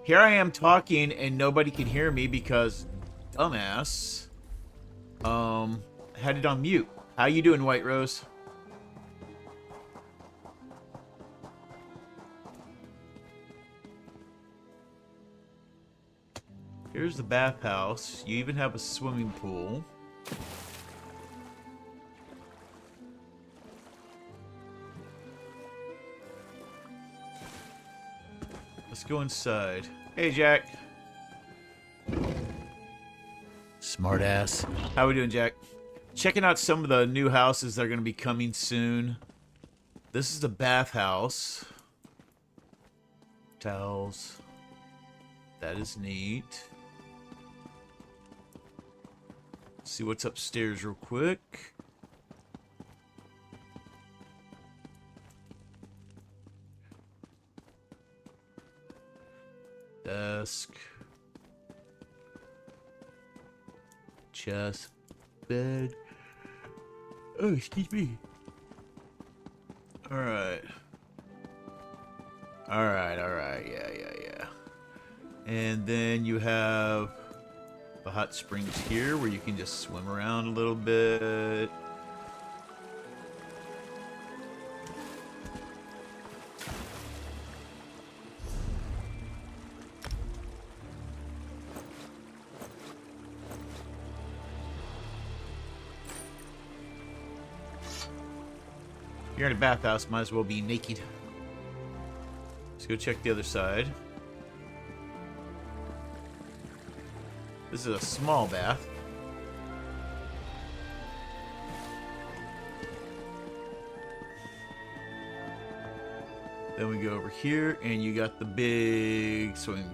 Here I am talking and nobody can hear me because dumbass had it on mute. How you doing, White Rose? Here's the bathhouse. You even have a swimming pool. Let's go inside. Hey, Jack. Smartass. How we doing, Jack? Checking out some of the new houses that are going to be coming soon. This is the bathhouse. Towels. That is neat. See what's upstairs real quick. Desk. Chest. Bed. Oh, excuse me. Alright. Alright. Yeah. And then you have the hot springs here where you can just swim around a little bit. You're in a bathhouse, might as well be naked. Let's go check the other side. This is a small bath. Then we go over here, and you got the big swing.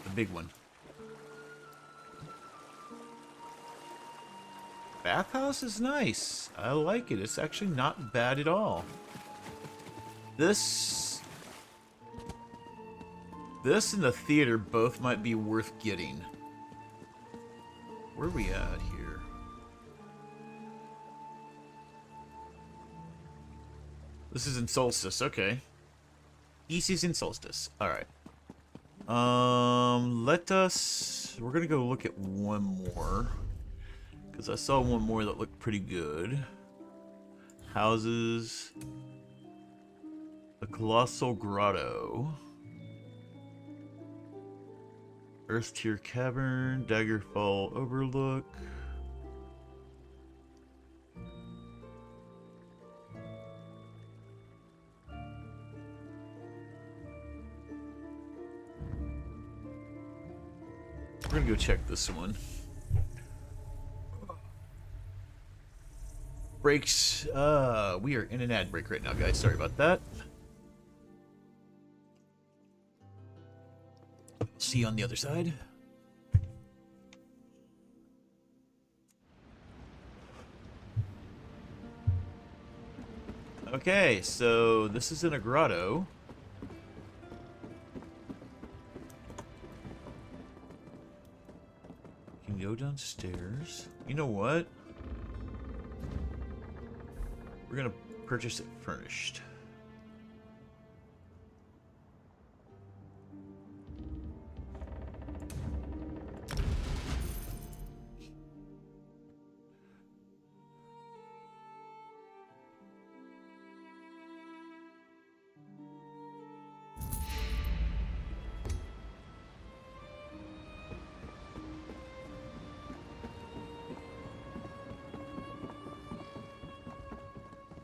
The big one. Bathhouse is nice. I like it. It's actually not bad at all. This and the theater both might be worth getting. Where are we at here? This is in Solstice. Okay. EC's in Solstice. All right. We're gonna go look at one more. Because I saw one more that looked pretty good. Houses. The Colossal Grotto. Earth Tier Cavern. Daggerfall Overlook. We're gonna go check this one. Breaks. We are in an ad break right now, guys. Sorry about that. See you on the other side. Okay, so this is in a grotto. You can go downstairs. You know what? We're gonna purchase it furnished.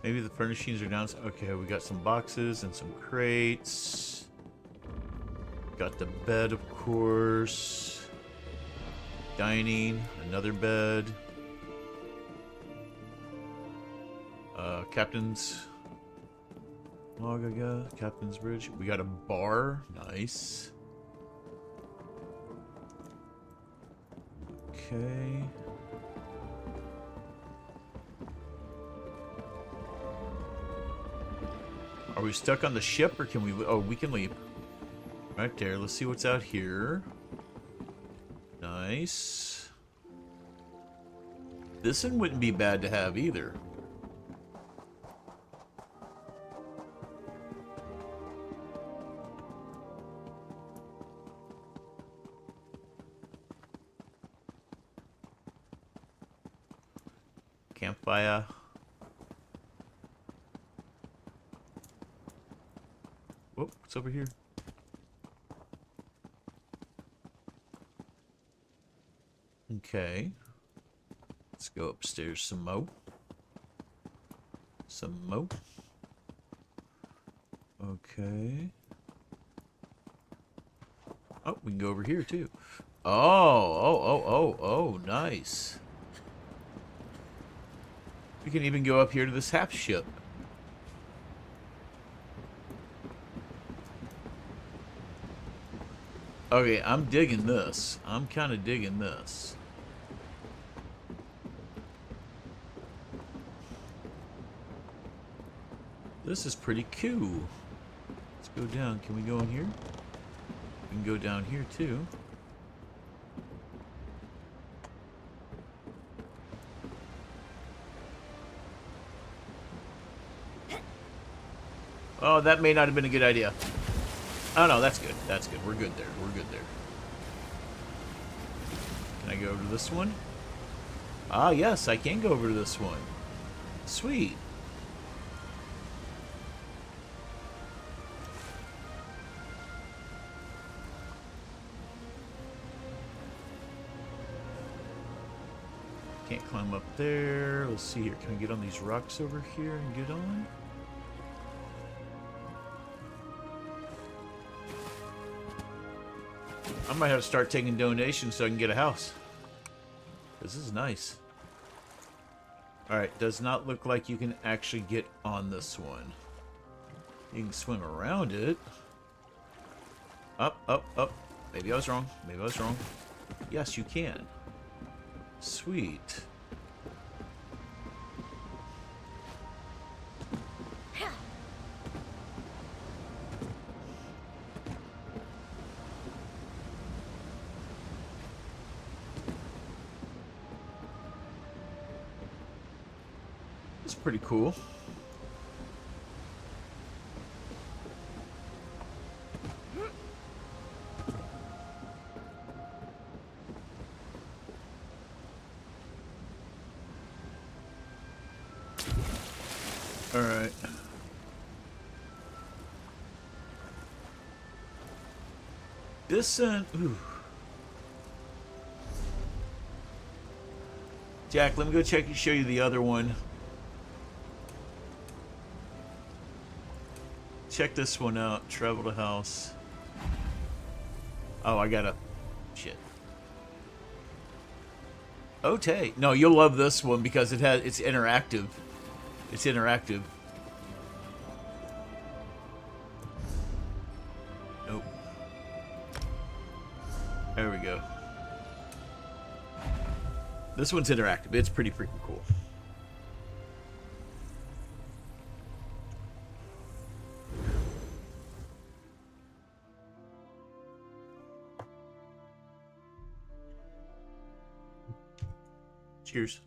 Maybe the furnishings are down. Okay, we got some boxes and some crates. Got the bed, of course. Dining, another bed. Captain's log, I guess. Captain's bridge. We got a bar. Nice. Okay. Are we stuck on the ship, or can we... Oh, we can leave. Right there. Let's see what's out here. Nice. This one wouldn't be bad to have either. campfire. Whoop, what's over here? Okay. Let's go upstairs some more. Some more. Okay. Oh, we can go over here too. Oh, nice. We can even go up here to this half ship. Okay, I'm digging this. I'm kind of digging this. This is pretty cool. Let's go down. Can we go in here? We can go down here too. Oh, that may not have been a good idea. Oh no, that's good. That's good. We're good there. We're good there. Can I go over to this one? Ah, yes, I can go over to this one. Sweet. Can't climb up there. Let's see here. Can I get on these rocks over here and get on? I might have to start taking donations so I can get a house. This is nice. Alright, does not look like you can actually get on this one. You can swim around it. Up, up, up. Maybe I was wrong. Maybe I was wrong. Yes, you can. Sweet. It's pretty cool. All right. This ooh. Jack, let me go check and show you the other one. Check this one out. Travel to house. Oh, I gotta. Shit. Okay. No, you'll love this one because it's interactive. It's interactive. Nope. There we go. This one's interactive. It's pretty freaking cool. Cheers.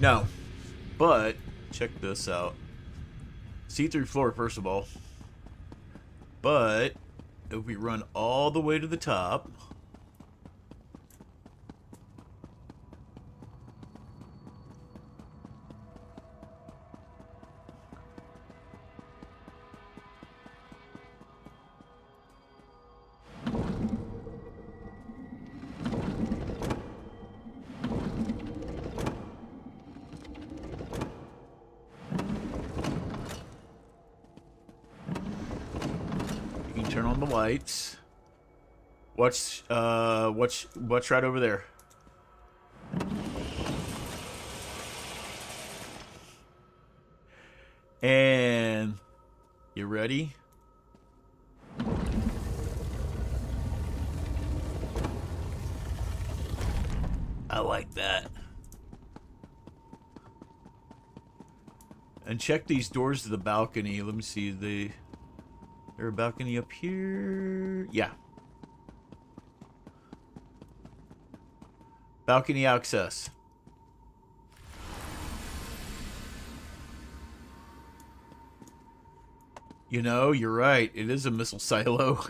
No, but check this out. See-through floor, first of all. But if we run all the way to the top, turn on the lights. Watch right over there. And you ready? I like that. And check these doors to the balcony. Let me see. Is there a balcony up here? Yeah. Balcony access. You know, you're right. It is a missile silo.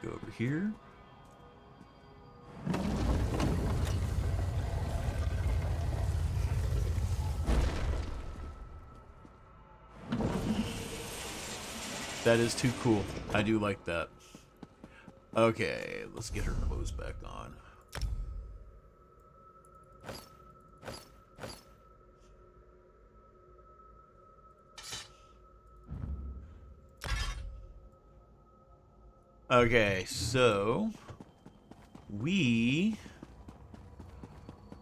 Go over here. That is too cool. I do like that. Okay, let's get her clothes back on. Okay, so we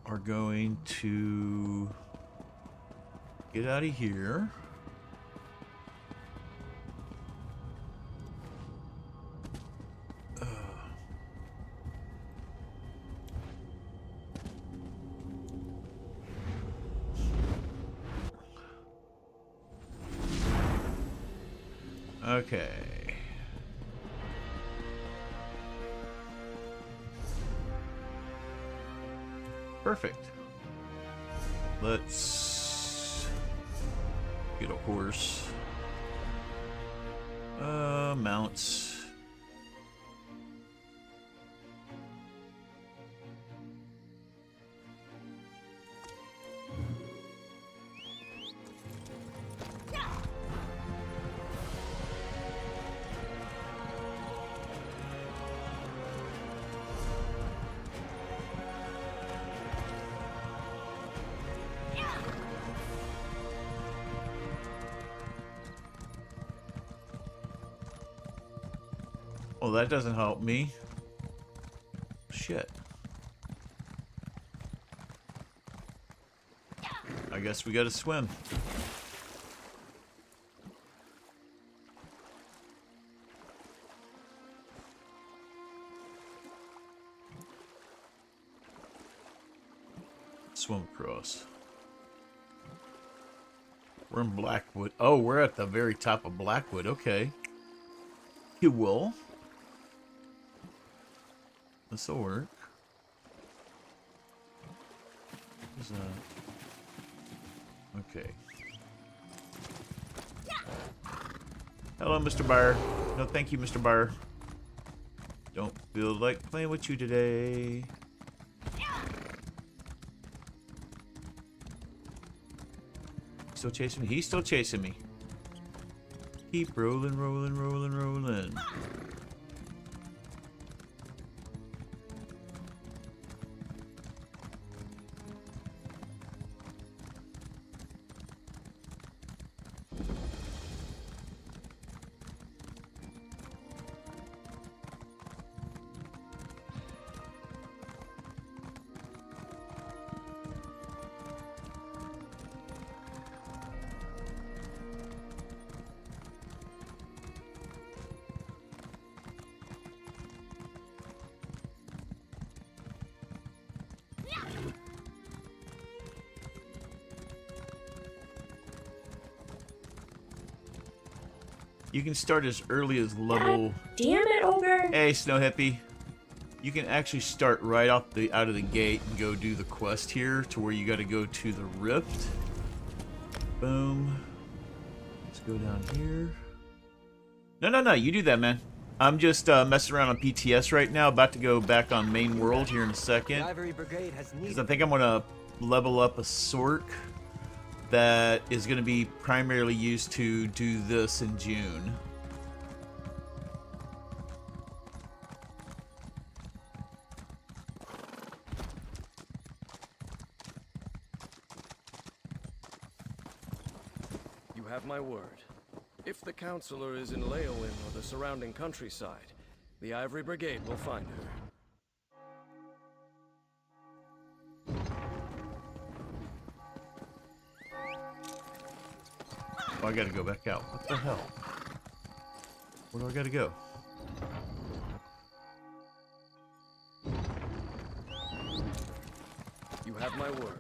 are going to get out of here. Okay. Perfect. Let's get a horse. Mounts. Well, that doesn't help me. Shit. I guess we gotta swim. Swim across. We're in Blackwood. Oh, we're at the very top of Blackwood. Okay. You will. This'll work. What's that? Okay. Hello, Mr. Buyer. No, thank you, Mr. Buyer. Don't feel like playing with you today. Still chasing me? He's still chasing me. Keep rolling, rolling, rolling, rolling. You can start as early as level... God damn it, Ogre! Hey, Snow Hippie. You can actually start right off out of the gate and go do the quest here to where you got to go to the rift. Boom. Let's go down here. No. You do that, man. I'm just messing around on PTS right now. About to go back on main world here in a second. Because I think I'm going to level up a Sork that is going to be primarily used to do this in June. You have my word. If the counselor is in Leowin or the surrounding countryside, the Ivory Brigade will find her. Oh, I gotta go back out. What the hell? Where do I gotta go? You have my word.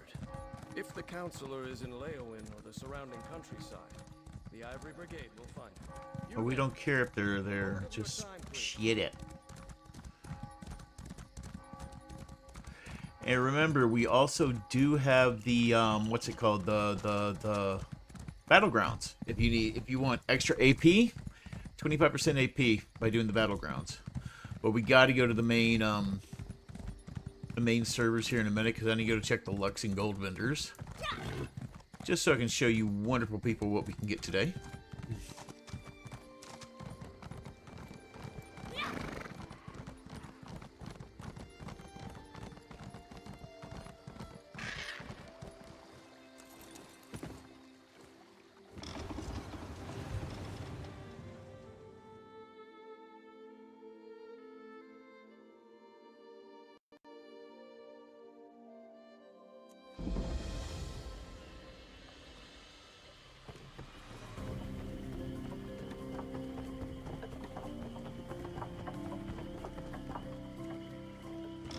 If the counselor is in Leowin or the surrounding countryside, the Ivory Brigade will find her. Oh, we don't care if they're there. Just shit it. And remember, we also do have the what's it called? The battlegrounds. If you want extra AP, 25% AP by doing the battlegrounds. But we got to go to the main servers here in a minute because I need to go to check the Lux and Gold vendors. Just so I can show you wonderful people what we can get today.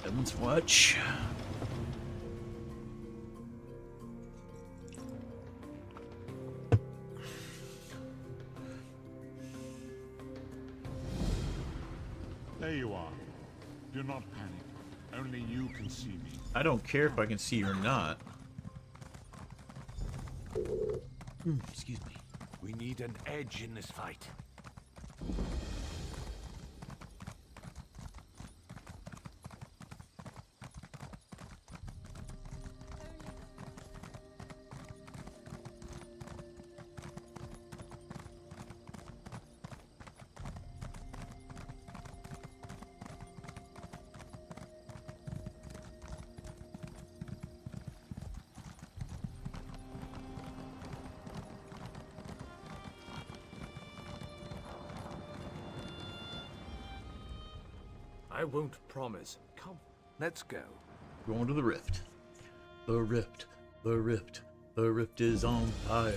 Heaven's Watch. There you are. Do not panic. Only you can see me. I don't care if I can see you or not. Excuse me. We need an edge in this fight. I won't promise. Come, let's go. Going to the rift. The rift. The rift. The rift is on fire.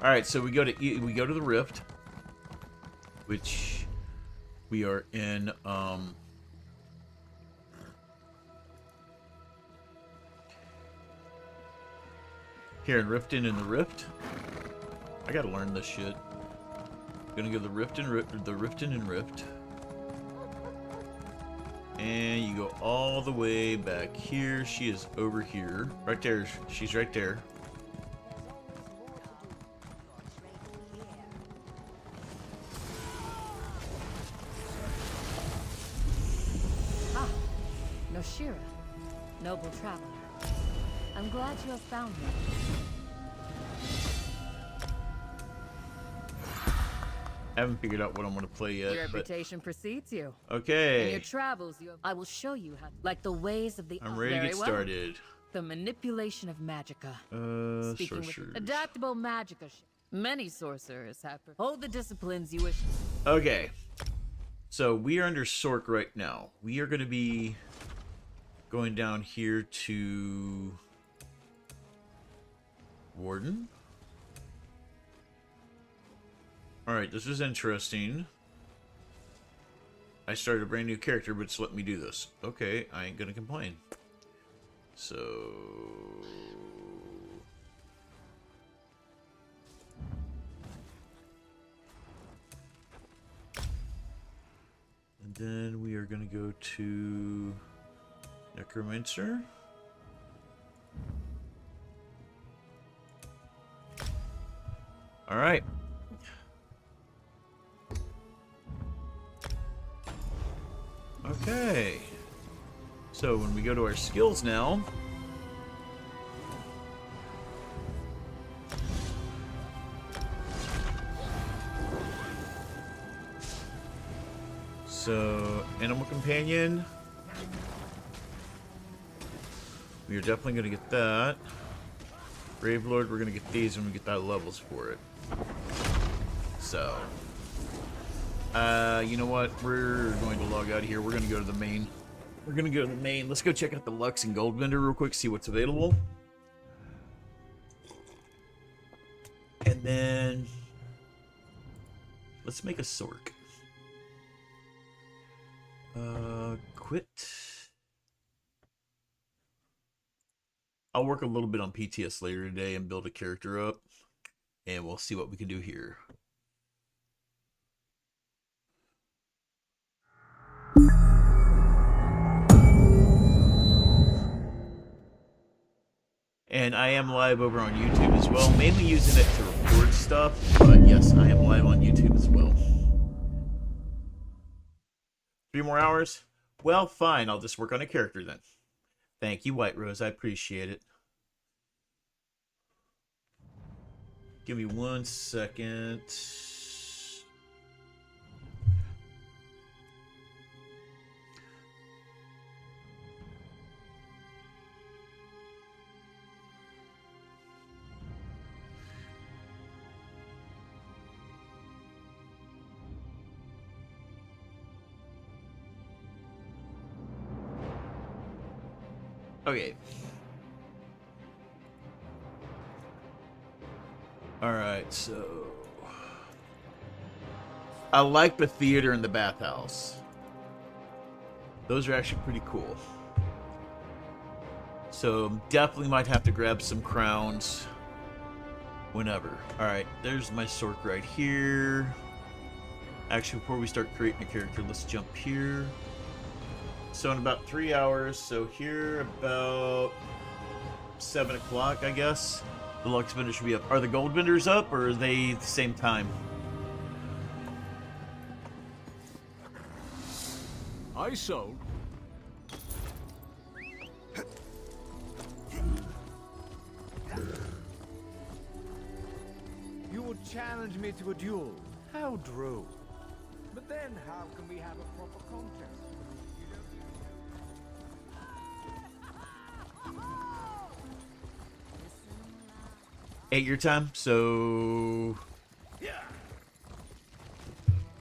All right, so we go to the rift, which we are in. Here in Riften in the Rift. I gotta learn this shit. Gonna go to the Riften and Rift. And you go all the way back here. She is over here. Right there. She's right there. Ah, Noshira, noble traveler. I'm glad you have found me. I haven't figured out what I'm gonna play yet. Your reputation precedes you. Okay. In your travels, I will show you how, like the ways of the. I'm ready to get started. The manipulation of magicka. Speaking Sorcerers. with adaptable magicka. Many sorcerers have. Hold the disciplines you wish. Okay. So we are under Sork right now. We are gonna be going down here to Warden. Alright, this is interesting. I started a brand new character, but it's letting me do this. Okay, I ain't gonna complain. So... and then we are gonna go to Necromancer. Alright. Okay. So when we go to our skills now, so Animal Companion, we are definitely going to get that. Brave Lord, we're going to get these when we get that levels for it. So, you know what? We're going to log out of here. We're going to go to the main. We're going to go to the main. Let's go check out the Lux and Gold vendor real quick, see what's available. And then let's make a Sork. Quit. I'll work a little bit on PTS later today and build a character up. And we'll see what we can do here. And I am live over on YouTube as well, mainly using it to record stuff, but yes, I am live on YouTube as well. 3 more hours? Well, fine, I'll just work on a character then. Thank you, White Rose, I appreciate it. Give me 1 second. Okay. Alright, so... I like the theater and the bathhouse. Those are actually pretty cool. So, definitely might have to grab some crowns whenever. Alright, there's my Sork right here. Actually, before we start creating a character, let's jump here. So in about 3 hours, so here about 7 o'clock, I guess, the Lux vendors should be up. Are the gold vendors up, or are they the same time? ESO. You would challenge me to a duel. How droll. But then how can we have a proper contest? At your time, so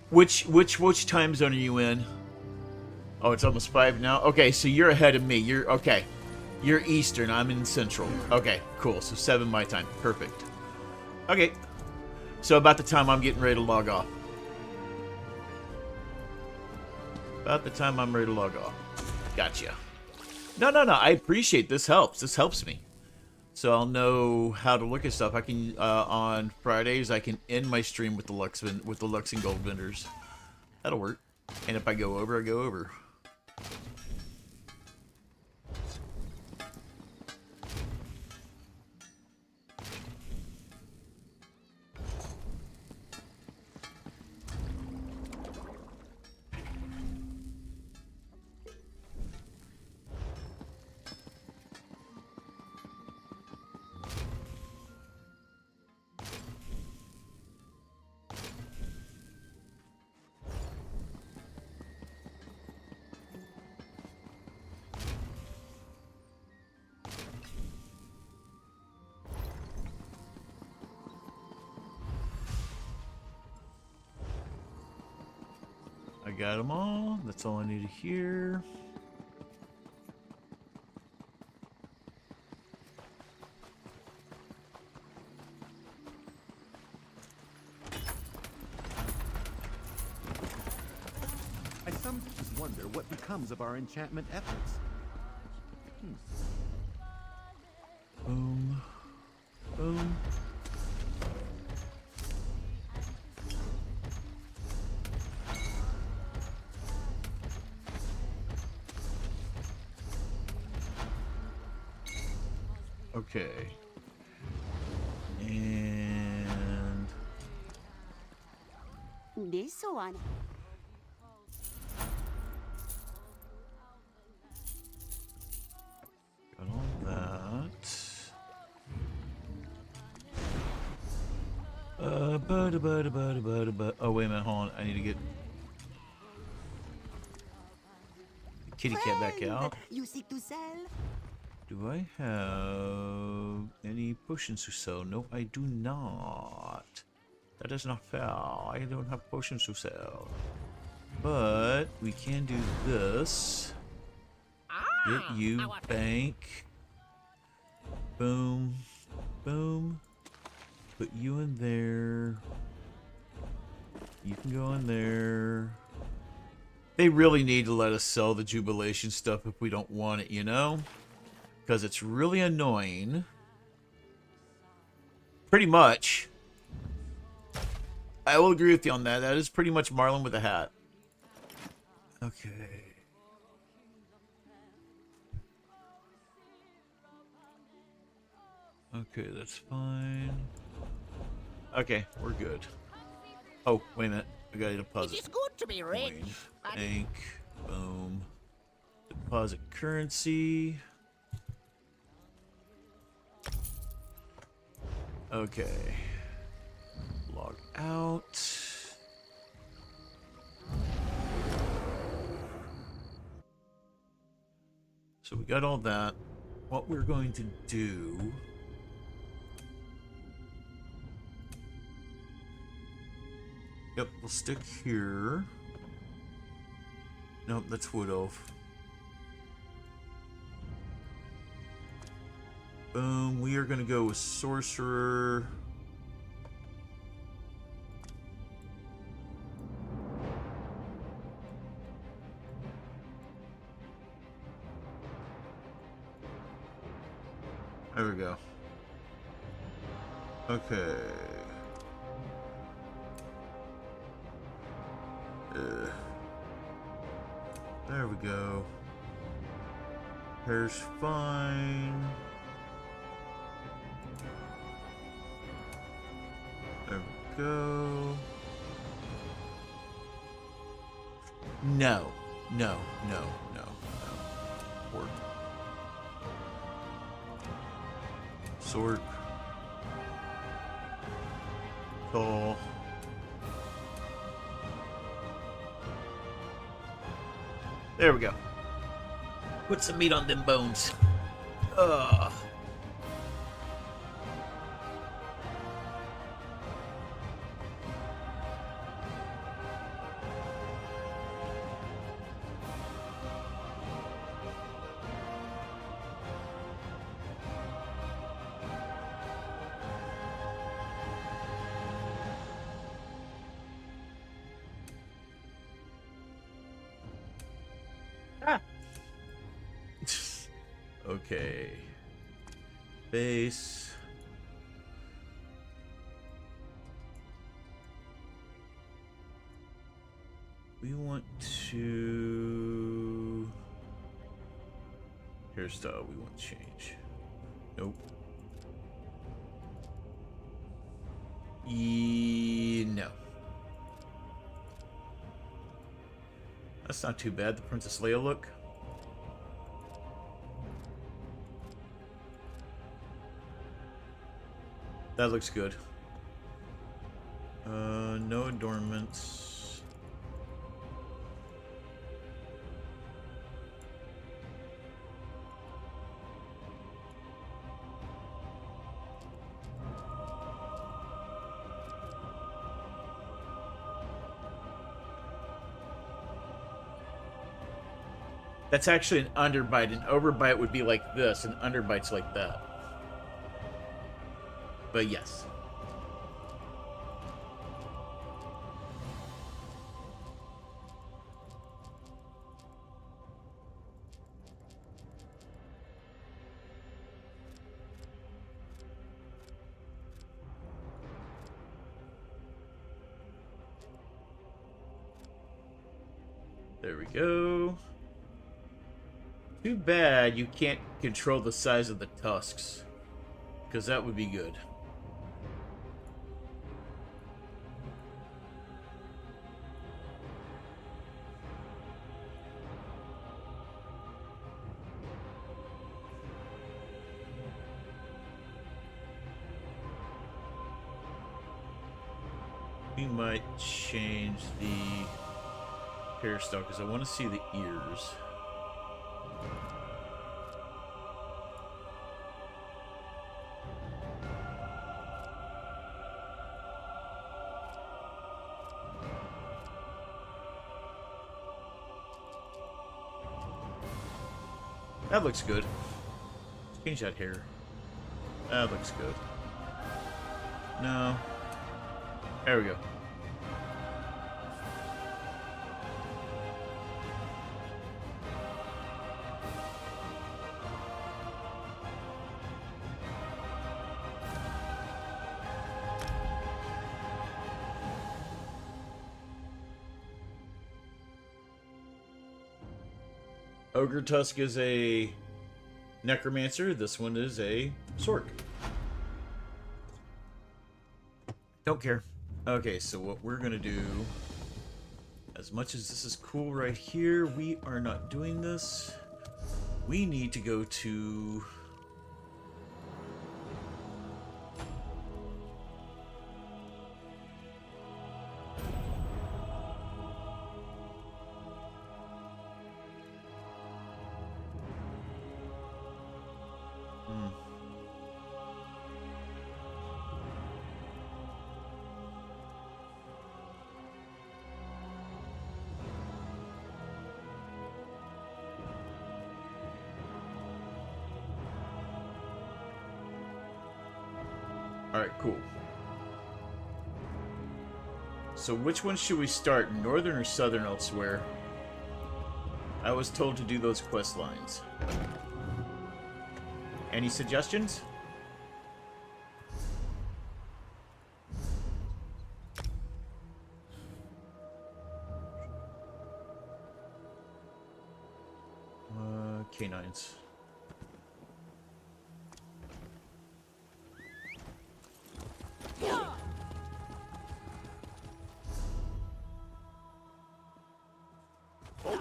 which time zone are you in? Oh, it's almost 5 now. Okay, so you're ahead of me. You're okay. You're Eastern. I'm in Central. Okay, cool. So 7 my time. Perfect. Okay. So about the time I'm getting ready to log off. About the time I'm ready to log off. Gotcha. No. I appreciate this. Helps. This helps me. So I'll know how to look at stuff. I can on Fridays I can end my stream with the Lux and Gold vendors. That'll work. And if I go over, I go over. I got them all. That's all I need to hear. I sometimes wonder what becomes of our enchantment efforts. Boom. Boom. Okay. And this one. got all that. Oh, wait a minute, hold on. I need to get the kitty cat back out. You seek to sell? Do I have any potions to sell? No, I do not. That is not fair. I don't have potions to sell. But we can do this. Get you, bank. Boom. Boom. Put you in there. You can go in there. They really need to let us sell the Jubilation stuff if we don't want it, you know? Because it's really annoying. Pretty much. I will agree with you on that. That is pretty much Marlin with a hat. Okay. Okay, that's fine. Okay, we're good. Oh, wait a minute. I gotta deposit. It is good to be rich. Coin. Bank. Boom. Deposit currency. Okay. Log out. So we got all that. What we're going to do... Yep, we'll stick here. Nope, that's Wood Elf. Boom, we are going to go with Sorcerer. There we go. Okay. There we go. Hair's fine. There we go. No. No, no, no, no. Or sword. Tall. There we go. Put some meat on them bones. Ugh. Okay. Base. We want to... Hairstyle we want to change. Nope. No. That's not too bad, the Princess Leia look. That looks good. No adornments. That's actually an underbite. An overbite would be like this, and underbite's like that. But yes. There we go. Too bad you can't control the size of the tusks, because that would be good. We might change the hairstyle because I want to see the ears. That looks good. Change that hair. That looks good. No. There we go. Ogre Tusk is a necromancer. This one is a sork. Don't care. Okay, so what we're gonna do, as much as this is cool right here, we are not doing this. We need to go to... Alright, cool. So which one should we start, northern or southern elsewhere? I was told to do those quest lines. Any suggestions? Canines.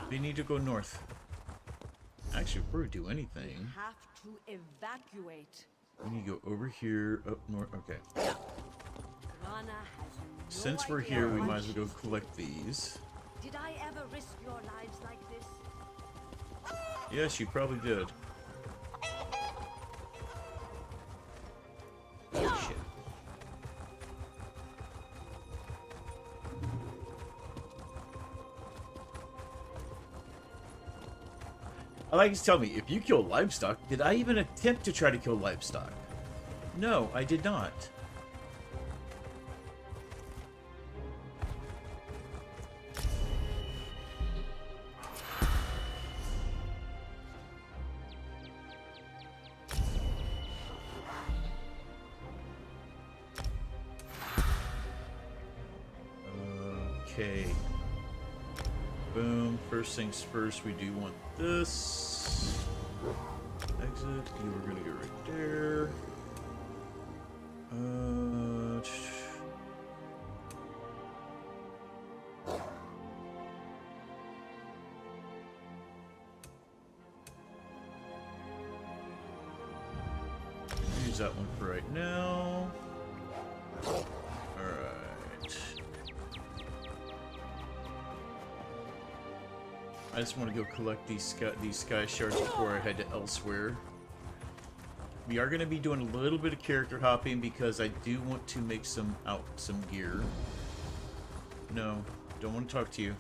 We need to go north. Actually, if we do anything, Have to evacuate. we need to go over here, up north. Okay. Rana has no Since we're idea here, we what might as well go she's- collect these. Did I ever risk your lives like this? Yes, you probably did. Oh, shit. I like to tell me, if you kill livestock, did I even attempt to try to kill livestock? No, I did not. Okay. Boom. First things first, we do want this. Exit. You were gonna go right there. Use that one for right now. Alright. I just want to go collect these sky shards before I head to elsewhere. We are going to be doing a little bit of character hopping because I do want to make some gear. No, don't want to talk to you.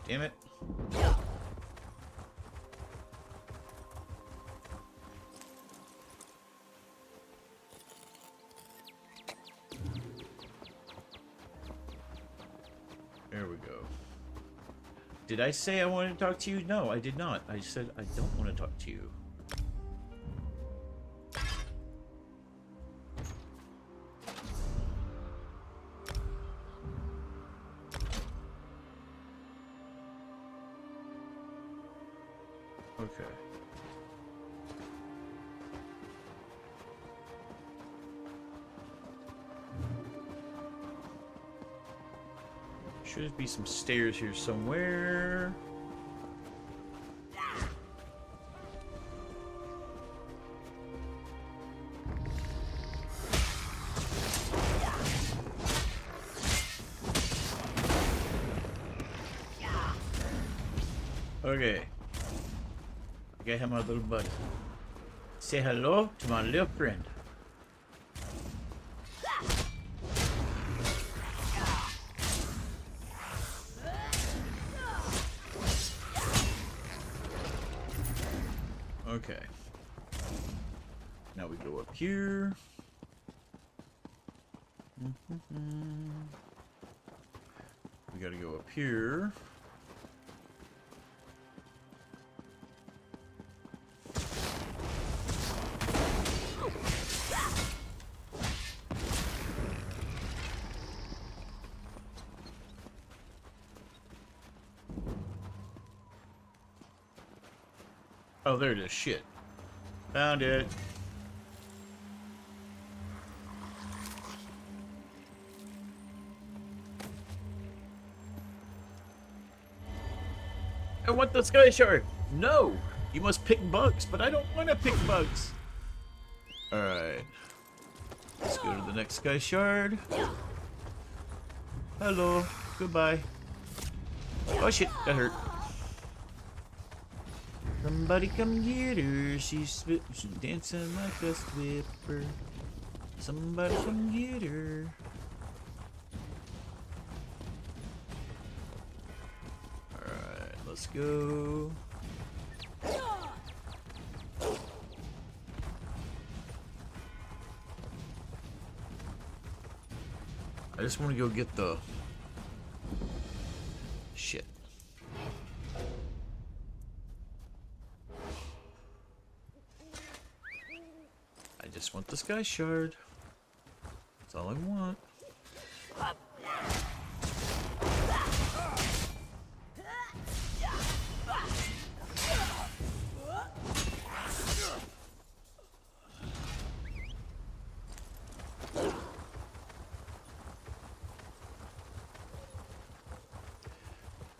Damn it. There we go. Did I say I wanted to talk to you? No, I did not. I said I don't want to talk to you. Okay. Should be some stairs here somewhere. Okay. I got him, my little buddy. Say hello to my little friend. Okay. Now we go up here. We gotta go up here. Oh, there it is. Shit. Found it. I want the sky shard. No, you must pick bugs, but I don't want to pick bugs. All right, let's go to the next sky shard. Hello, goodbye. Oh shit, got hurt. Somebody come get her. She's dancing like a stripper. Somebody come get her. Alright, let's go. I just want to go get the shit. I just want the sky shard. That's all I want.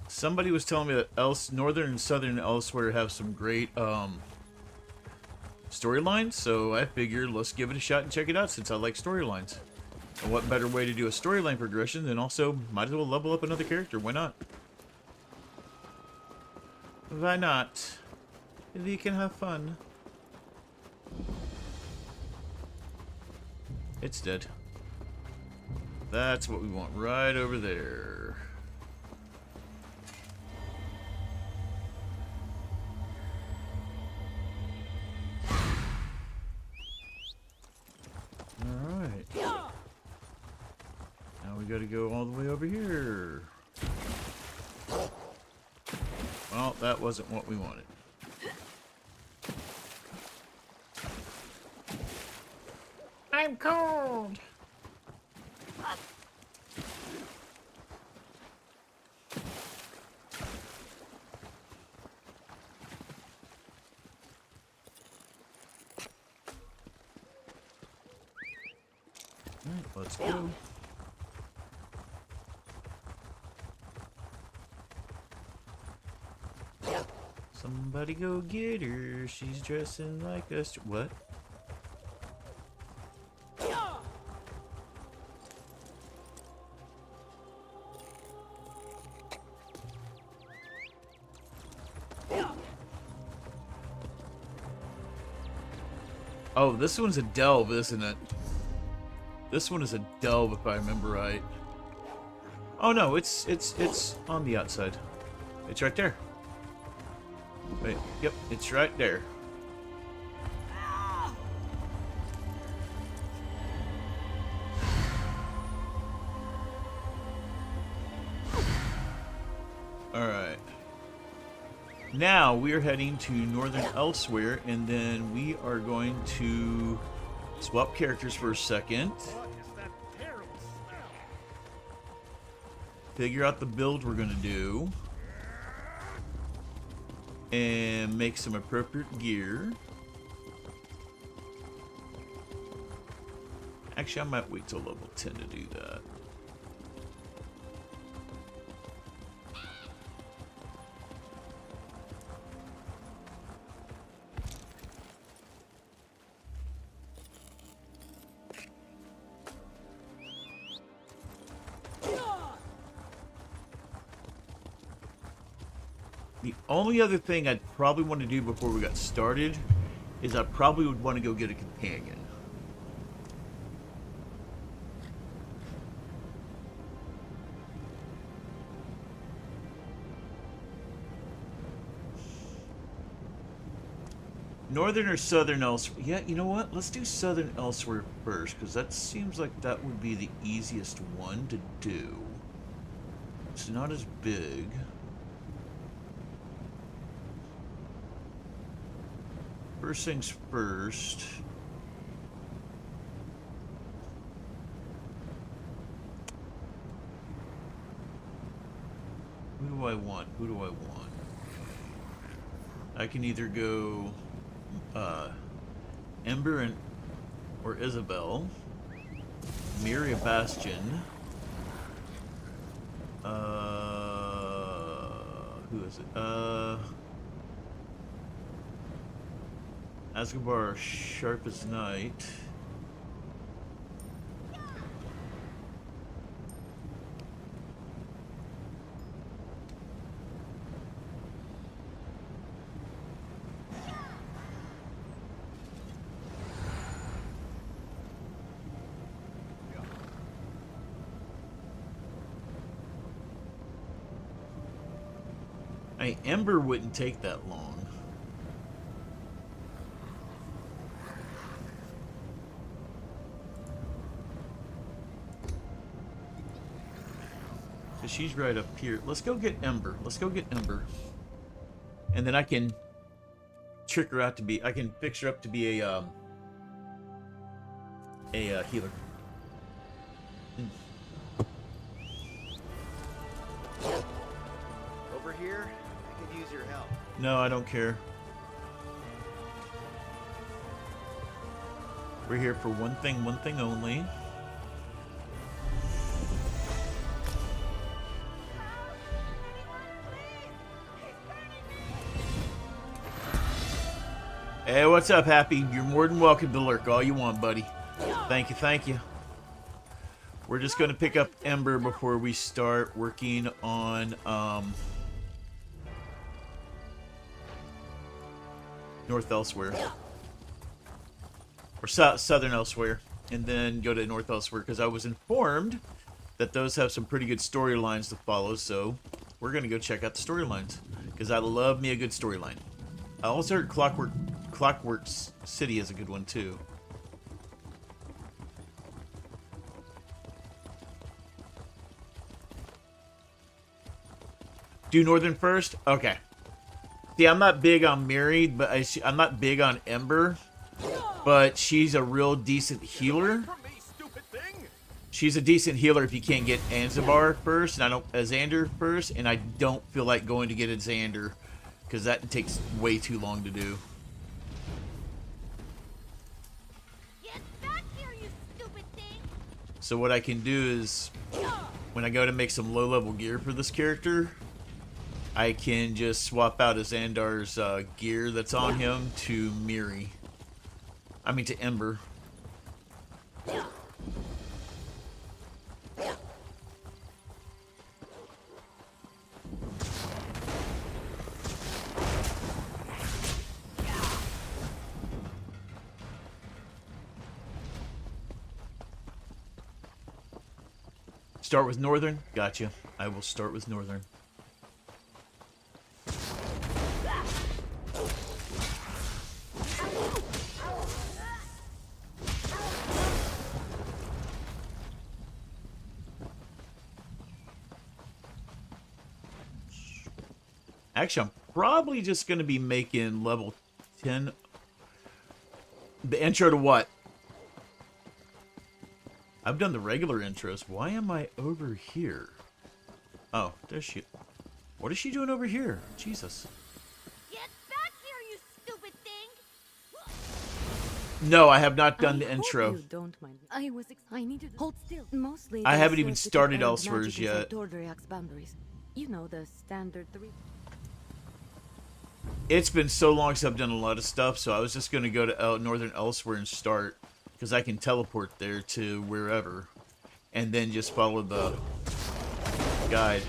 Somebody was telling me that Northern and Southern elsewhere have some great storylines, so I figured let's give it a shot and check it out since I like storylines. And what better way to do a storyline progression than also might as well level up another character? Why not? Why not? We can have fun. It's dead. That's what we want right over there. Alright. Now we gotta go all the way over here. Well, that wasn't what we wanted. I'm cold! Alright, let's go. Somebody go get her. She's dressing like a what? Oh, this one's a delve, isn't it? This one is a delve, if I remember right. Oh no, it's on the outside. It's right there. Wait, yep, it's right there. Alright. Now we are heading to Northern Elsewhere, and then we are going to swap characters for a second. Figure out the build we're gonna do. And make some appropriate gear. Actually, I might wait till level 10 to do that. The only other thing I'd probably want to do before we got started is I probably would want to go get a companion. Northern or Southern Elsewhere? Yeah, you know what? Let's do Southern Elsewhere first, because that seems like that would be the easiest one to do. It's not as big. First things first. Who do I want? Who do I want? I can either go Ember and or Isabel, Miria Bastion. Who is it? Asgabar, Sharp as Night. Ember wouldn't take that long. So she's right up here. Let's go get Ember. Let's go get Ember. And then I can trick her out to be... I can fix her up to be a healer. Over here, I could use your help. No, I don't care. We're here for one thing only. Hey, what's up, Happy? You're more than welcome to lurk all you want, buddy. Thank you, thank you. We're just going to pick up Ember before we start working on North Elsewhere. Or Southern Elsewhere. And then go to North Elsewhere, because I was informed that those have some pretty good storylines to follow, so we're going to go check out the storylines. Because I love me a good storyline. I also heard Clockwork City is a good one, too. Do Northern first? Okay. See, I'm not big on Miri, but I'm not big on Ember. But she's a real decent healer. She's a decent healer if you can't get Anzabar first, and Xander first, and I don't feel like going to get a Xander, because that takes way too long to do. Get back here, you stupid thing! So what I can do is, when I go to make some low-level gear for this character, I can just swap out Xandar's gear that's on him to Miri. I mean to Ember. Start with Northern? Gotcha. I will start with Northern. Actually, I'm probably just going to be making level 10. The intro to what? I've done the regular intros. Why am I over here? Oh, there's she. What is she doing over here? Jesus. Get back here, you stupid thing! No, I have not done the intro. You don't mind. I needed to hold still. Mostly. I haven't even started Elsewhere's yet. Boundaries. You know the standard 3. It's been so long since I've done a lot of stuff, so I was just going to go to Northern Elsewhere and start, because I can teleport there to wherever, and then just follow the guide.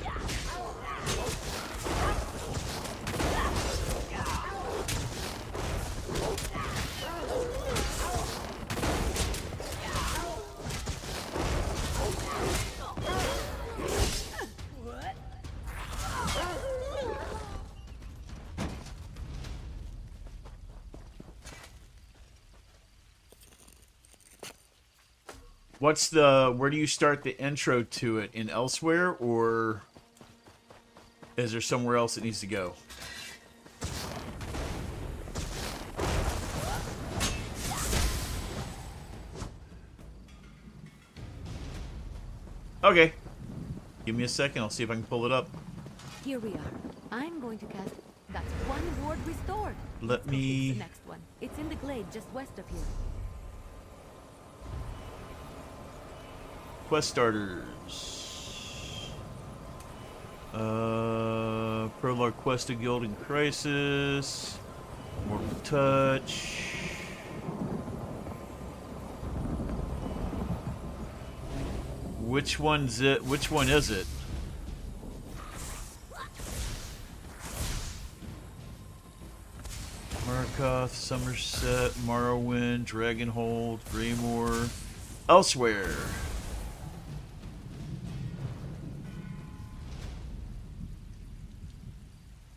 What's the, where do you start the intro to it? In Elsewhere, or is there somewhere else it needs to go? Okay. Give me a second, I'll see if I can pull it up. Here we are. I'm going to cast. That's one ward restored. Let Let's go fix me- the next one. It's in the glade just west of here. Quest starters. Prologue quest to Guild in Crisis. Mortal Touch. Which one's it? Which one is it? Markoth, Somerset, Morrowind, Dragonhold, Greymore, Elsewhere.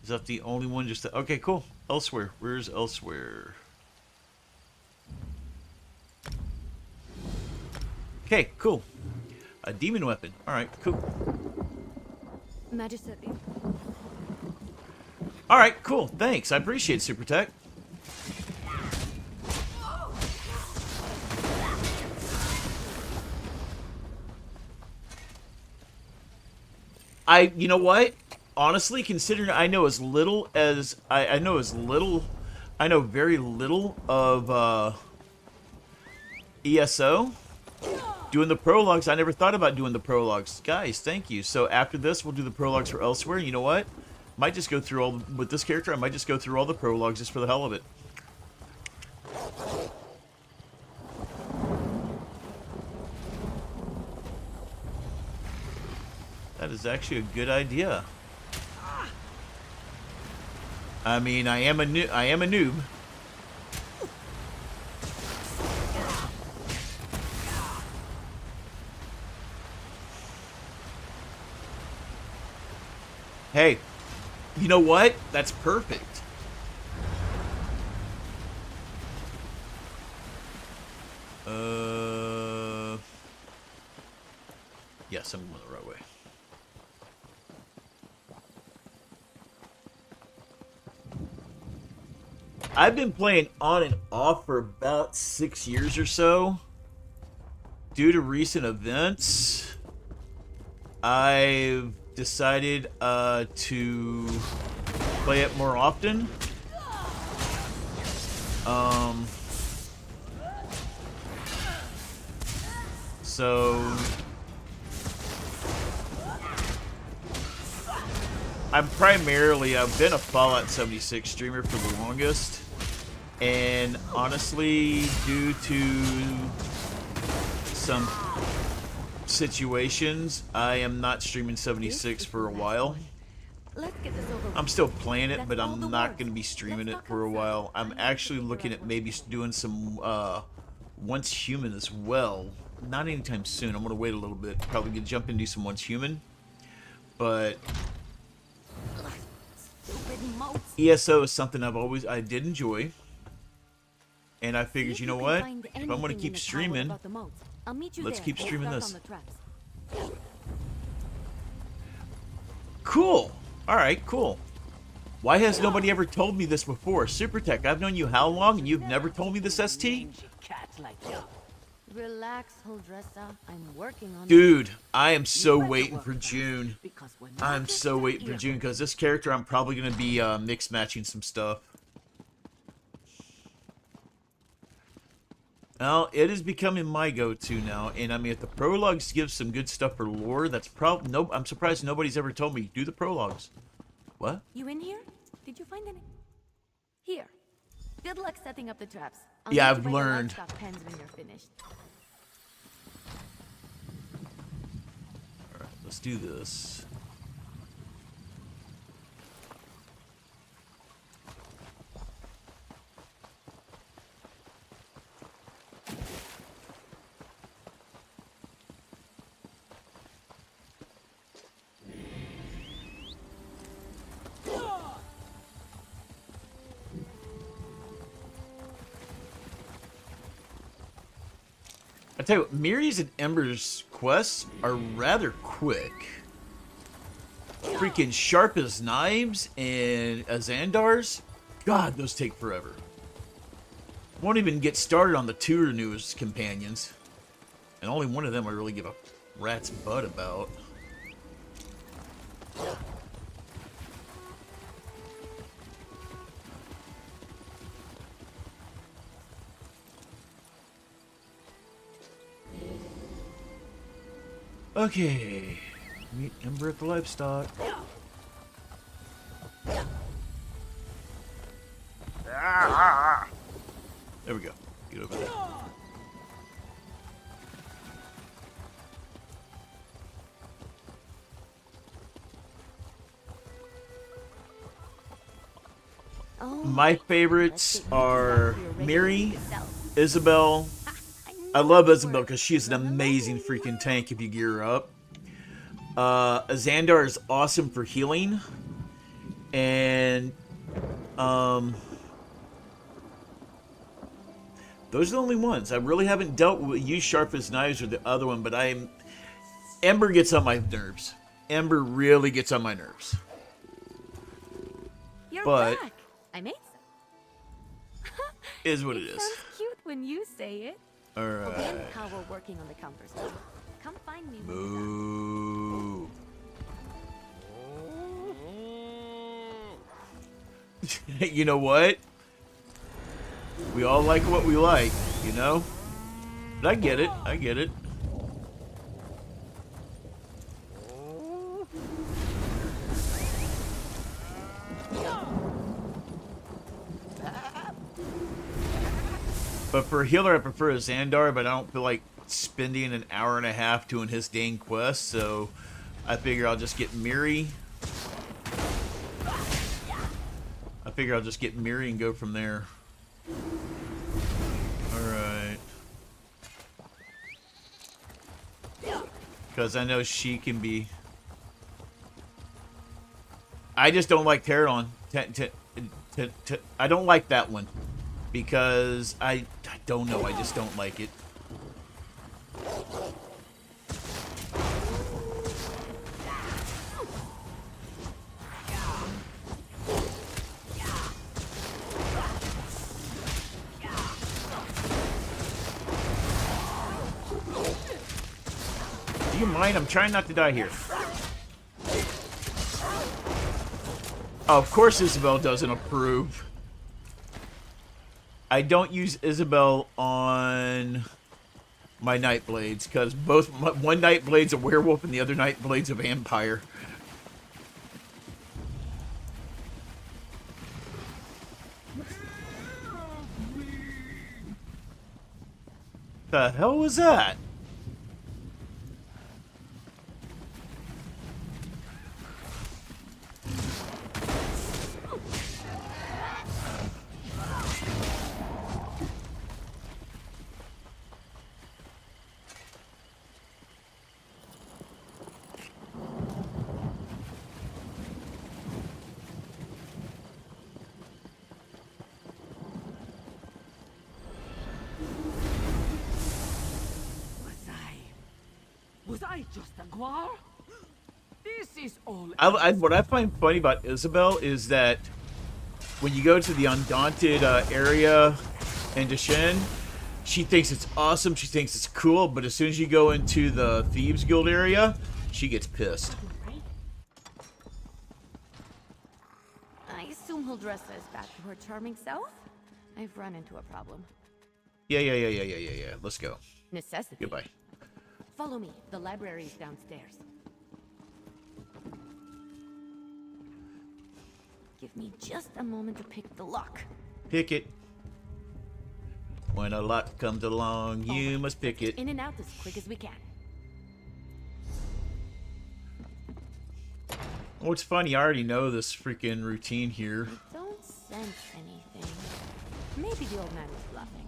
Is that the only one? Just okay, cool. Elsewhere. Where's Elsewhere? Okay, cool. A demon weapon. All right, cool. Magister. All right, cool. Thanks. I appreciate it, Super Tech. You know what? Honestly, considering I know as little as I know very little of ESO. Doing the prologues, I never thought about doing the prologues. Guys, thank you. So after this, we'll do the prologues for Elsewhere. You know what? Might just go through all with this character. I might just go through all the prologues just for the hell of it. That is actually a good idea. I mean, I am a noob. Hey, you know what? That's perfect. Yes, I'm going the right way. I've been playing on and off for about 6 years or so. Due to recent events, I've decided to play it more often. So I've been a Fallout 76 streamer for the longest, and honestly, due to some situations, I am not streaming 76 for a while. Let's get this over with. I'm still playing it, but I'm not going to be streaming it for a while. I'm actually looking at maybe doing some Once Human as well. Not anytime soon. I'm going to wait a little bit. Probably going to jump and do some Once Human. But ESO is something I did enjoy. And I figured, you know what? If I'm going to keep streaming, let's keep streaming this. Cool. All right, cool. Why has nobody ever told me this before? Super Tech, I've known you how long, and you've never told me this, ST? Relax, Holdressa. I'm working on Dude, I am so waiting for June. I'm so waiting for June, because this character, I'm probably going to be mix-matching some stuff. Well, it is becoming my go-to now, and I mean, if the prologues give some good stuff for lore, that's probably I'm surprised nobody's ever told me do the prologues. What? You in here? Did you find any? Here. Good luck setting up the traps. Yeah, I've learned. Pens when you're finished. All right, let's do this. I tell you what, Miri's and Ember's quests are rather quick. Freaking Sharp as Knives and Azandar's, God, those take forever. Won't even get started on the two newest companions. And only one of them I really give a rat's butt about. Okay. Meet Ember at the livestock. There we go. Get over there. My favorites are Miri, Isabel. I love Isabel because she's an amazing freaking tank if you gear her up. Xandar is awesome for healing. And those are the only ones. I really haven't dealt with Use Sharp as Knives or the other one, but Ember gets on my nerves. Ember really gets on my nerves. You're but back. I made some. Is what it is. Sounds cute when you say it. All right. Then how we're working on the counters. Come find me. Boo. You know what? We all like what we like, you know? But I get it. I get it. But for a healer, I prefer Xandar, but I don't feel like spending an hour and a half doing his dang quest, so I figure I'll just get Miri. And go from there. Alright. Because I know she can be... I just don't like Pterodon. I don't like that one. Because I don't know, I just don't like it. Do you mind? I'm trying not to die here. Oh, of course Isabel doesn't approve. I don't use Isabel on my Nightblades because one Nightblade's a werewolf and the other Nightblade's a vampire. The hell was that? Was I just a guar? This is all. What I find funny about Isabel is that when you go to the Undaunted area in Deshen, she thinks it's awesome, she thinks it's cool, but as soon as you go into the Thieves Guild area, she gets pissed. I assume he'll dress us back to her charming self. I've run into a problem. Yeah. Let's go. Necessity. Goodbye. Follow me. The library is downstairs. Give me just a moment to pick the lock. Pick it. When a lock comes along, you must pick it. In and out as quick as we can. Oh, it's funny. I already know this freaking routine here. I don't sense anything. Maybe the old man is bluffing.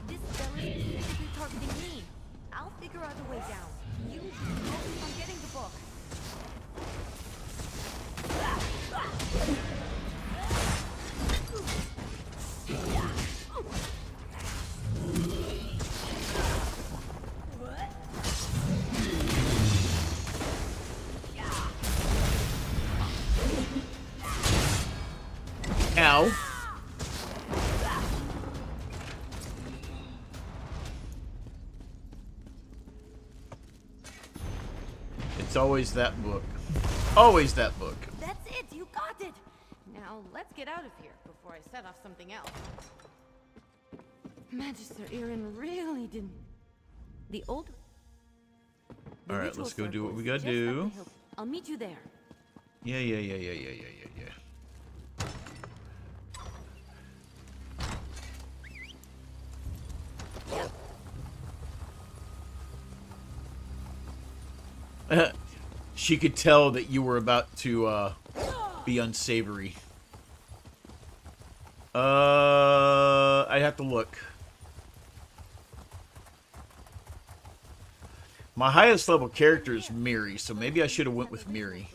This spell is specifically targeting me. I'll figure out a way down. You focus on getting the book. Ow. It's always that book. Always that book. That's it. You got it. Now, let's get out of here before I set off something else. Magister Irin really didn't... The old... The Alright, ritual let's go do what circle we is gotta just up the do. hill. I'll meet you there. Yeah. She could tell that you were about to be unsavory. I have to look. My highest level character is Miri, so maybe I should have went with Miri.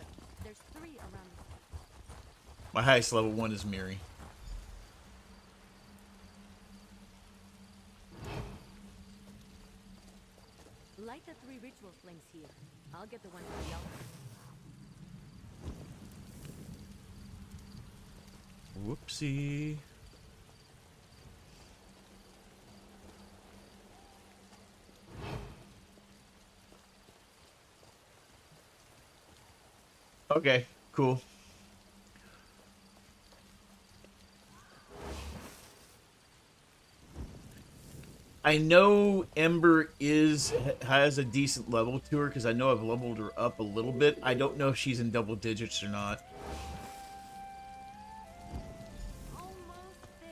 There's 3 around. My highest level one is Miri. Light the 3 ritual flames here. I'll get the one to the altar. Whoopsie. Okay, cool. I know Ember has a decent level to her because I know I've leveled her up a little bit. I don't know if she's in double digits or not. Almost there.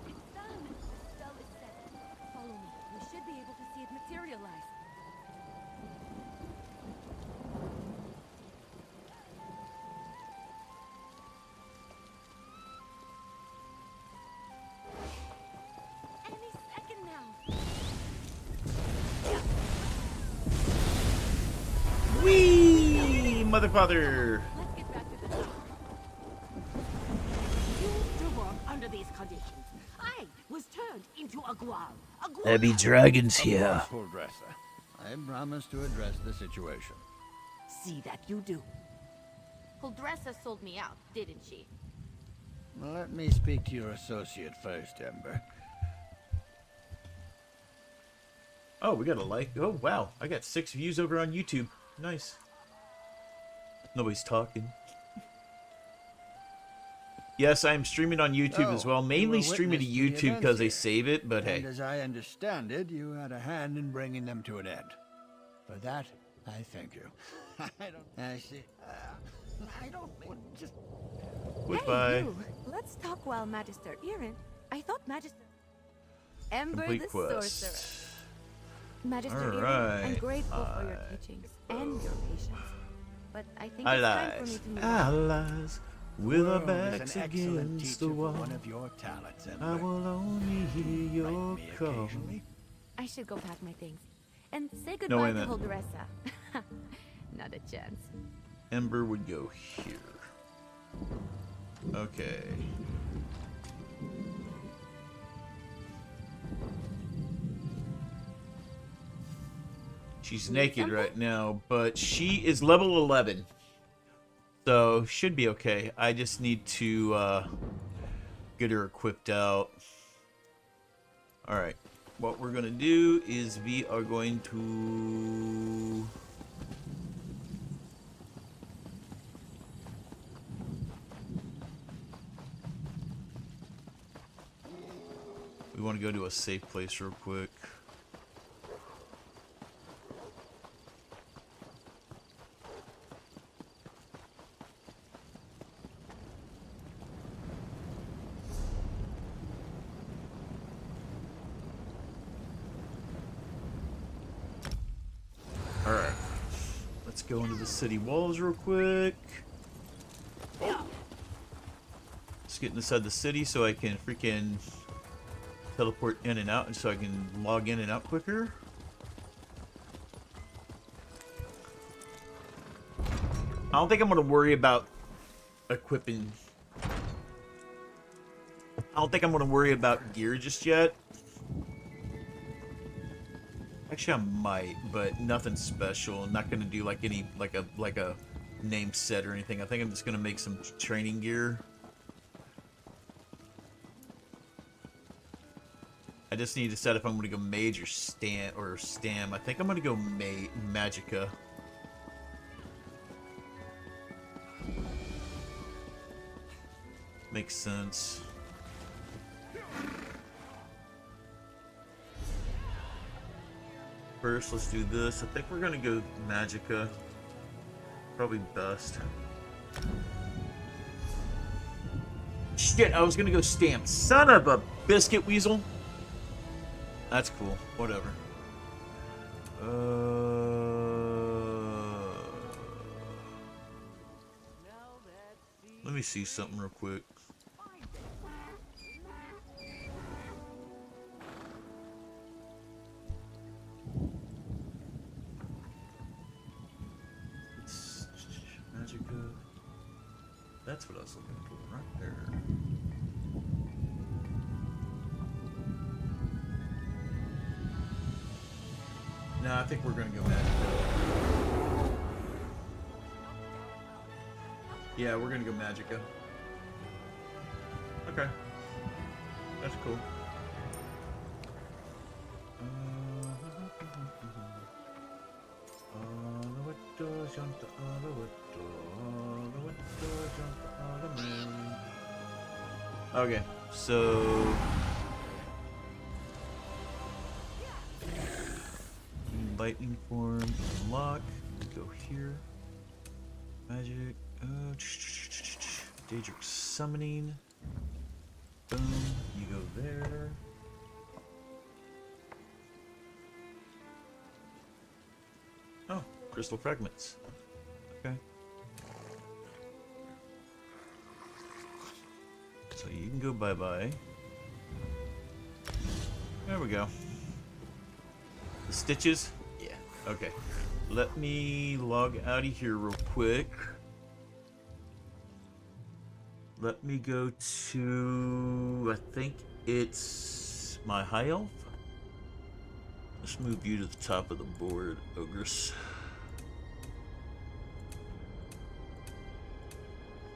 It's done. The spell is set. Follow me. We should be able to see it materialize. Any second now. Whee! Mother father! Let's get back to the tower. Used to work under these conditions. I was turned into a guar. A guar. There be dragons here. Full dresser. I promise to address the situation. See that you do. Huldressa sold me out, didn't she? Let me speak to your associate first, Ember. Oh, we got a like. Oh, wow. I got 6 views over on YouTube. Nice. Nobody's talking. Yes, I'm streaming on YouTube as well. Mainly you were streaming to witness to the YouTube because they events save it, but And hey. as I understand it, you had a hand in bringing them to an end. For that, I thank you. I see. I don't want just... Goodbye. Hey, you. Let's talk while Magister Irin. I thought Magister... Ember Complete the quest. Sorcerer. Magister Irin, I'm Alright. grateful for your teachings and your patience. But I think it's time for Allies. me to move on. Allies. With our World is backs an excellent against the teacher for wall. one of your talents, Ember. I will only hear your Write me call. occasionally. I should go pack my things. And say No, goodbye wait a to minute. Huldressa. Not a chance. Ember would go here. Okay. She's naked right now, but she is level 11. So, should be okay. I just need to get her equipped out. Alright. What we're going to do is we are going to... We want to go to a safe place real quick. Alright. Let's go into the city walls real quick. Just get inside the city so I can freaking teleport in and out and so I can log in and out quicker. I don't think I'm going to worry about equipping. I don't think I'm going to worry about gear just yet. Actually, I might, but nothing special. I'm not going to do like any like a name set or anything. I think I'm just going to make some training gear. I just need to decide if I'm going to go mage or stam. I think I'm going to go magicka. Makes sense. First, let's do this. I think we're gonna go Magicka. Probably best. Shit, I was gonna go Stamp. Son of a biscuit weasel. That's cool. Whatever. Let me see something real quick. Magicka. That's what I was looking for right there. No, I think we're gonna go Magicka. Yeah, we're gonna go Magicka. Okay. That's cool. Okay, so lightning form unlock. Go here. Magic. Daedric summoning. Boom. You go there. Oh, crystal fragments. Okay. So you can go bye-bye. There we go. The stitches? Yeah. Okay. Let me log out of here real quick. Let me go to... I think it's my high elf. Let's move you to the top of the board, Ogress.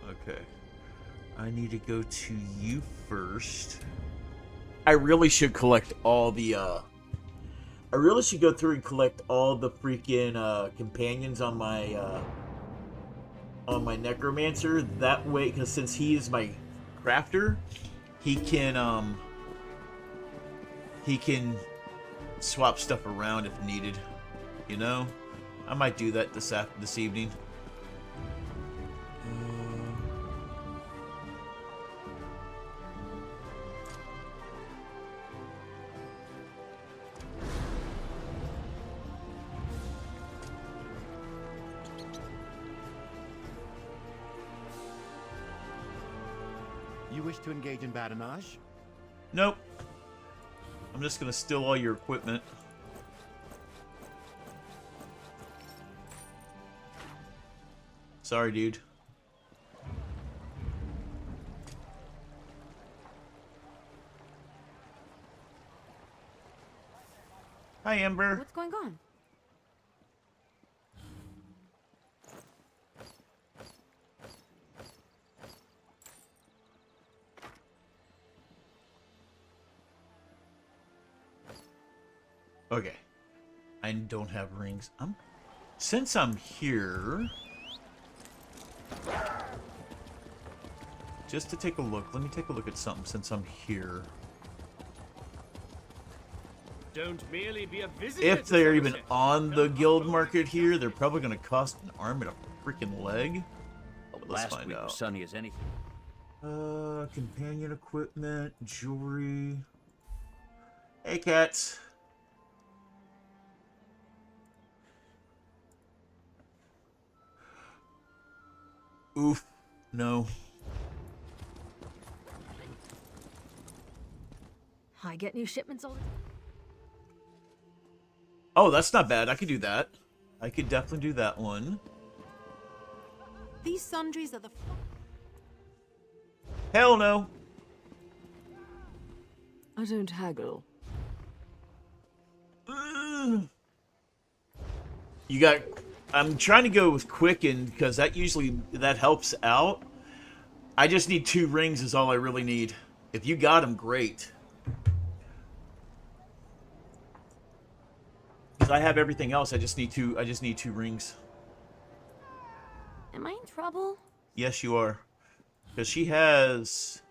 Okay. I need to go to you first. I really should collect all the, I really should go through and collect all the freaking, companions on my necromancer. That way, because since he is my crafter, he can swap stuff around if needed. You know? I might do that this evening. You wish to engage in badinage? Nope. I'm just gonna steal all your equipment. Sorry, dude. Hi, Ember. What's going on? Okay. I don't have rings. Since I'm here, just to take a look. Let me take a look at something since I'm here. Don't merely be a visitor. If they're even on the guild market here, they're probably going to cost an arm and a freaking leg. But let's find out. Sunny as anything. Companion equipment, jewelry. Hey, cats. Oof. No. I get new shipments all the time. Oh, that's not bad. I could do that. I could definitely do that one. These sundries are the... Hell no. I don't haggle. You got... I'm trying to go with Quicken because that helps out. I just need 2 rings is all I really need. If you got them, great. Because I have everything else. I just need 2 rings. Am I in trouble? Yes, you are. Because she has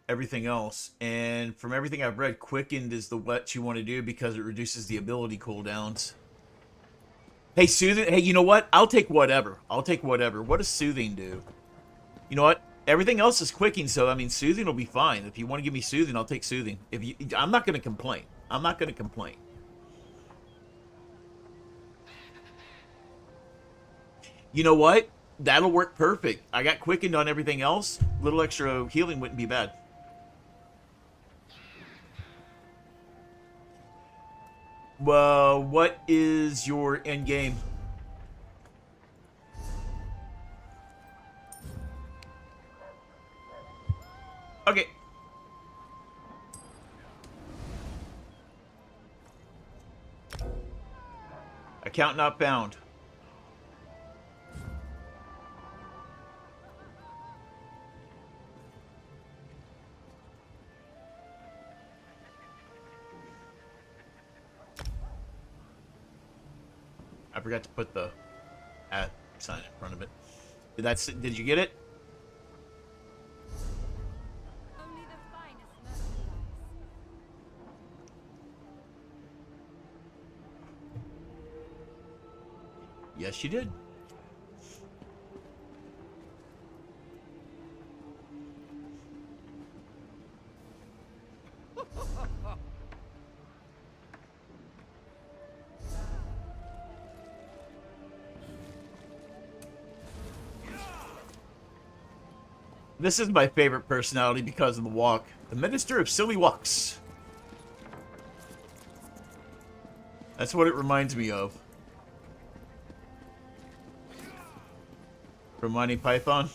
everything else. And from everything I've read, Quickened is the what you want to do because it reduces the ability cooldowns. Hey, Soothing. Hey, you know what? I'll take whatever. I'll take whatever. What does Soothing do? You know what? Everything else is Quicking, so, I mean, Soothing will be fine. If you want to give me Soothing, I'll take Soothing. I'm not going to complain. I'm not going to complain. You know what? That'll work perfect. I got Quickened on everything else. A little extra healing wouldn't be bad. Well, what is your end game? Okay. Account not found. I forgot to put the @ sign in front of it. Did you get it? Only the finest merchandise. Yes, you did. This is my favorite personality because of the walk. The Minister of Silly Walks. That's what it reminds me of. From Monty Python.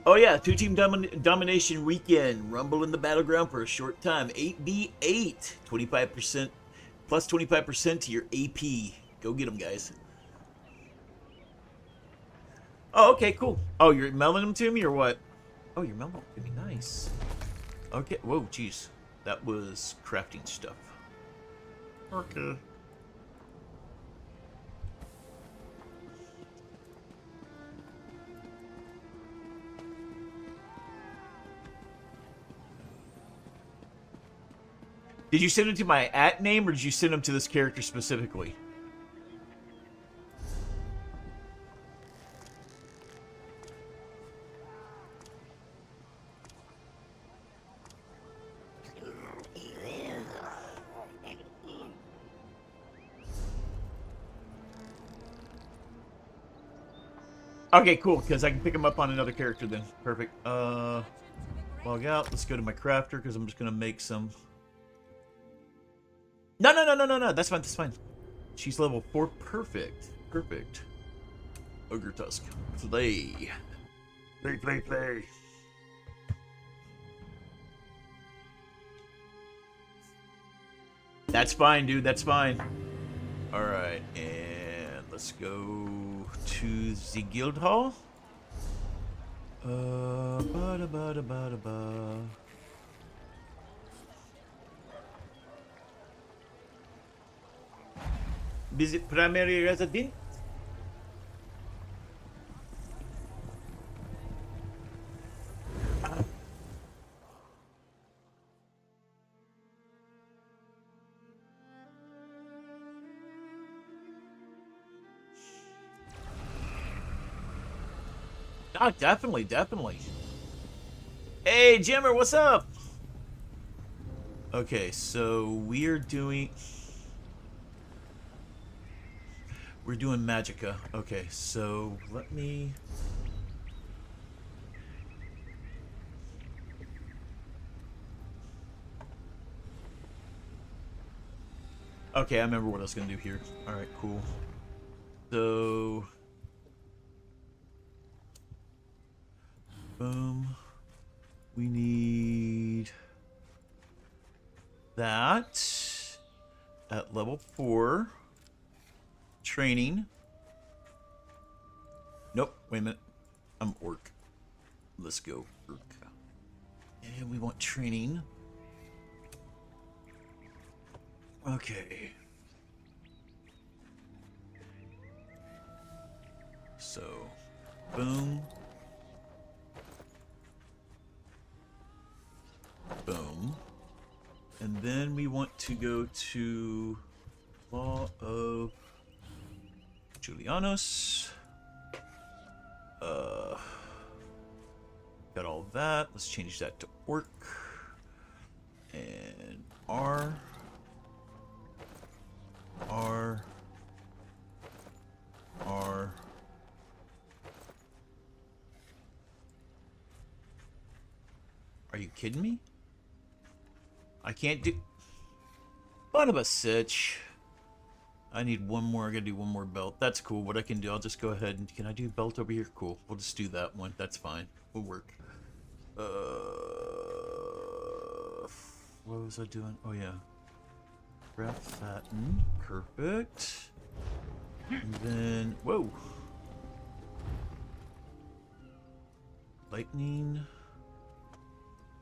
Oh yeah, two-team domination weekend. Rumble in the battleground for a short time. 8v8. 25%. Plus 25% to your AP. Go get them, guys. Oh, okay, cool. Oh, you're mailing them to me or what? Oh, you're mailing them to me. Nice. Okay. Whoa, jeez. That was crafting stuff. Okay. Did you send them to my @ name or did you send them to this character specifically? Okay, cool, because I can pick him up on another character then. Perfect. Log out. Let's go to my crafter, because I'm just going to make some... No. That's fine, that's fine. She's level 4. Perfect. Perfect. Ogre Tusk. Play. Play. That's fine, dude. That's fine. Alright, and let's go to the guild hall. Visit primary residence. Oh, definitely. Hey, Jimmer, what's up? Okay, so we're doing Magicka. Okay, so let me... Okay, I remember what I was gonna do here. Alright, cool. So... boom. We need... that at level 4. Training. Nope, wait a minute. I'm orc. Let's go orc. And we want training. Okay. So Boom. Boom. And then we want to go to Law of Julianos. Got all that. Let's change that to orc. And R. R. R. Are you kidding me? I can't do... Son of a sitch. I need one more. I gotta do one more belt. That's cool. What I can do, I'll just go ahead and... Can I do belt over here? Cool. We'll just do that one. That's fine. Will work. What was I doing? Oh, yeah. Grab fatten. Perfect. And then... Whoa! Lightning...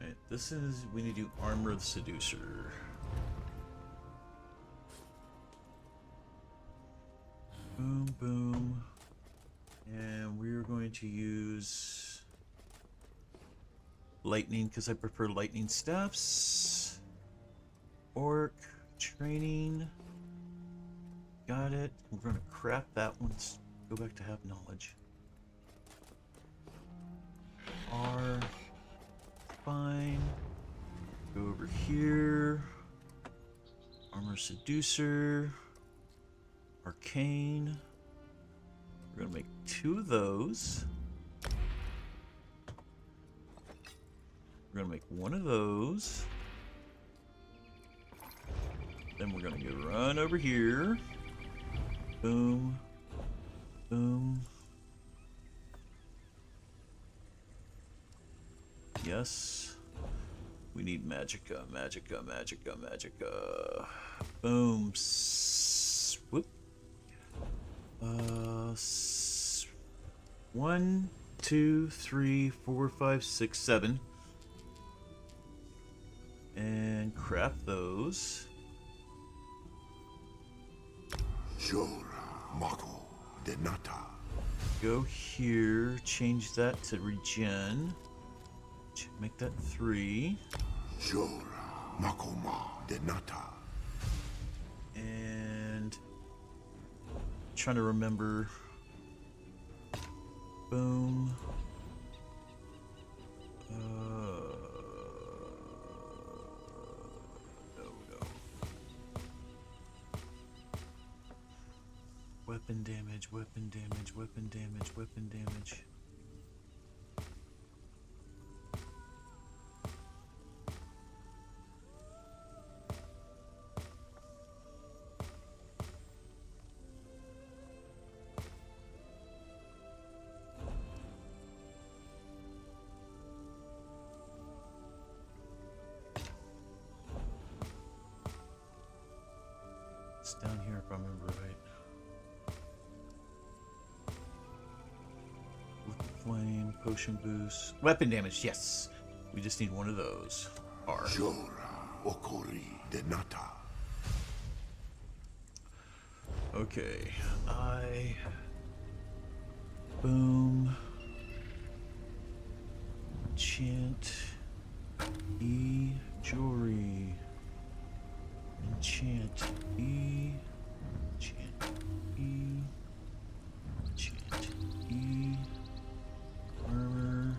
Alright, this is... We need to do Armor of the Seducer. Boom, boom. And we're going to use... Lightning, because I prefer lightning staffs. Orc. Training. Got it. We're going to craft that one. Let's go back to have knowledge. R... Fine. Go over here. Armor Seducer. Arcane. We're gonna make 2 of those. We're gonna make 1 of those. Then we're gonna go run over here. Boom. Boom. Yes. We need magicka, magicka, magicka, magicka. Boom. Whoop. 1, 2, 3, 4, 5, 6, 7. And craft those. Go here, change that to regen. Make that 3. And trying to remember. Boom. No. Weapon damage, weapon damage, weapon damage, weapon damage. It's down here if I remember right. Flame, potion boost, weapon damage, yes. We just need one of those. R. Okay, I... Boom. Enchant. E. Jewelry. Enchant. E. Enchant. E. Enchant. E. Armor.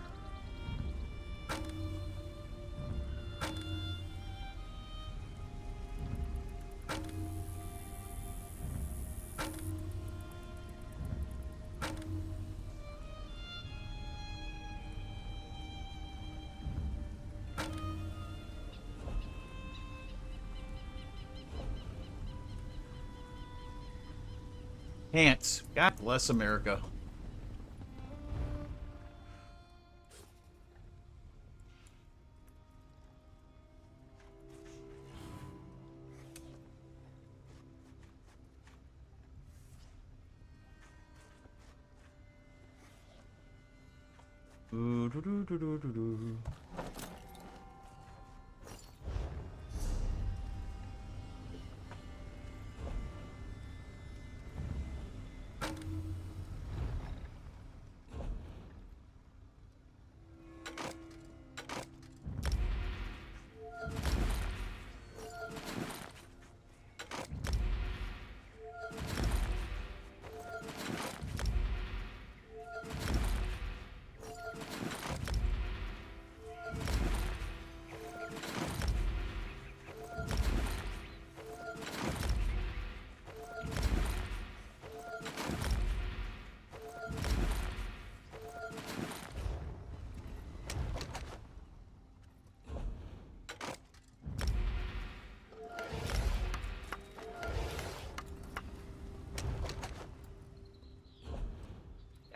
Pants. God bless America.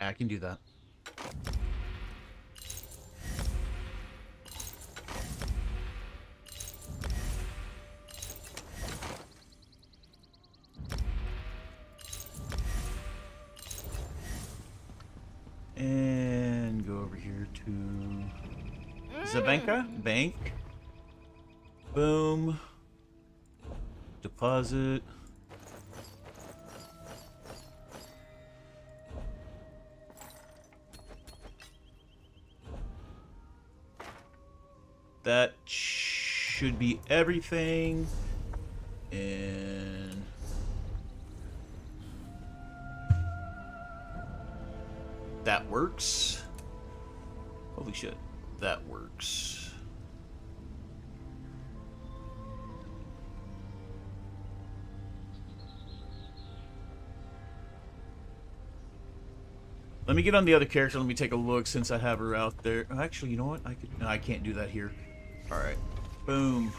I can do that. And go over here to Zabanka. Bank. Boom. Deposit. That should be everything. And that works. Holy shit. That works. Let me get on the other character. Let me take a look since I have her out there. Oh, actually, you know what? No, I can't do that here. All right. Boom.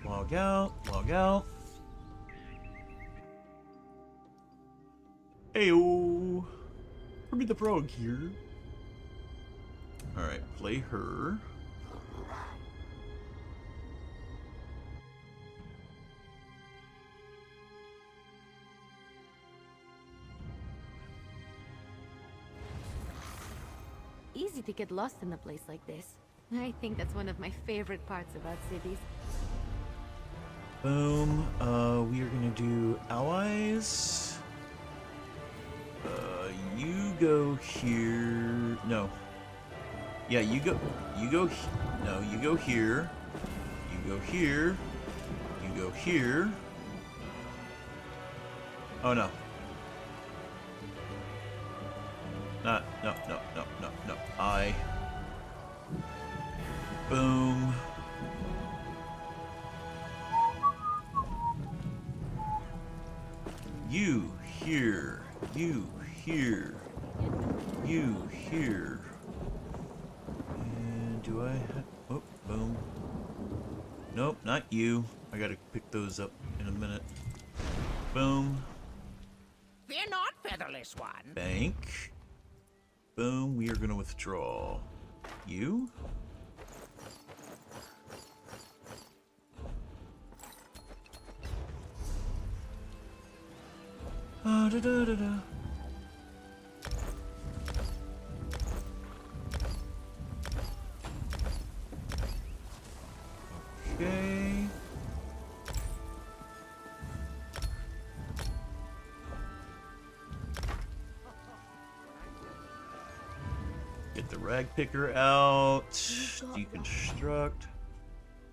Log out. Log out. Heyo. Herbie the Frog here. All right. Play her. Easy to get lost in a place like this. I think that's one of my favorite parts about cities. Boom. We are gonna do allies. You go here. No. Yeah, you go. No, you go here. You go here. You go here. Oh no. No. Boom. You here. You here. You here. And do I have... Oh, boom. Nope, not you. I gotta pick those up in a minute. Boom. Fear not, featherless one. Bank. Boom, we are gonna withdraw. You? Da da da da. Okay. Get the rag picker out. Deconstruct.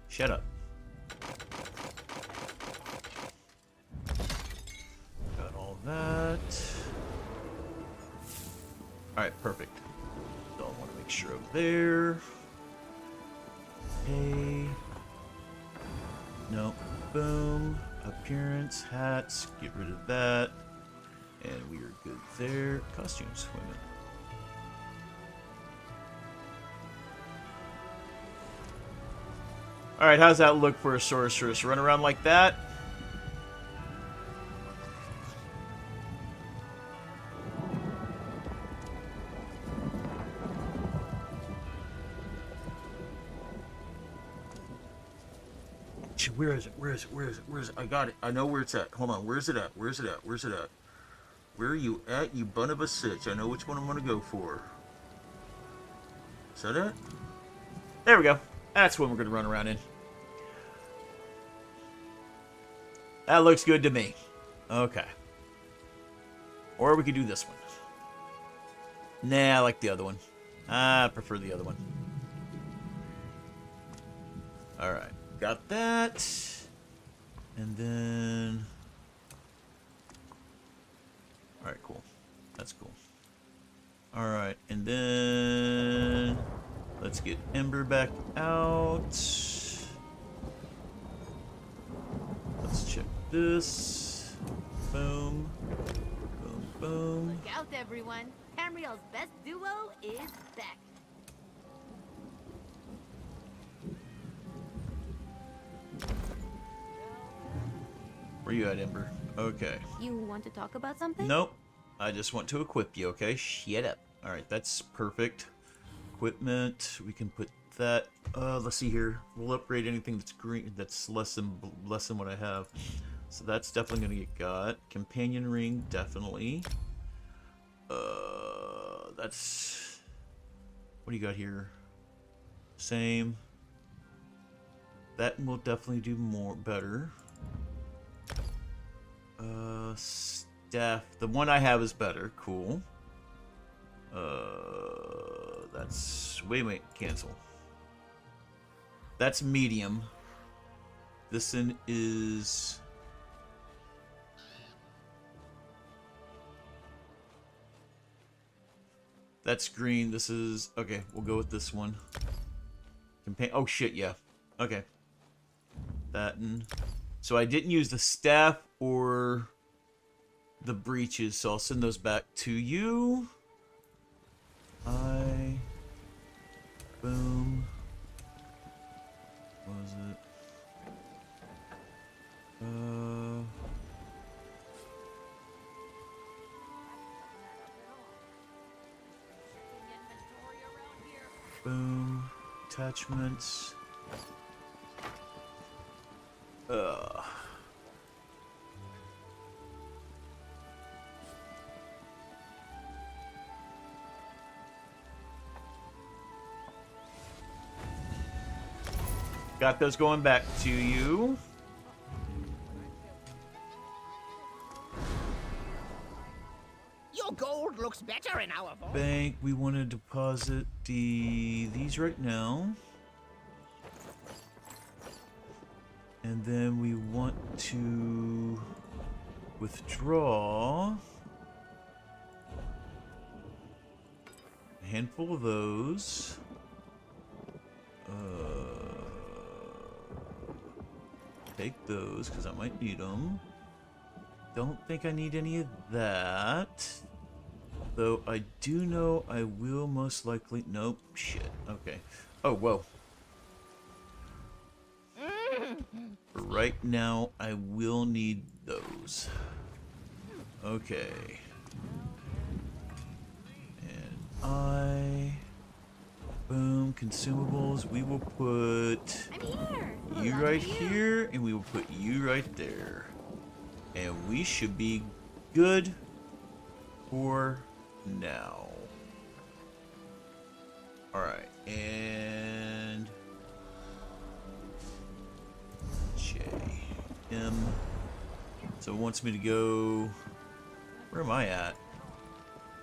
Shut up. Got all that. Alright, perfect. So I want to make sure of there. Okay. Nope. Boom. Appearance, hats, get rid of that. And we are good there. Costumes, women. Alright, how's that look for a sorceress? Run around like that? Where is it? Where is it? Where is it? Where is it? I got it. I know where it's at. Hold on. Where's it at? Where's it at? Where's it at? Where are you at, you bun of a sitch? I know which one I'm going to go for. Is that it? There we go. That's what we're going to run around in. That looks good to me. Okay. Or we could do this one. Nah, I like the other one. I prefer the other one. Alright. Got that. And then... Alright, cool. That's cool. Alright, and then... Let's get Ember back out. Let's check this. Boom. Boom, boom. Look out, everyone. Tamriel's best duo is back. Where you at, Ember? Okay. You want to talk about something? Nope. I just want to equip you, okay? Shut up. Alright, that's perfect. Equipment, we can put that. Let's see here. We'll upgrade anything that's green, that's less than what I have. So that's definitely gonna get got. Companion ring, definitely. That's... What do you got here? Same. That will definitely do better. Staff. The one I have is better. Cool. That's... Wait, cancel. That's medium. This one is... That's green. This is... Okay, we'll go with this one. Oh, shit, yeah. Okay. That and... So I didn't use the staff or the breeches, so I'll send those back to you. Boom. What was it? Boom. Attachments. Got those going back to you. Your gold looks better in our vault. Bank, we want to deposit these right now. And then we want to withdraw a handful of those. Take those because I might need them. Don't think I need any of that. Though I do know I will most likely... Nope. Shit. Okay. Oh, whoa. For right now, I will need those. Okay. And boom, consumables. We will put you right here, and we will put you right there. And we should be good for now. Alright, and J, M. So it wants me to go... Where am I at?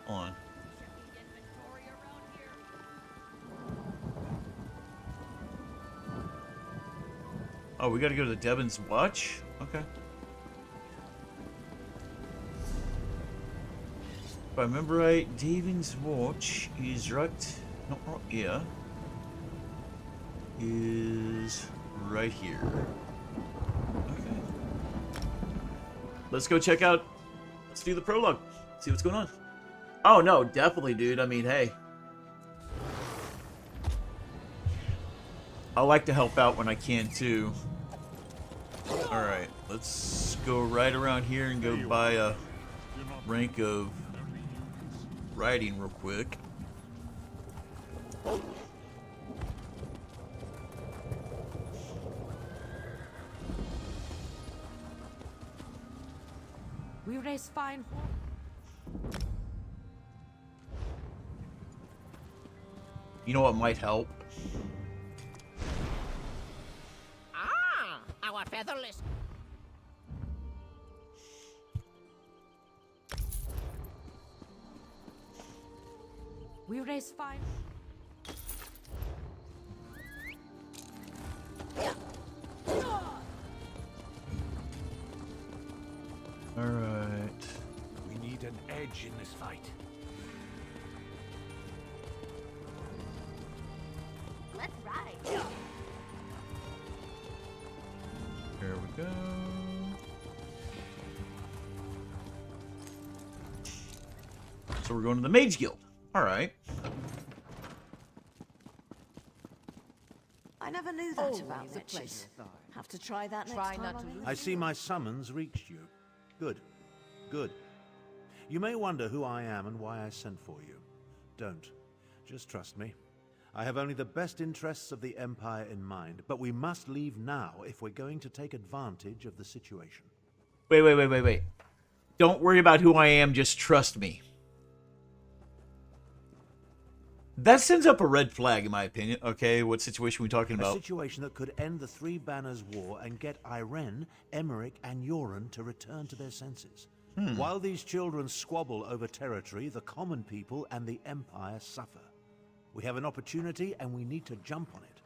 On. Oh, we gotta go to the Devon's Watch? Okay. If I remember right, Devon's Watch is right... Not right here. Is right here. Okay. Let's go check out... Let's do the prologue. See what's going on. Oh, no, definitely, dude. I mean, hey. I like to help out when I can, too. Alright, let's go right around here and go buy a rank of riding real quick. We raise fine. You know what might help? Our featherless. We raise fine. Alright. We need an edge in this fight. Let's ride. Here we go. So we're going to the Mage Guild. Alright. I never knew that about witches. Have to try that next time. I see my summons reached you. Good. Good. You may wonder who I am and why I sent for you. Don't. Just trust me. I have only the best interests of the Empire in mind, but we must leave now if we're going to take advantage of the situation. Wait. Don't worry about who I am, just trust me. That sends up a red flag, in my opinion. Okay, what situation are we talking about? A situation that could end the Three Banners War and get Irene, Emmerich, and Yoren to return to their senses. While these children squabble over territory, the common people and the Empire suffer. We have an opportunity, and we need to jump on it.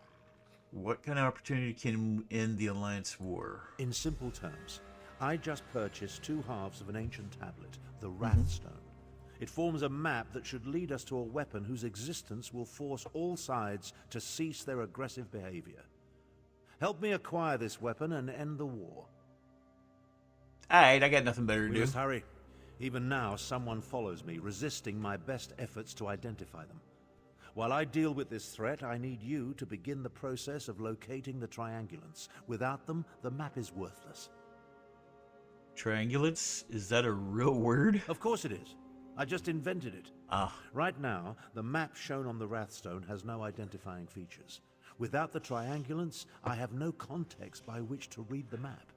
What kind of opportunity can end the Alliance War? In simple terms, I just purchased 2 halves of an ancient tablet, the Wrathstone. It forms a map that should lead us to a weapon whose existence will force all sides to cease their aggressive behavior. Help me acquire this weapon and end the war. Alright, I got nothing better to We do. must hurry. Even now, someone follows me, resisting my best efforts to identify them. While I deal with this threat, I need you to begin the process of locating the triangulants. Without them, the map is worthless. Triangulates? Is that a real word? Of course it is. I just invented it. Right now, the map shown on the Wrathstone has no identifying features. Without the triangulants, I have no context by which to read the map.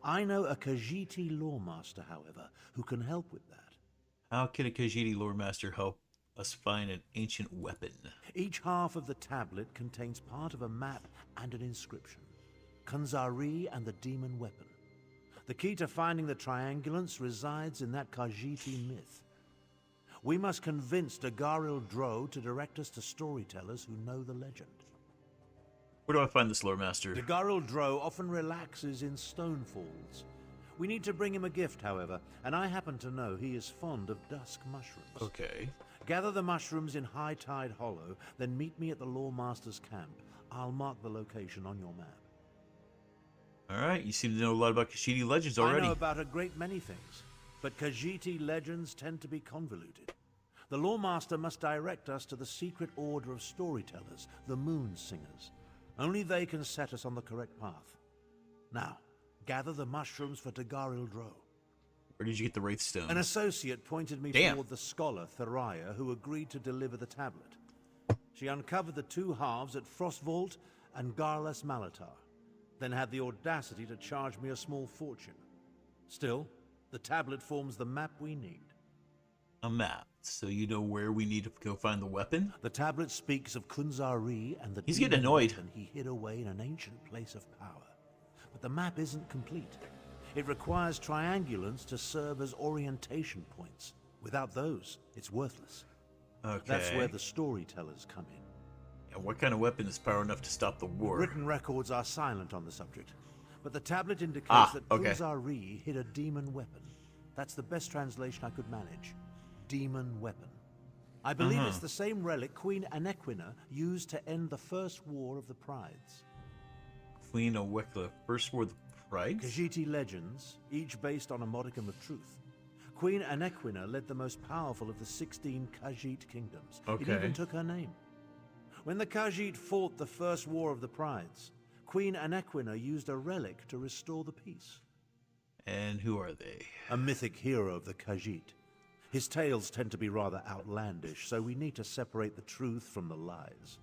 I know a Khajiiti loremaster, however, who can help with that. How can a Khajiiti loremaster help us find an ancient weapon? Each half of the tablet contains part of a map and an inscription. Kunzari and the demon weapon. The key to finding the triangulants resides in that Khajiiti myth. We must convince Dagharil Dro to direct us to storytellers who know the legend. Where do I find this loremaster? Dagharil Dro often relaxes in stone falls. We need to bring him a gift, however, and I happen to know he is fond of dusk mushrooms. Okay. Gather the mushrooms in High Tide Hollow, then meet me at the Loremaster's camp. I'll mark the location on your map. Alright, you seem to know a lot about Khajiiti legends already. I know about a great many things, but Khajiiti legends tend to be convoluted. The Loremaster must direct us to the secret order of storytellers, the Moon Singers. Only they can set us on the correct path. Now, gather the mushrooms for Dagharil Dro. Where did you get the Wraithstone? An associate pointed me toward the scholar, Theriah, who agreed to deliver the tablet. She uncovered the 2 halves at Frostvault and Garlas Malatar, then had the audacity to charge me a small fortune. Still, the tablet forms the map we need. A map, so you know where we need to go find the weapon? The tablet speaks of Kunzari and the He's getting annoyed. weapon he hid away in an ancient place of power. But the map isn't complete. It requires triangulants to serve as orientation points. Without those, it's worthless. Okay. That's where the storytellers come in. And what kind of weapon is power enough to stop the war? Written records are silent on the subject, but the tablet indicates that okay. Kunzari hid a demon weapon. That's the best translation I could manage. Demon weapon. I believe it's the same relic Queen Anequina used to end the First War of the Prides. Queen Anequina, First War of the Prides? Khajiiti legends, each based on a modicum of truth. Queen Anequina led the most powerful of the 16 Khajiit kingdoms. It even took her name. When the Khajiit fought the First War of the Prides, Queen Anequina used a relic to restore the peace. And who are they? A mythic hero of the Khajiit. His tales tend to be rather outlandish, so we need to separate the truth from the lies.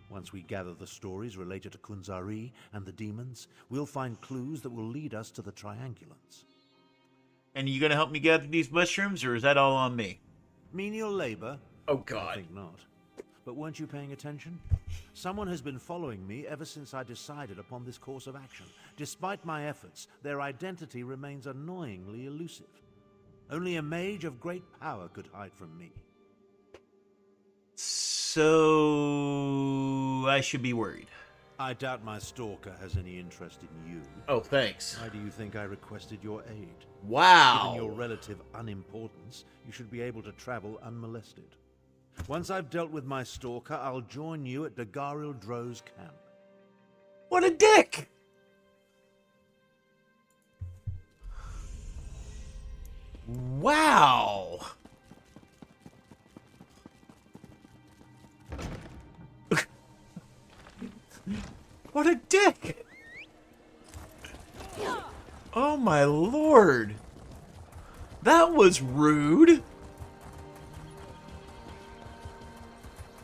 Once we gather the stories related to Kunzari and the demons, we'll find clues that will lead us to the triangulants. And you gonna help me gather these mushrooms, or is that all on me? Menial labor? Oh God. I think not. But weren't you paying attention? Someone has been following me ever since I decided upon this course of action. Despite my efforts, their identity remains annoyingly elusive. Only a mage of great power could hide from me. So I should be worried. I doubt my stalker has any interest in you. Oh, thanks. Why do you think I requested your aid? Wow. Given your relative unimportance, you should be able to travel unmolested. Once I've dealt with my stalker, I'll join you at Dagharil Dro's camp. What a dick! Wow! What a dick! Oh my lord! That was rude.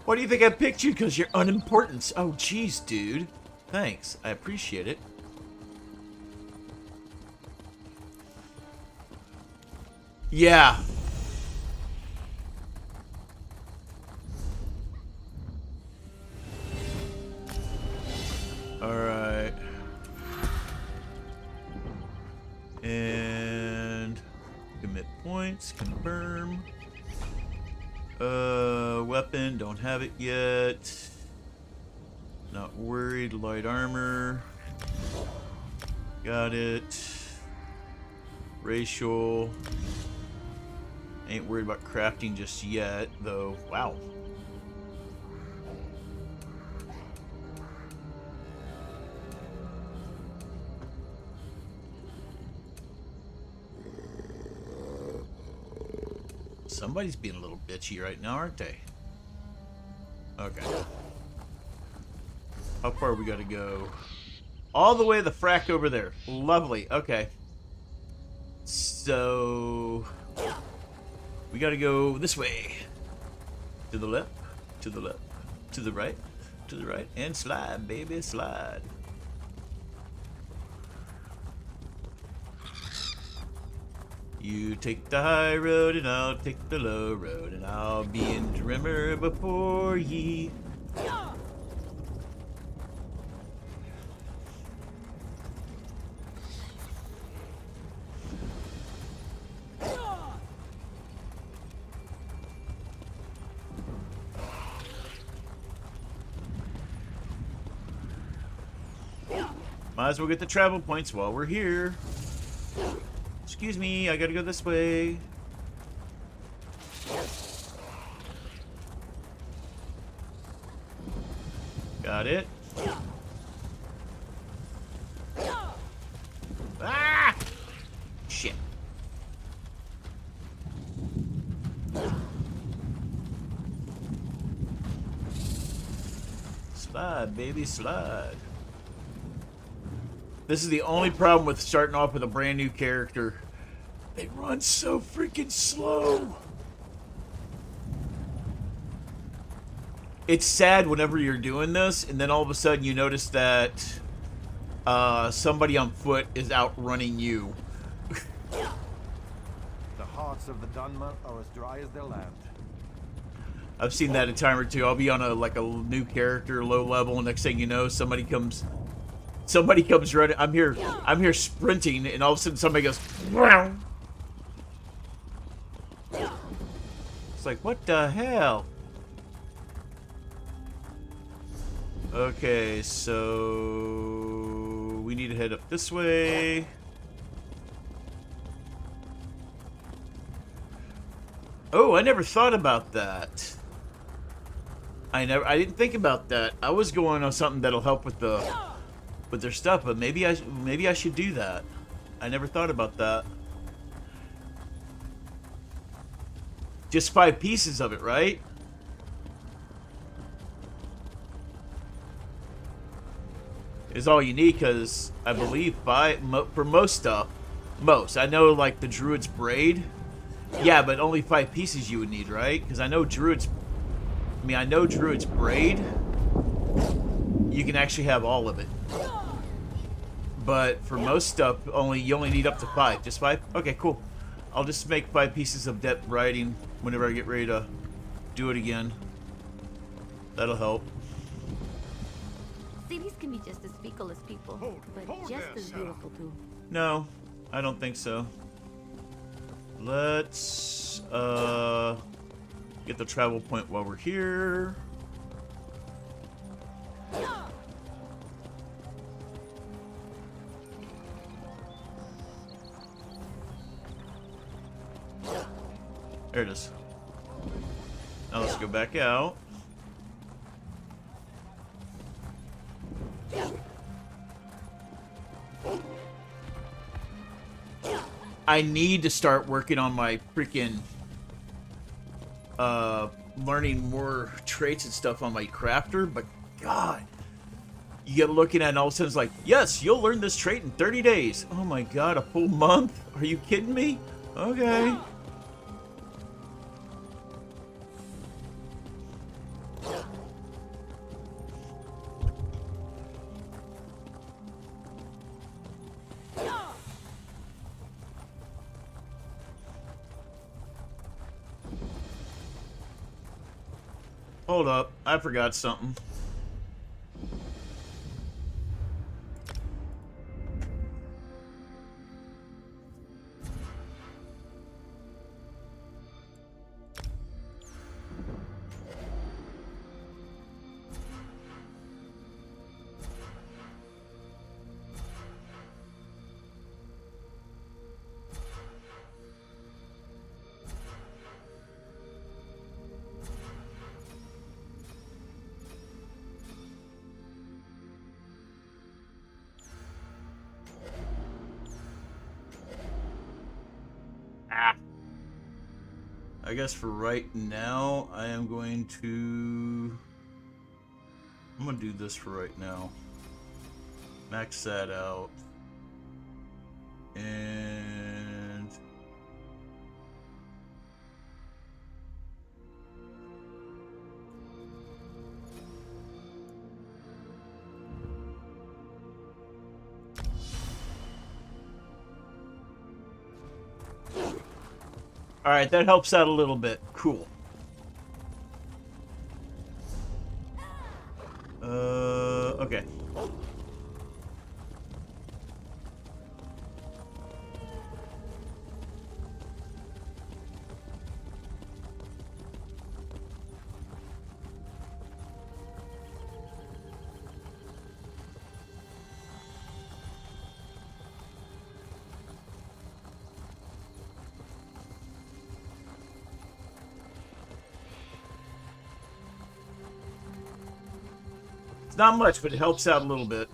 Why do you think I picked you? Because you're unimportant. Oh, jeez, dude. Thanks. I appreciate it. Yeah. Alright. And commit points, confirm. Weapon, don't have it yet. Not worried, light armor. Got it. Racial. Ain't worried about crafting just yet, though. Wow. Somebody's being a little bitchy right now, aren't they? Okay. How far we gotta go? All the way to the frack over there. Lovely. Okay. So we gotta go this way. To the left, to the left, to the right, and slide, baby, slide. You take the high road and I'll take the low road, and I'll be in Drimmer before ye. Might as well get the travel points while we're here. Excuse me, I gotta go this way. Got it. Ah! Shit. Slide, baby, slide. This is the only problem with starting off with a brand new character. They run so freaking slow. It's sad whenever you're doing this, and then all of a sudden you notice that somebody on foot is outrunning you. The hearts of the Dunmer are as dry as their land. I've seen that a time or two. I'll be on a new character, low level, and next thing you know, somebody comes running. I'm here sprinting, and all of a sudden somebody goes, wow. It's like, what the hell? Okay, so we need to head up this way. Oh, I never thought about that. I didn't think about that. I was going on something that'll help with their stuff, but maybe I should do that. I never thought about that. Just 5 pieces of it, right? Is all you need, because I believe for most stuff, I know like the Druid's Braid. Yeah, but only 5 pieces you would need, right? Because I know Druid's Braid. You can actually have all of it. But for most stuff, you only need up to 5. Just 5? Okay, cool. I'll just make 5 pieces of depth writing whenever I get ready to do it again. That'll help. Cities can be just as fickle as people, but just as beautiful too. No, I don't think so. Let's get the travel point while we're here. There it is. Now let's go back out. I need to start working on my freaking learning more traits and stuff on my crafter, but God, you get looking at it and all of a sudden it's like, yes, you'll learn this trait in 30 days. Oh my God, a full month? Are you kidding me? Okay. Hold up, I forgot something. I guess for right now, I'm gonna do this for right now. Max that out. And all right, that helps out a little bit. Cool. Okay. Not much, but it helps out a little bit.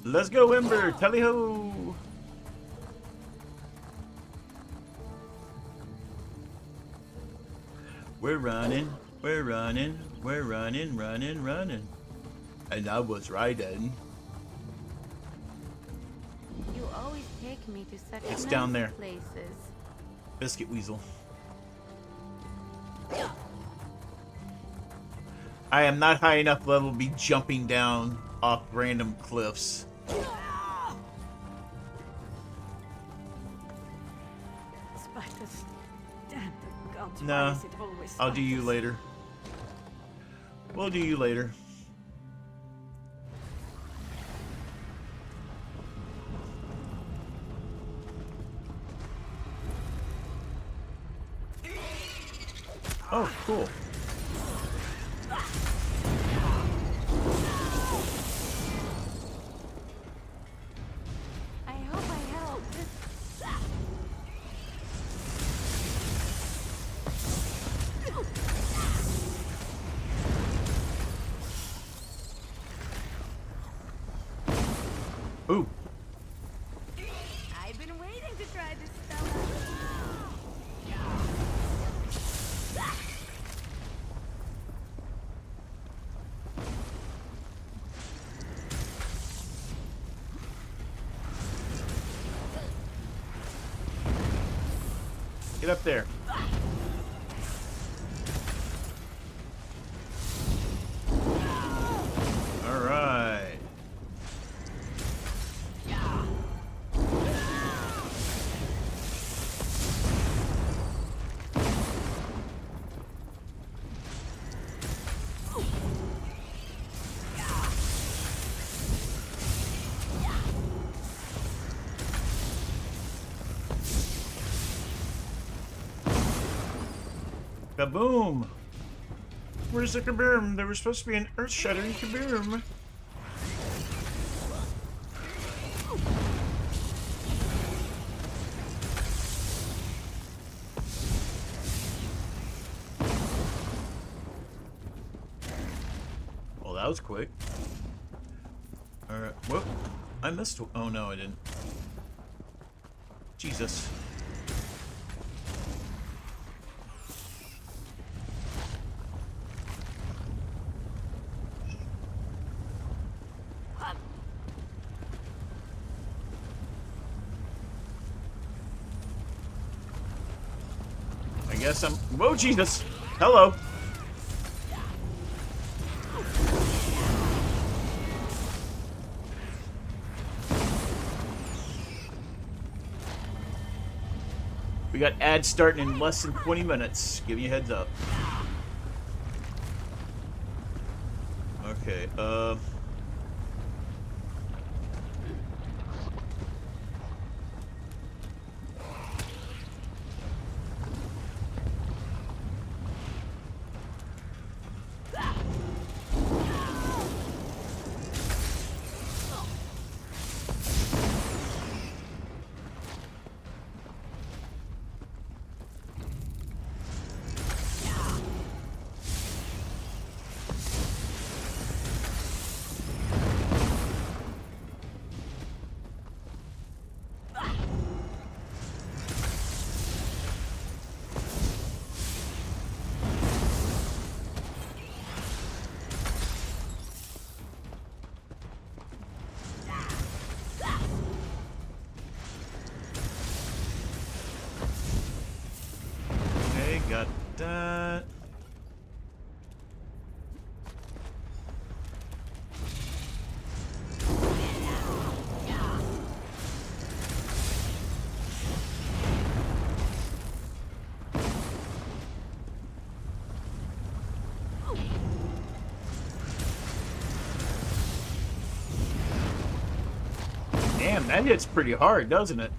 Let's go, Ember! Tally-ho! We're running, running, running. And I was riding. You always take me to such It's nice down there. places. Biscuit Weasel. I am not high enough level to be jumping down off random cliffs. Spiders. Damn the gods. Nah, why is it always I'll do you spiders? later. We'll do you later. Oh, cool. I hope I helped. Ooh. I've been waiting to try this stuff. Get up there. All right. Kaboom! Where's the kaboom? There was supposed to be an earth-shattering kaboom. that was quick. Alright, whoop. I missed. Oh no, I didn't. Jesus. I guess I'm. Whoa, Jesus! Hello! We got ads starting in less than 20 minutes. Give you a heads up. Okay, okay, got that. Damn, that hits pretty hard, doesn't it?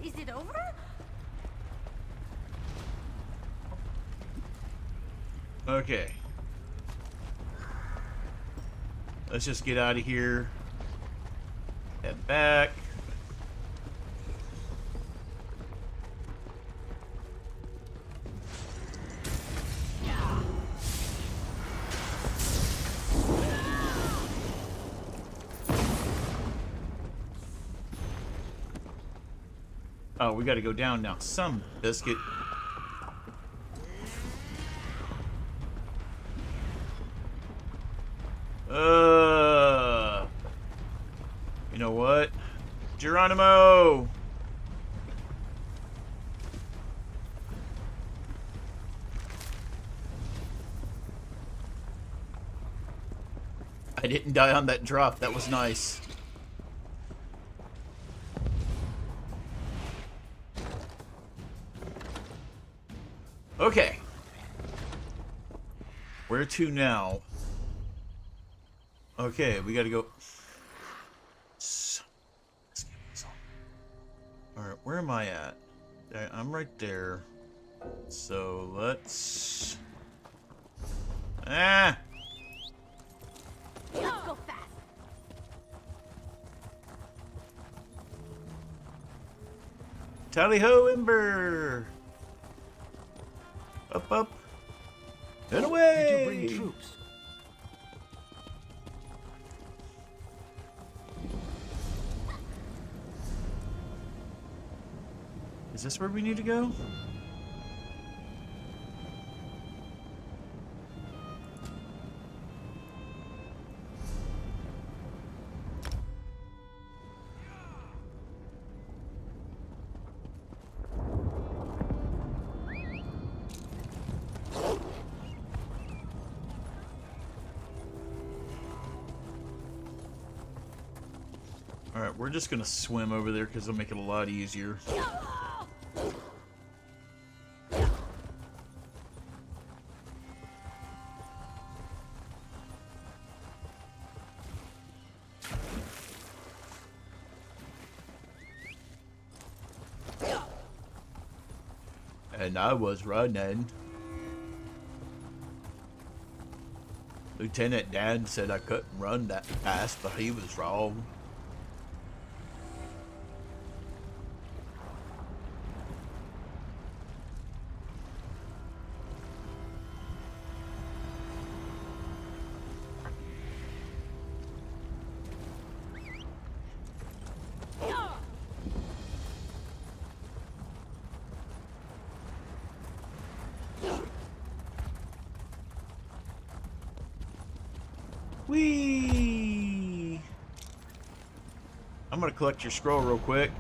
Is it over? Okay. Let's just get out of here. Head back. Oh, we gotta go down now. Some biscuit. You know what? Geronimo! I didn't die on that drop. That was nice. Okay. Where to now? Okay, we gotta go. Alright, where am I at? I'm right there. So let's. Ah! Let's go fast. Tally ho, Ember! Up, up. And away! Did you bring troops? Is this where we need to go? Alright, we're just gonna swim over there because it'll make it a lot easier. And I was running. Lieutenant Dan said I couldn't run that fast, but he was wrong. Whee! I'm gonna collect your scroll real quick.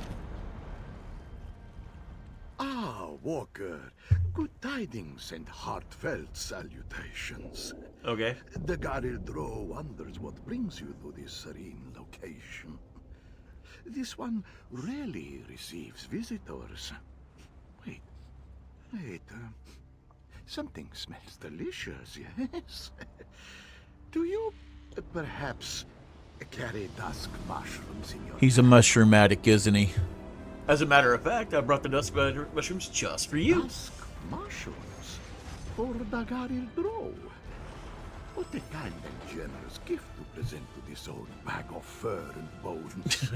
Ah, Walker. Good tidings and heartfelt salutations. Okay. The Garildro wonders what brings you to this serene location. This one rarely receives visitors. Wait. Something smells delicious, yes? Do you perhaps carry dusk mushrooms in your... He's a mushroom addict, isn't he? As a matter of fact, I brought the dusk mushrooms just for you. Dusk mushrooms? For the Garildro? What a kind and generous gift to present to this old bag of fur and bones.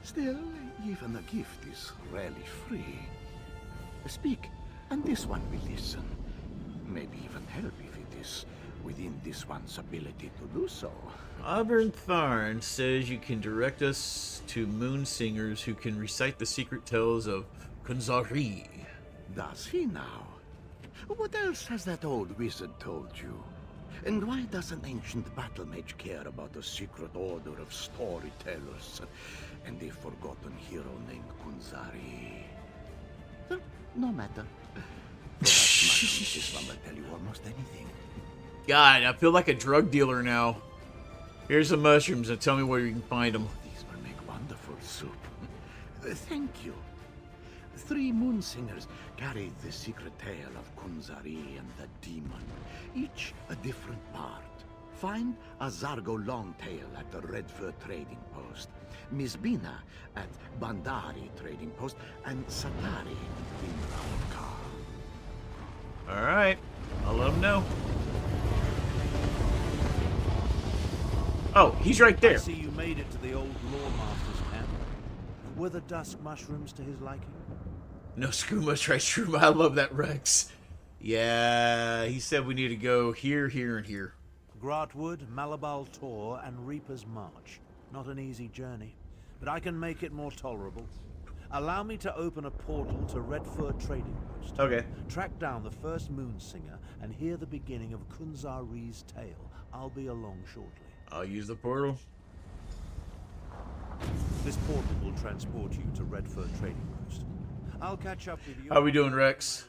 Still, even a gift is rarely free. Speak, and this one will listen. Maybe even help if it is within this one's ability to do so. Auburn Tharn says you can direct us to moon singers who can recite the secret tales of Kunzari. Does he now? What else has that old wizard told you? And why does an ancient battle mage care about a secret order of storytellers and a forgotten hero named Kunzari? No matter. Perhaps this one will tell you almost anything. God, I feel like a drug dealer now. Here's the mushrooms and tell me where you can find them. These will make wonderful soup. Thank you. 3 moon singers carried the secret tale of Kunzari and the demon, each a different part. Find a Zargo Longtail at the Redfur Trading Post, Miss Bina at Bandari Trading Post, and Satari in Raukar. Alright, I'll let him know. Oh, he's right there. I see you made it to the old Lawmaster's camp. Were the dusk mushrooms to his liking? No skooma, try shroom. I love that, Rex. Yeah, he said we need to go here, here, and here. Gratwood, Malabal Tor, and Reaper's March. Not an easy journey, but I can make it more tolerable. Allow me to open a portal to Redfur Trading Post. Okay. Track down the first moon singer and hear the beginning of Kunzari's tale. I'll be along shortly. I'll use the portal. This portal will transport you to Redfur Trading Post. I'll catch up with you. How we doing, Rex?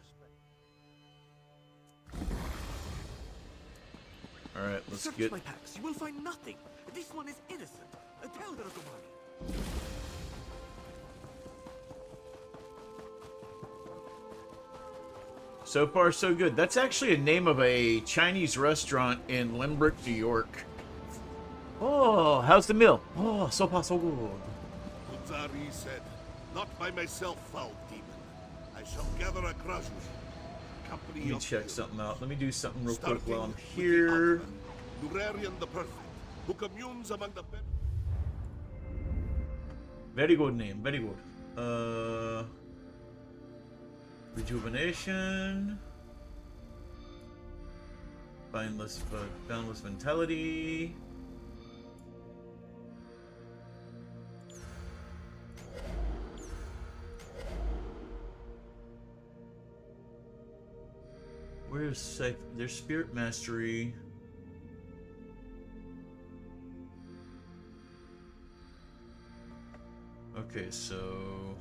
Alright, let's Search get... my packs. You will find nothing. This one is innocent. Tell her to worry. So far, so good. That's actually a name of a Chinese restaurant in Limerick, New York. Oh, how's the meal? Oh, so far, so good. Kunzari said, "Not by myself, foul demon. I shall gather across you. Company Let me of check you. something out. Let me do something real quick while I'm Starting with the here. Atman, Durarian the Perfect, who communes among the better. Very good name, very good. Rejuvenation. Boundless mentality. Where's safe? There's spirit mastery. Okay, so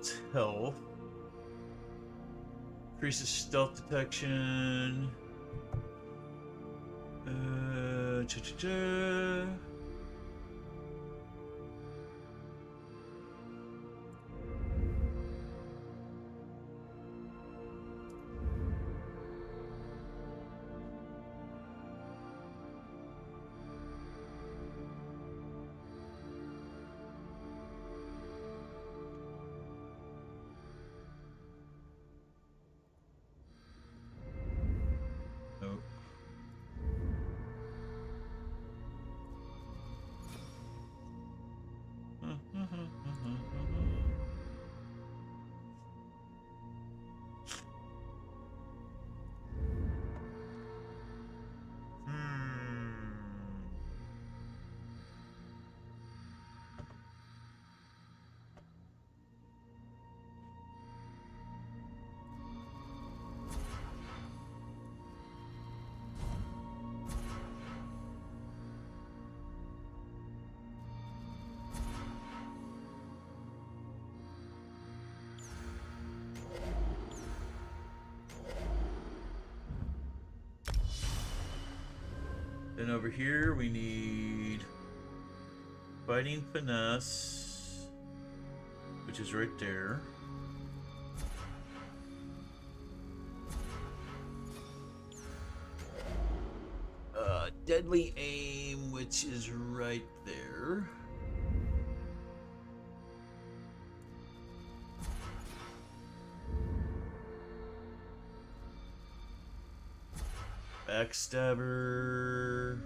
that's health. Increases stealth detection. Then over here we need fighting finesse, which is right there. Deadly aim, which is right there. Backstabber,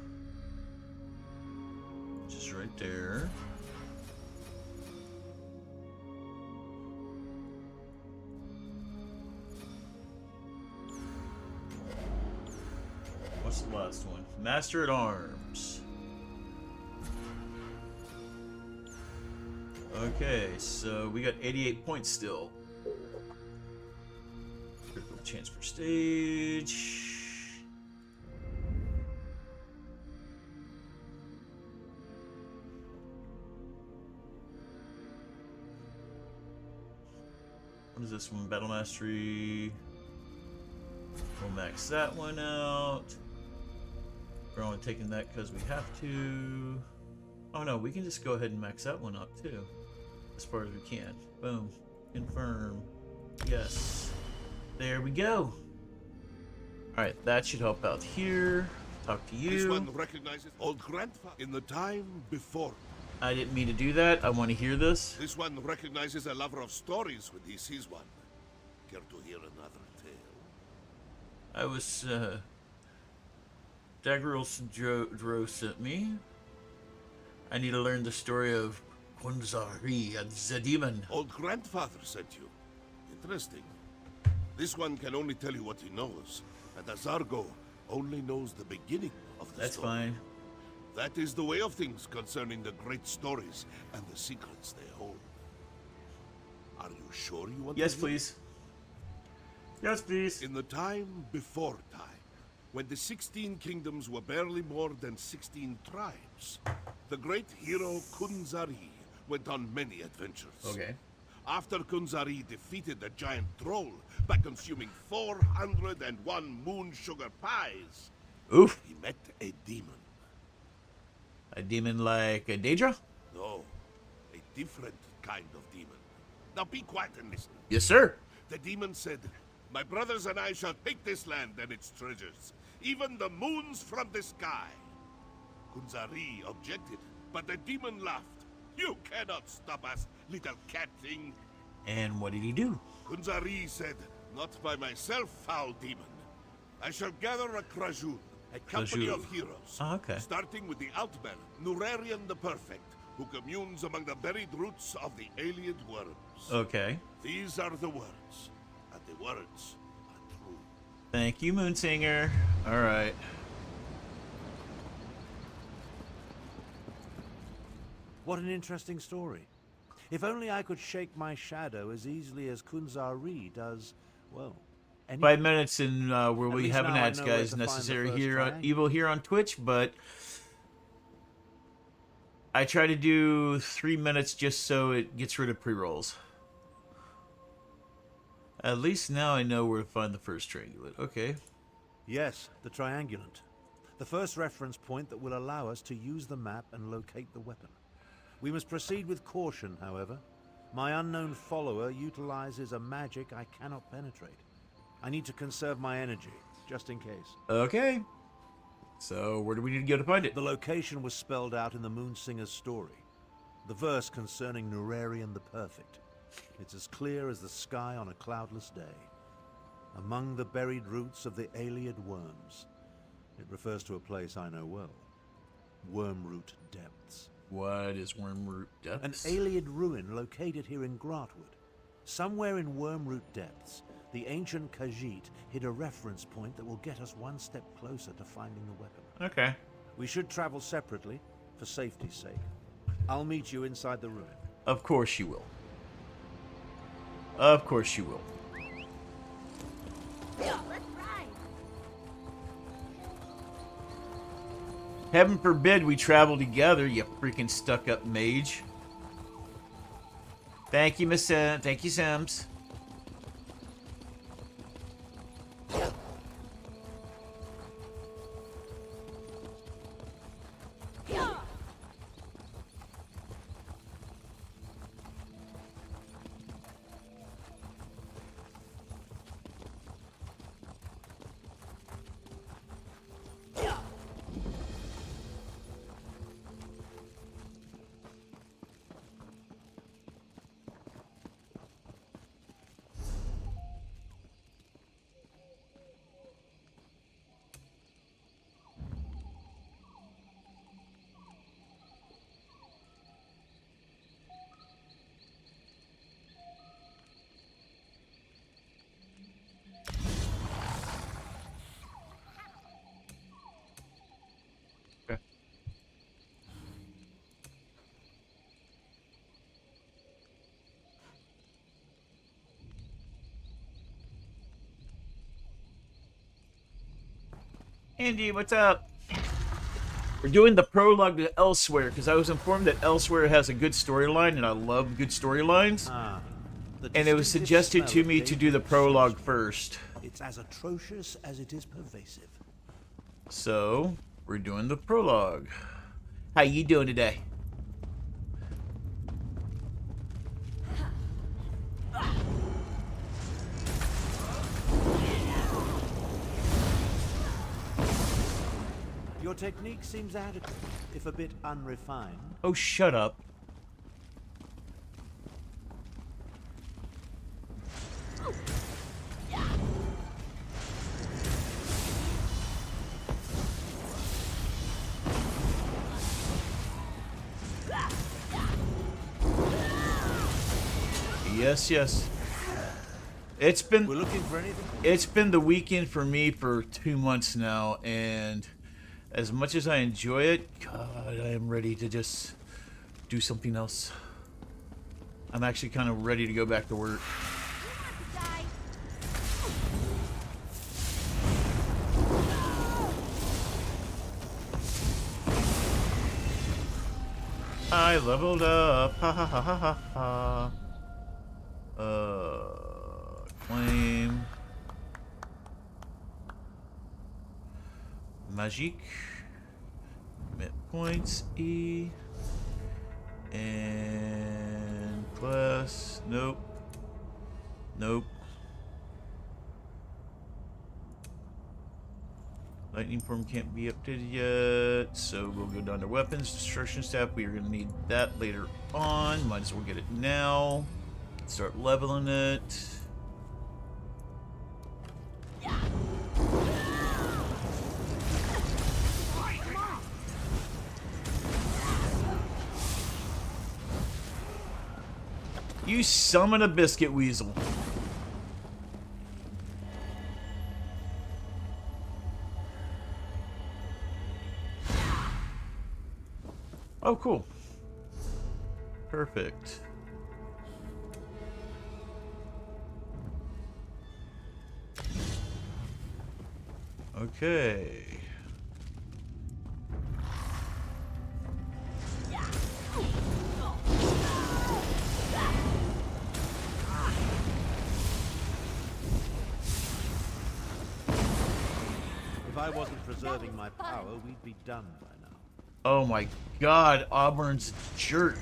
which is right there. What's the last one? Master at Arms. Okay, so we got 88 points still. Critical chance for stage. What is this one? Battle Mastery. We'll max that one out. We're only taking that because we have to. Oh no, we can just go ahead and max that one up too. As far as we can. Boom. Confirm. Yes. There we go. Alright, that should help out here. Talk to you. This one recognizes old grandfather in the time before. I didn't mean to do that. I want to hear this. This one recognizes a lover of stories when he sees one. Care to hear another tale? I was, Daggerl Dro sent me. I need to learn the story of Kunzari and the demon. Old grandfather sent you. Interesting. This one can only tell you what he knows, and Azargo only knows the beginning of the That's story. fine. That is the way of things concerning the great stories and the secrets they hold. Are you sure you want Yes, to hear? please. Yes, please. In the time before time, when the 16 kingdoms were barely more than 16 tribes, the great hero Kunzari went on many adventures. Okay. After Kunzari defeated the giant troll by consuming 401 moon sugar pies, Oof. he met a demon. A demon like a Daedra? No, a different kind of demon. Now be quiet and listen. Yes, sir. The demon said, "My brothers and I shall take this land and its treasures, even the moons from the sky." Kunzari objected, but the demon laughed. "You cannot stop us, little cat thing." And what did he do? Kunzari said, "Not by myself, foul demon. I shall gather a Krajun, a company Krajun. of heroes. Oh, okay. Starting with the Outman, Nurarian the Perfect, who communes among the buried roots of the alien worms. Okay. These are the words, and the words are true." Thank you, Moonsinger. All right. What an interesting story. If only I could shake my shadow as easily as Kunzari does, well... 5 minutes and where At we least have an now I ads, know where guys, to find the necessary first here on triangle. Evil here on Twitch, but I try to do 3 minutes just so it gets rid of pre-rolls. At least now I know where to find the first triangulate. Okay. Yes, the triangulant. The first reference point that will allow us to use the map and locate the weapon. We must proceed with caution, however. My unknown follower utilizes a magic I cannot penetrate. I need to conserve my energy, just in case. Okay. So, where do we need to go to find it? The location was spelled out in the Moonsinger's story. The verse concerning Nurarian the Perfect. It's as clear as the sky on a cloudless day. Among the buried roots of the Aliad worms. It refers to a place I know well. Wormroot Depths. What is Wormroot Depths? An Aliad ruin located here in Gratwood. Somewhere in Wormroot Depths, the ancient Khajiit hid a reference point that will get us one step closer to finding the weapon. Okay. We should travel separately, for safety's sake. I'll meet you inside the ruin. Of course you will. Of course you will. Yeah, let's ride. Heaven forbid we travel together, you freaking stuck-up mage. Thank you, Miss Sam. Thank you, Sams. Andy, what's up? We're doing the prologue to Elsewhere because I was informed that Elsewhere has a good storyline, and I love good storylines. And it was suggested to me to do the prologue first. It's as atrocious as it is pervasive. So, we're doing the prologue. How you doing today? Your technique seems adequate, if a bit unrefined. Oh, shut up. Yes, yes. It's been We're looking for anything? It's been the weekend for me for 2 months now, and as much as I enjoy it, God, I am ready to just do something else. I'm actually kind of ready to go back to work. I leveled up. Ha ha ha ha ha ha. Claim. Magique. Commit points. E. And class. Nope. Nope. Lightning form can't be updated yet, so we'll go down to weapons. Destruction staff, we are going to need that later on. Might as well get it now. Start leveling it. You summon a biscuit weasel. Oh, cool. Perfect. Okay. If I wasn't preserving my power, we'd be done by now. Oh my God, Auburn's a jerk.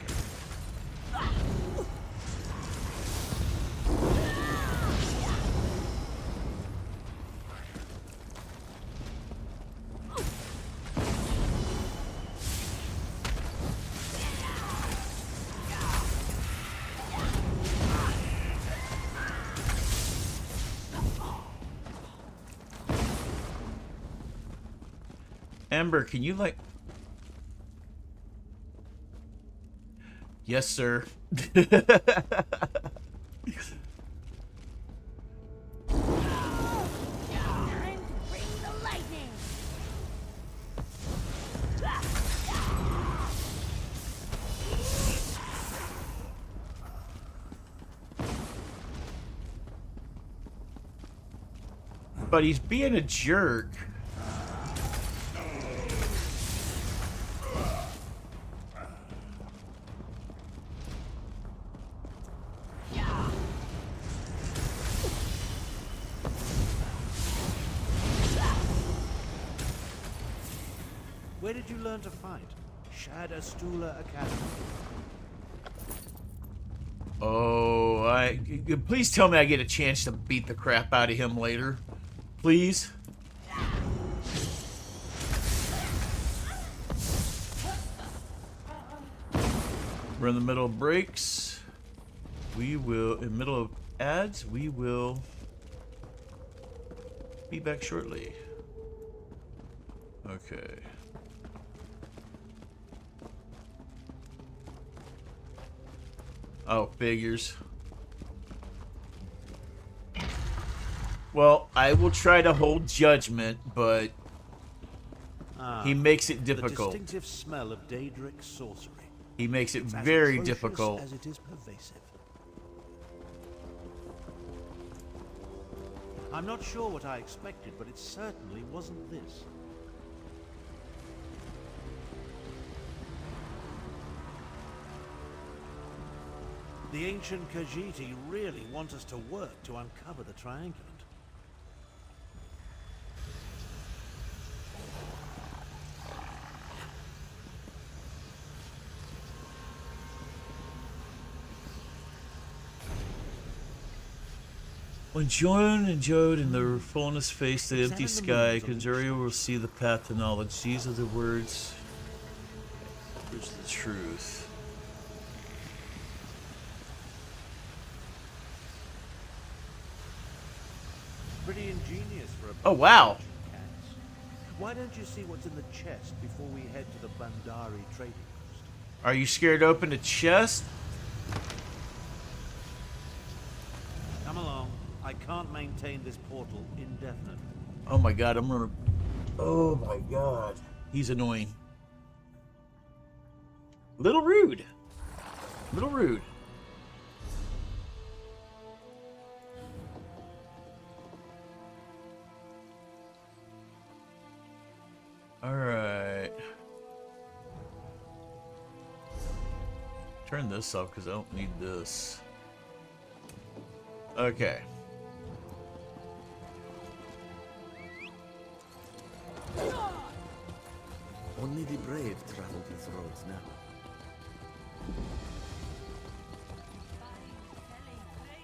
Amber, can you like... Yes, sir. Time to bring the lightning. But he's being a jerk. Where did you learn to fight? Shadastula Academy. Oh, please tell me I get a chance to beat the crap out of him later. Please. We're in the middle of breaks. We will, in the middle of ads, we will be back shortly. Okay. Oh, figures. Well, I will try to hold judgment, but he makes it difficult. The distinctive smell of Daedric sorcery. He makes it It's very as difficult. as it is pervasive. I'm not sure what I expected, but it certainly wasn't this. The ancient Khajiiti really want us to work to uncover the triangulant. When Jorn and Jode and their fullness face the empty sky, Kanjuria will see the path to knowledge. These are the words. Here's the truth. Pretty ingenious for a... Oh, wow. Why don't you see what's in the chest before we head to the Bandari trading post? Are you scared to open the chest? Come along. I can't maintain this portal indefinitely. Oh my god, I'm gonna... Oh my god. He's annoying. Little rude. Little rude. Alright. Turn this off because I don't need this. Okay. Only the brave travel these roads now.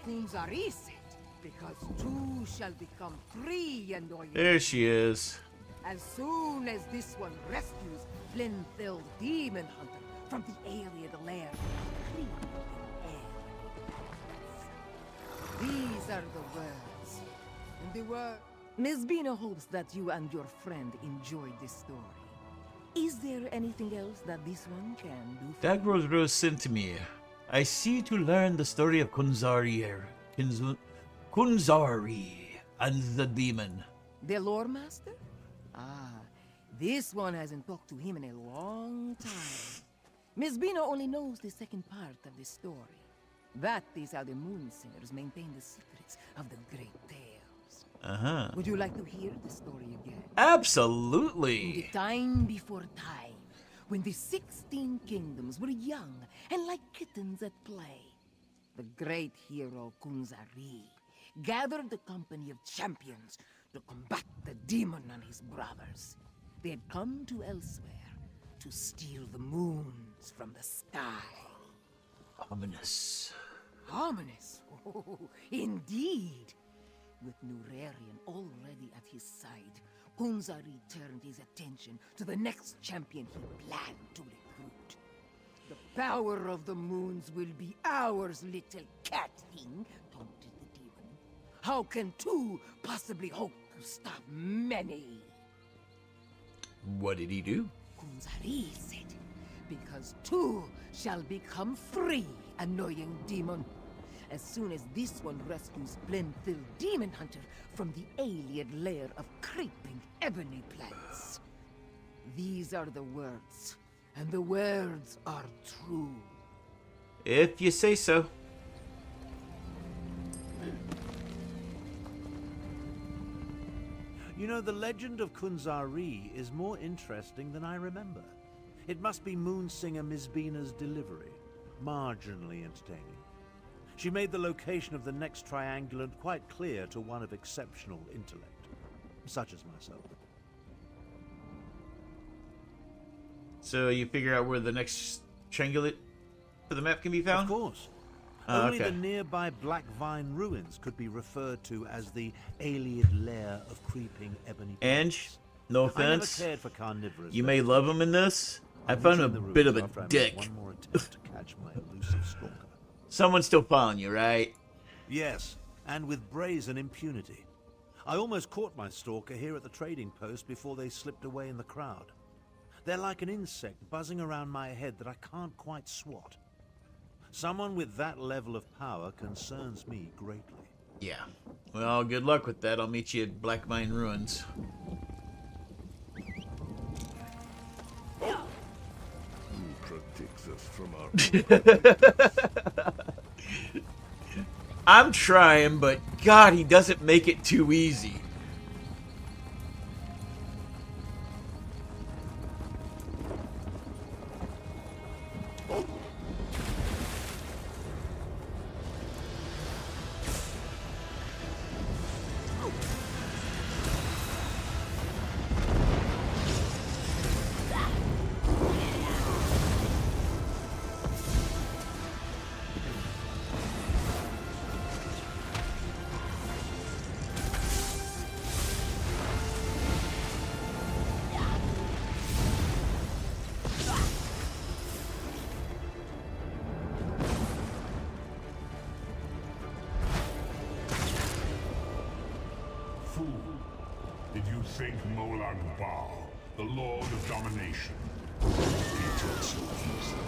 Kunzari said, because two shall become three, and There she is. as soon as this one rescues Flynn-filled demon hunter from the alien lair, these are the words. And the word. Miss Bina hopes that you and your friend enjoyed this story. Is there anything else that this one can do for That was real sent to me. I see to learn the story of Kunzari and the demon. the lore master? Ah, this one hasn't talked to him in a long time. Miss Bina only knows the second part of the story. That is how the Moon Singers maintain the secrets of the great tales. Uh-huh. Would you like to hear the story again? Absolutely. In the time before time, when the 16 kingdoms were young and like kittens at play, the great hero Kunzari gathered the company of champions to combat the demon and his brothers. They had come to elsewhere to steal the moons from the sky. Ominous. Ominous? Oh, indeed. With Nurarian already at his side, Kunzari turned his attention to the next champion he planned to recruit. The power of the moons will be ours, little cat thing, taunted the demon. How can two possibly hope to stop many? What did he do? Kunzari said, because two shall become three, annoying demon. As soon as this one rescues Blenfield Demon Hunter from the alien lair of creeping ebony plants. These are the words, and the words are true. If you say so. You know, the legend of Kunzari is more interesting than I remember. It must be Moonsinger Mizbina's delivery. Marginally entertaining. She made the location of the next triangulant quite clear to one of exceptional intellect, such as myself. So you figure out where the next triangulate for the map can be found? Of course. Oh, Only okay. the nearby Black Vine ruins could be referred to as the alien lair of creeping ebony Ange, no offense. I never cared for carnivorous. You may love him in this. I found him a bit of a dick. One more attempt to catch my elusive stalker. Someone's still following you, right? Yes, and with brazen impunity. I almost caught my stalker here at the trading post before they slipped away in the crowd. They're like an insect buzzing around my head that I can't quite swat. Someone with that level of power concerns me greatly. Yeah. Well, good luck with that. I'll meet you at Black Mine Ruins. Who protects us from our... I'm trying, but God, he doesn't make it too easy. you think Molag Bal, the Lord of Domination, will be defeated so easily?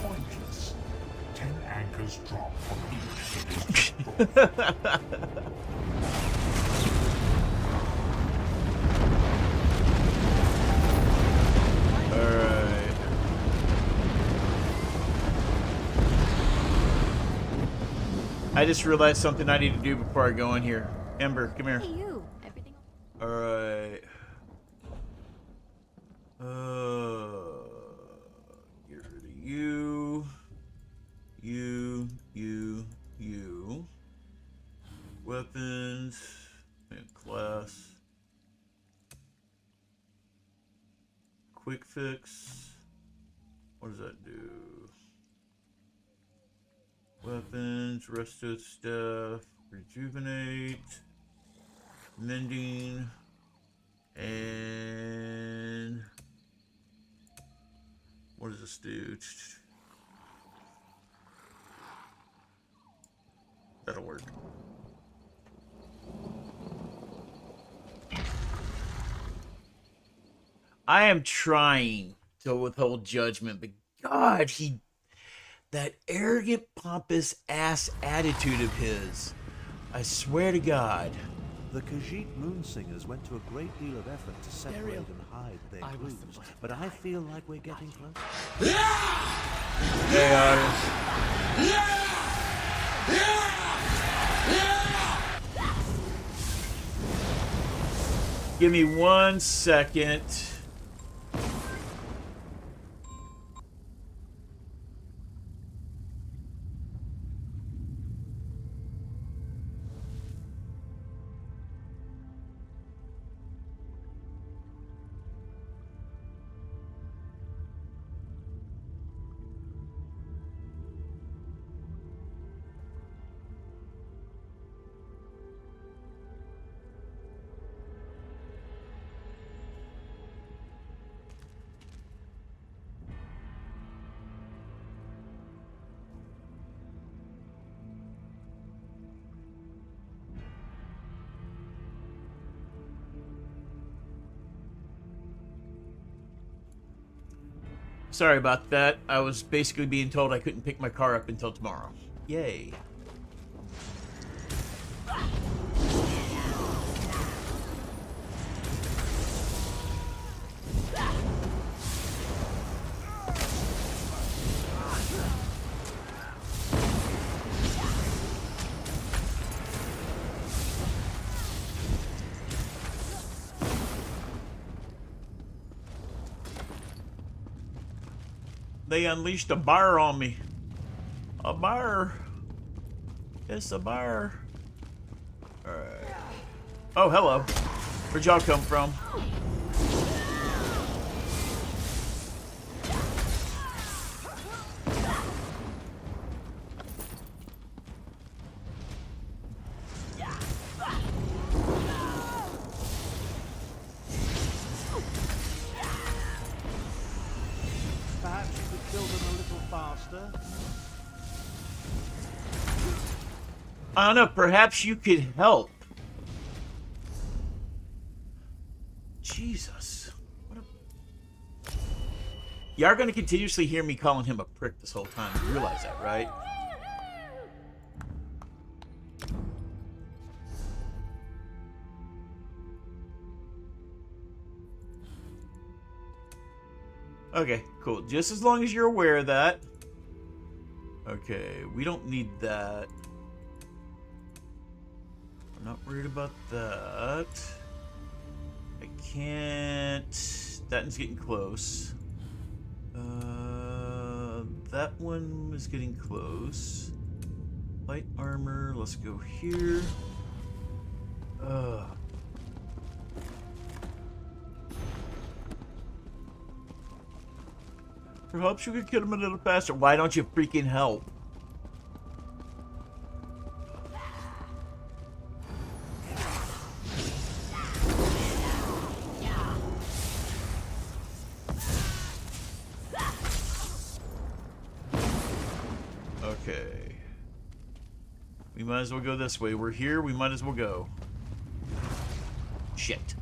Pointless. 10 anchors drop on each of his Alright. I just realized something I need to do before I go in here. Ember, come here. Hey, you. Everything Alright. Get rid of you. You. Weapons. And class. Quick fix. What does that do? Weapons, rested staff, rejuvenate, mending, and what does this do? That'll work. I am trying to withhold judgment, but God, that arrogant, pompous ass attitude of his. I swear to God. The Khajiit Moonsingers went to a great deal of effort to separate and hide their clues, but I feel like we're getting close. Hey, artist. Give me 1 second. Sorry about that. I was basically being told I couldn't pick my car up until tomorrow. Yay. They unleashed a bear on me. A bear. It's a bear. Alright. Oh, hello. Where'd y'all come from? Perhaps you could kill them a little faster? I don't know, perhaps you could help. Jesus. What a... You are going to continuously hear me calling him a prick this whole time. You realize that, right? Okay, cool. Just as long as you're aware of that. Okay, we don't need that. I'm not worried about that. I can't... That one's getting close. That one is getting close. Light armor, let's go here. Perhaps you could kill him a little faster. Why don't you freaking help? Okay. We might as well go this way. We're here, we might as well go. Shit.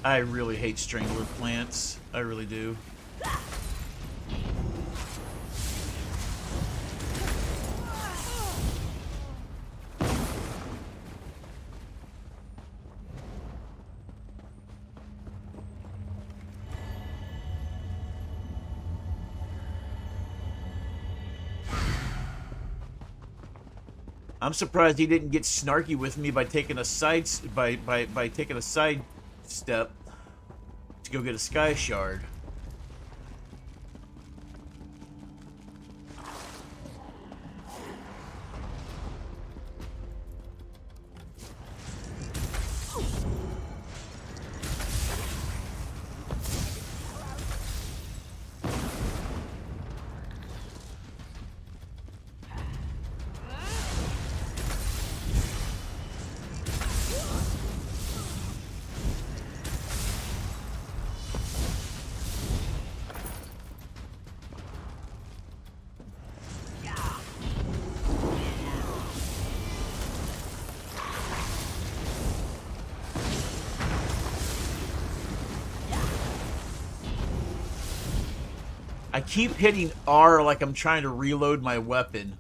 I really hate strangler plants. I really do. I'm surprised he didn't get snarky with me by taking a side taking a side step to go get a sky shard. I keep hitting R like I'm trying to reload my weapon.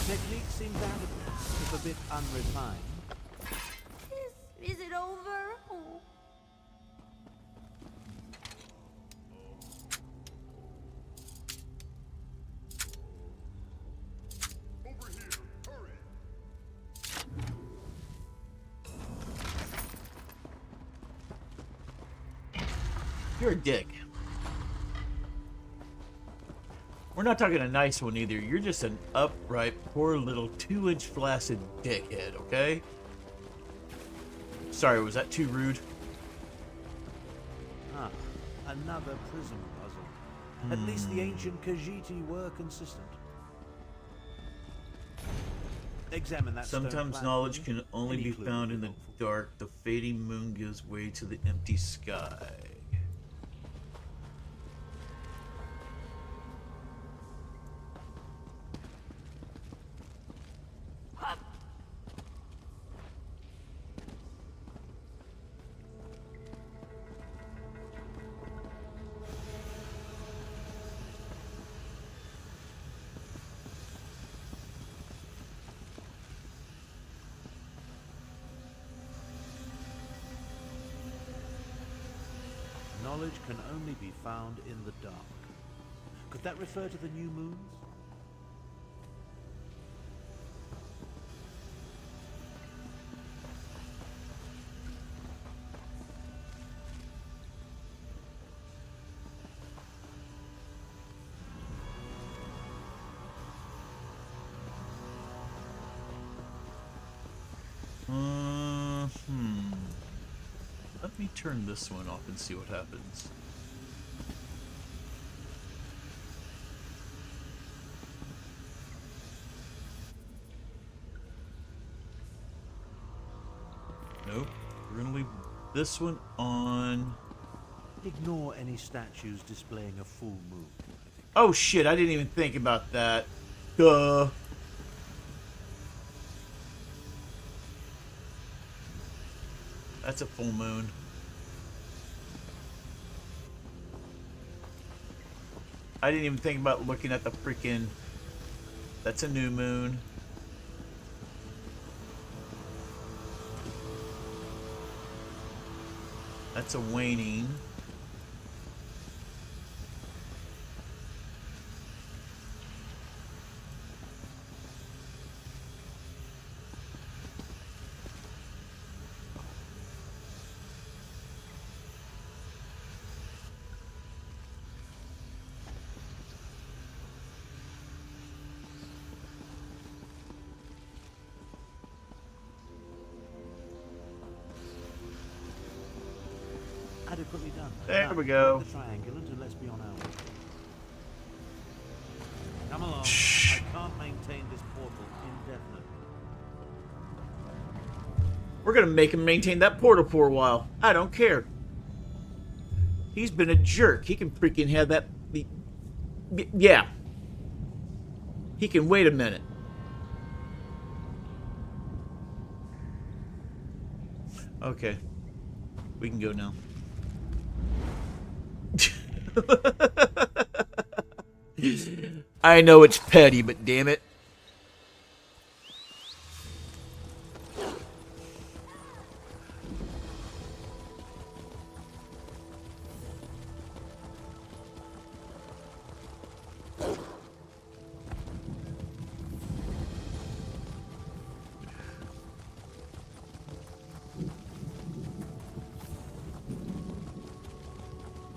Technique seems adequate, if a bit unrefined. Is it over? Oh. You're a dick. We're not talking a nice one either. You're just an upright, poor little 2-inch flaccid dickhead, okay? Sorry, was that too rude? Ah, another prism puzzle. At least the ancient Khajiit were consistent. Examine that stone Sometimes platform. knowledge can only Any be clue found would in be the helpful. dark. The fading moon gives way to the empty sky. Knowledge can only be found in the dark. Could that refer to the new moons? Let me turn this one off and see what happens. Nope. We're gonna leave this one on. Ignore any statues displaying a full moon. Oh shit, I didn't even think about that. Duh. That's a full moon. I didn't even think about looking at the freaking... That's a new moon. That's a waning. Adequately done. There Now, we go. The triangulant, and let's be on our way. Come along. I can't maintain this portal indefinitely. We're gonna make him maintain that portal for a while. I don't care. He's been a jerk. He can freaking have that... Yeah. He can wait a minute. Okay. We can go now. I know it's petty, but damn it.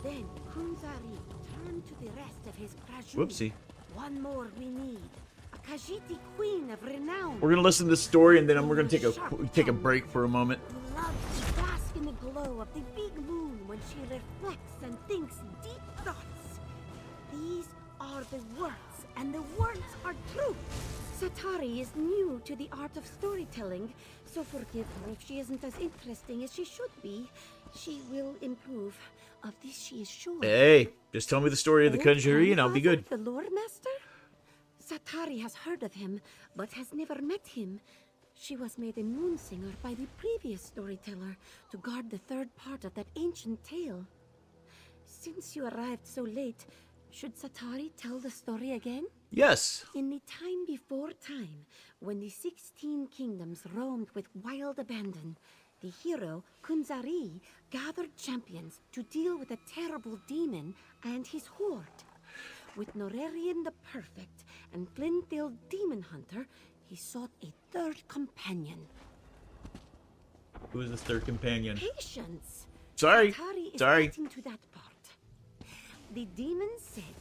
Then Kunzari turned to the rest of his Krajun. Whoopsie. One more we need. A Khajiiti queen of renown. We're gonna listen to the story, and then we're gonna take a break for a moment. Who loves to bask in the glow of the big moon when she reflects and thinks deep thoughts. These are the words, and the words are true. Satari is new to the art of storytelling, so forgive her if she isn't as interesting as she should be. She will improve. Of this she is sure. Hey, just tell me the story of the Kunjuri and I'll be good. The Lord Master? Satari has heard of him, but has never met him. She was made a moon singer by the previous storyteller to guard the third part of that ancient tale. Since you arrived so late, should Satari tell the story again? Yes. In the time before time, when the 16 kingdoms roamed with wild abandon, the hero, Kunzari, gathered champions to deal with a terrible demon and his horde. With Norarian the Perfect and Glendale Demon Hunter, he sought a third companion. Who is this third companion? Patience! Sorry. Satari is Sorry. getting to that part. The demon said,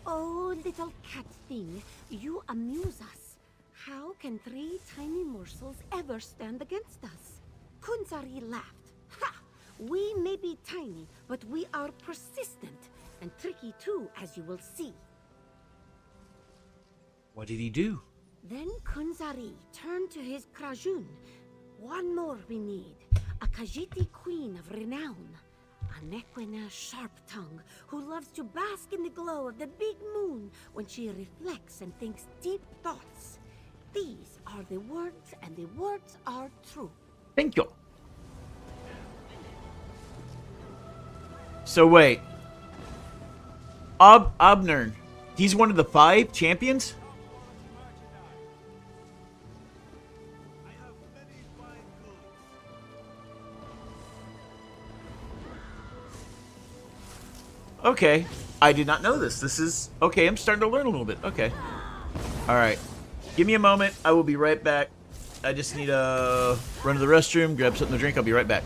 "Oh, little cat thing, you amuse us. How can 3 tiny morsels ever stand against us?" Kunzari laughed. "Ha! We may be tiny, but we are persistent, and tricky too, as you will see." What did he do? Then Kunzari turned to his Krajun. One more we need. A Khajiiti queen of renown. A Nequena sharp-tongue who loves to bask in the glow of the big moon when she reflects and thinks deep thoughts. These are the words, and the words are true. Thank you. So wait. Obnern. He's one of the 5 champions? Okay. I did not know this. This is... Okay, I'm starting to learn a little bit. Okay. Alright. Give me a moment. I will be right back. I just need to run to the restroom, grab something to drink. I'll be right back.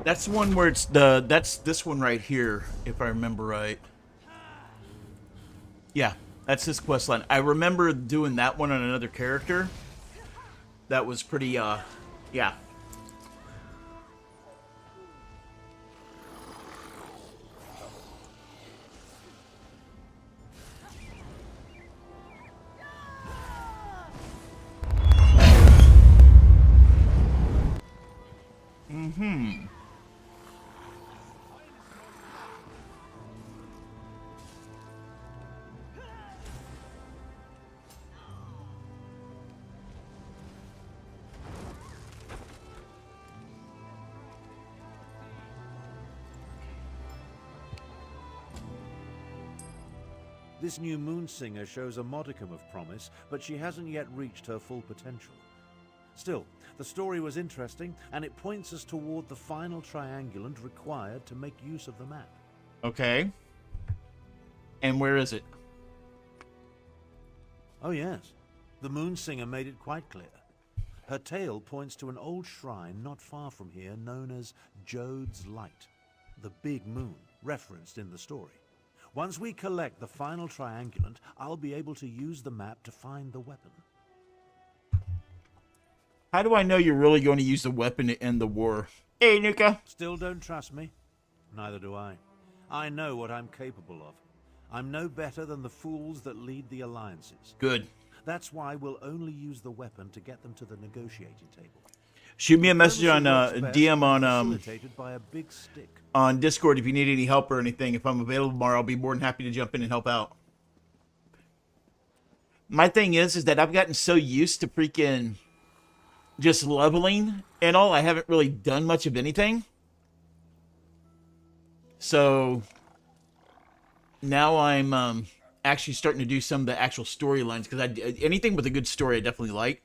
That's the one where it's the... That's this one right here, if I remember right. Yeah, that's his quest line. I remember doing that one on another character. That was pretty, yeah. Mm-hmm. This new Moonsinger shows a modicum of promise, but she hasn't yet reached her full potential. Still, the story was interesting, and it points us toward the final triangulant required to make use of the map. Okay. And where is it? Oh yes, the Moonsinger made it quite clear. Her tale points to an old shrine not far from here known as Jode's Light, the big moon referenced in the story. Once we collect the final triangulant, I'll be able to use the map to find the weapon. How do I know you're really going to use the weapon to end the war? Hey, Nuka. Still don't trust me? Neither do I. I know what I'm capable of. I'm no better than the fools that lead the alliances. Good. That's why we'll only use the weapon to get them to the negotiating table. Shoot me a message on DM by a big stick. On Discord if you need any help or anything. If I'm available tomorrow, I'll be more than happy to jump in and help out. My thing is that I've gotten so used to freaking just leveling and all. I haven't really done much of anything. So now I'm actually starting to do some of the actual storylines because anything with a good story I definitely like.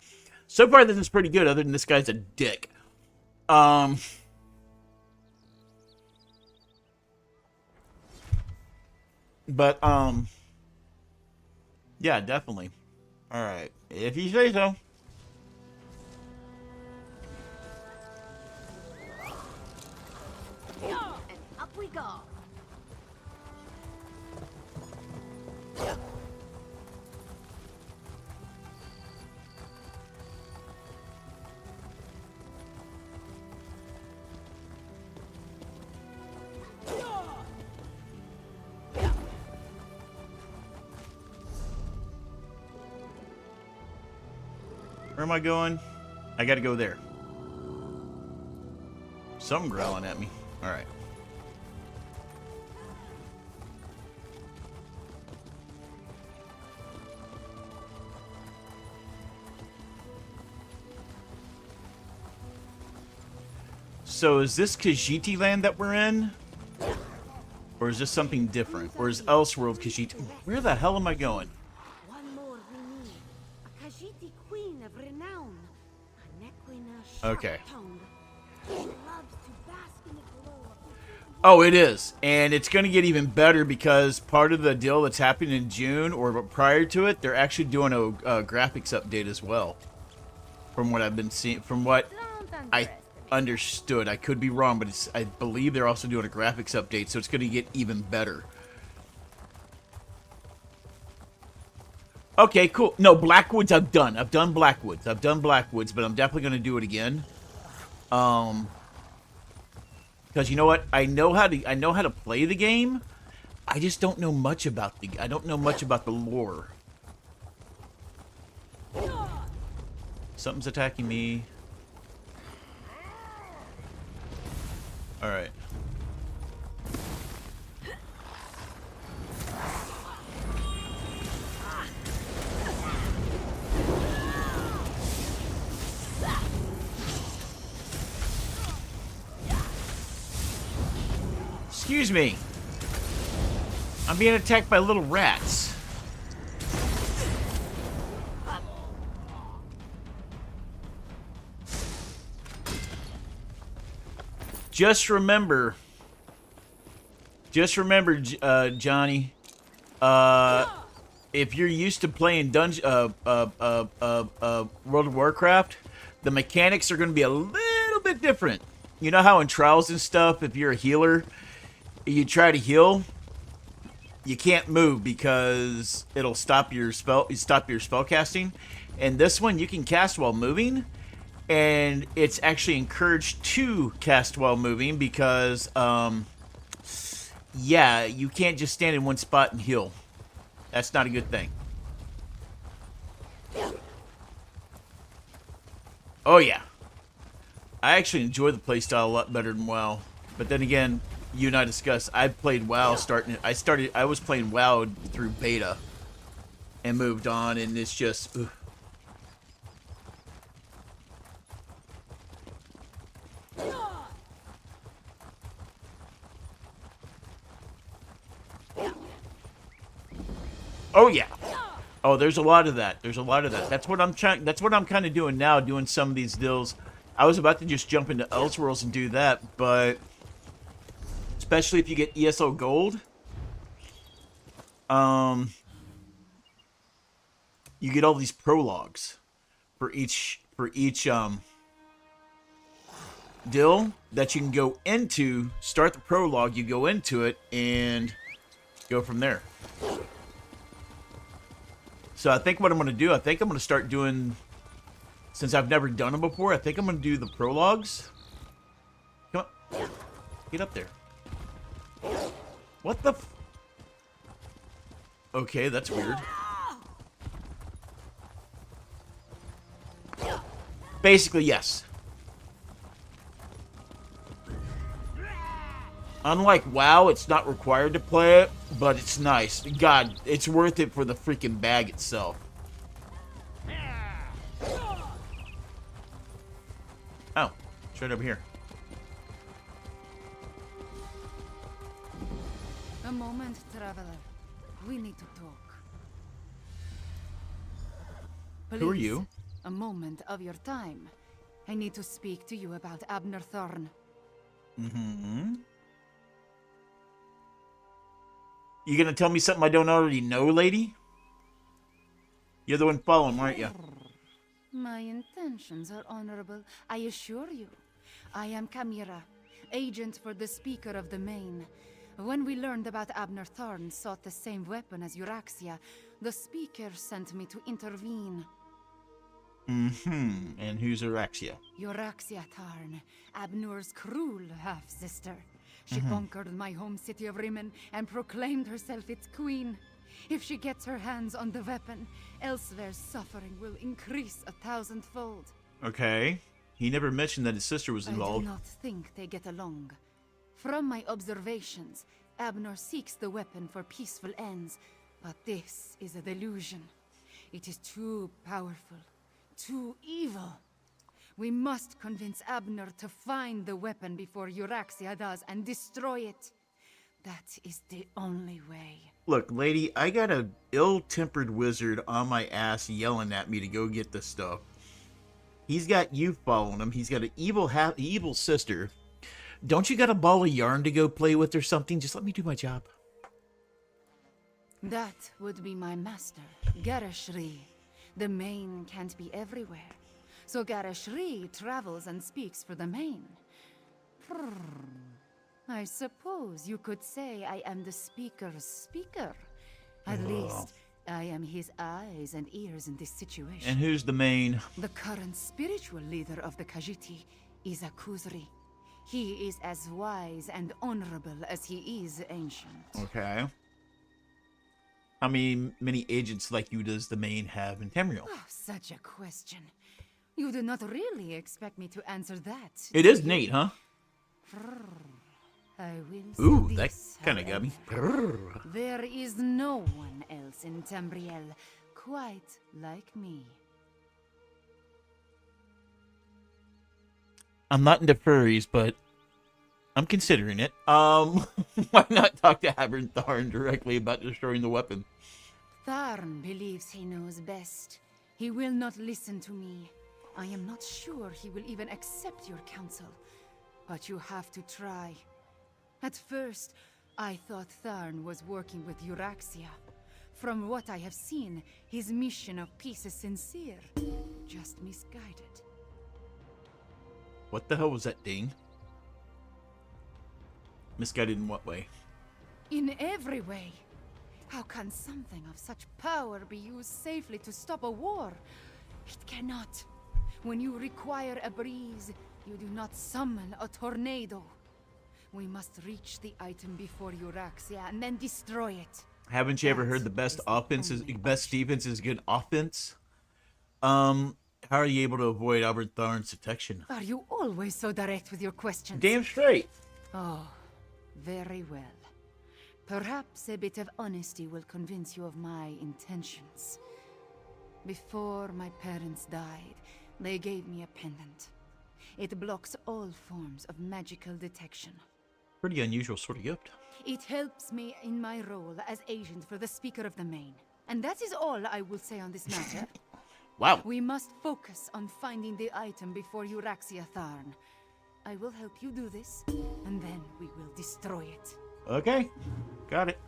So far, this is pretty good, other than this guy's a dick. But, yeah, definitely. Alright, if you say so. And up we go. Where am I going? I gotta go there. Something growling at me. Alright. So is this Khajiit land that we're in? Or is this something different? Or is Elseworld Khajiit? Where the hell am I going? One more we need. A Khajiit queen of renown. A Nequina Okay. sharp-tongued. She loves to bask in the glow of Oh, it is. And it's going to get even better because part of the deal that's happening in June or prior to it, they're actually doing a graphics update as well. From what I've been seeing, from what I understood. I could be wrong, but I believe they're also doing a graphics update, so it's going to get even better. Okay, cool. No, Blackwoods I've done. I've done Blackwoods. I've done Blackwoods, but I'm definitely going to do it again. Because you know what? I know how to play the game. I just don't know much about I don't know much about the lore. Something's attacking me. All right. Excuse me. I'm being attacked by little rats. Just remember, Johnny, if you're used to playing World of Warcraft, the mechanics are going to be a little bit different you know how in trials and stuff, if you're a healer, you try to heal, you can't move because it'll stop your spell casting. And this one you can cast while moving, and it's actually encouraged to cast while moving because yeah, you can't just stand in one spot and heal. That's not a good thing. Oh yeah, I actually enjoy the playstyle a lot better than WoW. But then again, you and I discussed, I played WoW I was playing WoW through beta and moved on, and it's just ugh. Oh yeah. Oh, there's a lot of that. There's a lot of that. That's what I'm trying. That's what I'm kind of doing now. Doing some of these deals. I was about to just jump into Elseworlds and do that, but especially if you get ESO Gold, you get all these prologues for each deal that you can go into. Start the prologue. You go into it and go from there. So I think what I'm going to do, I think I'm going to start doing, since I've never done them before, I think I'm going to do the prologues. Come on. Get up there. What the f... Okay, that's weird. Basically, yes. Unlike WoW, it's not required to play it, but it's nice. God, it's worth it for the freaking bag itself. Oh, straight over here. A moment, traveler. We need to talk. Please, who are you? A moment of your time. I need to speak to you about Abner Thorn. Mm-hmm. You gonna tell me something I don't already know, lady? You're the one following, aren't you? My intentions are honorable, I assure you. I am Kamira, agent for the Speaker of the Main. When we learned about Abner Thorn sought the same weapon as Euraxia, the Speaker sent me to intervene. Mm-hmm. And who's Euraxia? Euraxia Tarn, Abner's cruel half-sister. She conquered my home city of Rimmon and proclaimed herself its queen. If she gets her hands on the weapon, Elsewhere's suffering will increase 1,000-fold. Okay. He never mentioned that his sister was involved. I do not think they get along. From my observations, Abner seeks the weapon for peaceful ends, but this is a delusion. It is too powerful, too evil. We must convince Abner to find the weapon before Euraxia does and destroy it. That is the only way. Look, lady, I got a ill-tempered wizard on my ass yelling at me to go get this stuff. He's got you following him. He's got an evil sister. Don't you got a ball of yarn to go play with or something? Just let me do my job. That would be my master, Garashri. The Main can't be everywhere. So Garashri travels and speaks for the Main. I suppose you could say I am the Speaker's speaker. At least, I am his eyes and ears in this situation. And who's the Main? The current spiritual leader of the Khajiit is Akuzri. He is as wise and honorable as he is ancient. Okay. How many agents like you does the Main have in Tamriel? Oh, such a question. You do not really expect me to answer that. It is neat, huh? I will Ooh, say that this, kind of got me. There is no one else in Tamriel quite like me. I'm not into furries, but I'm considering it. Why not talk to Abner Thorn directly about destroying the weapon? Tharn believes he knows best. He will not listen to me. I am not sure he will even accept your counsel. But you have to try. At first, I thought Tharn was working with Euraxia. From what I have seen, his mission of peace is sincere. Just misguided. What the hell was that ding? Misguided in what way? In every way. How can something of such power be used safely to stop a war? It cannot. When you require a breeze, you do not summon a tornado. We must reach the item before Euraxia and then destroy it. Haven't you ever heard the best defense is good offense? How are you able to avoid Albert Tharn's detection? Are you always so direct with your questions? Damn straight. Oh, very well. Perhaps a bit of honesty will convince you of my intentions. Before my parents died, they gave me a pendant. It blocks all forms of magical detection. Pretty unusual sort of gift. It helps me in my role as agent for the Speaker of the Main. And that is all I will say on this matter. Wow. We must focus on finding the item before Euraxia Tharn. I will help you do this, and then we will destroy it. Okay. Got it.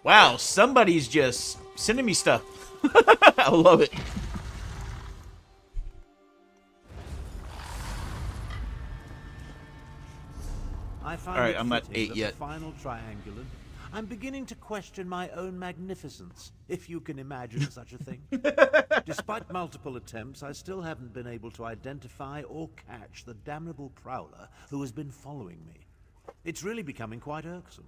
Wow, somebody's just sending me stuff. I love it. I find All right, it I'm not fitting 8 that yet. The final triangular. I'm beginning to question my own magnificence, if you can imagine such a thing. Despite multiple attempts, I still haven't been able to identify or catch the damnable prowler who has been following me. It's really becoming quite irksome.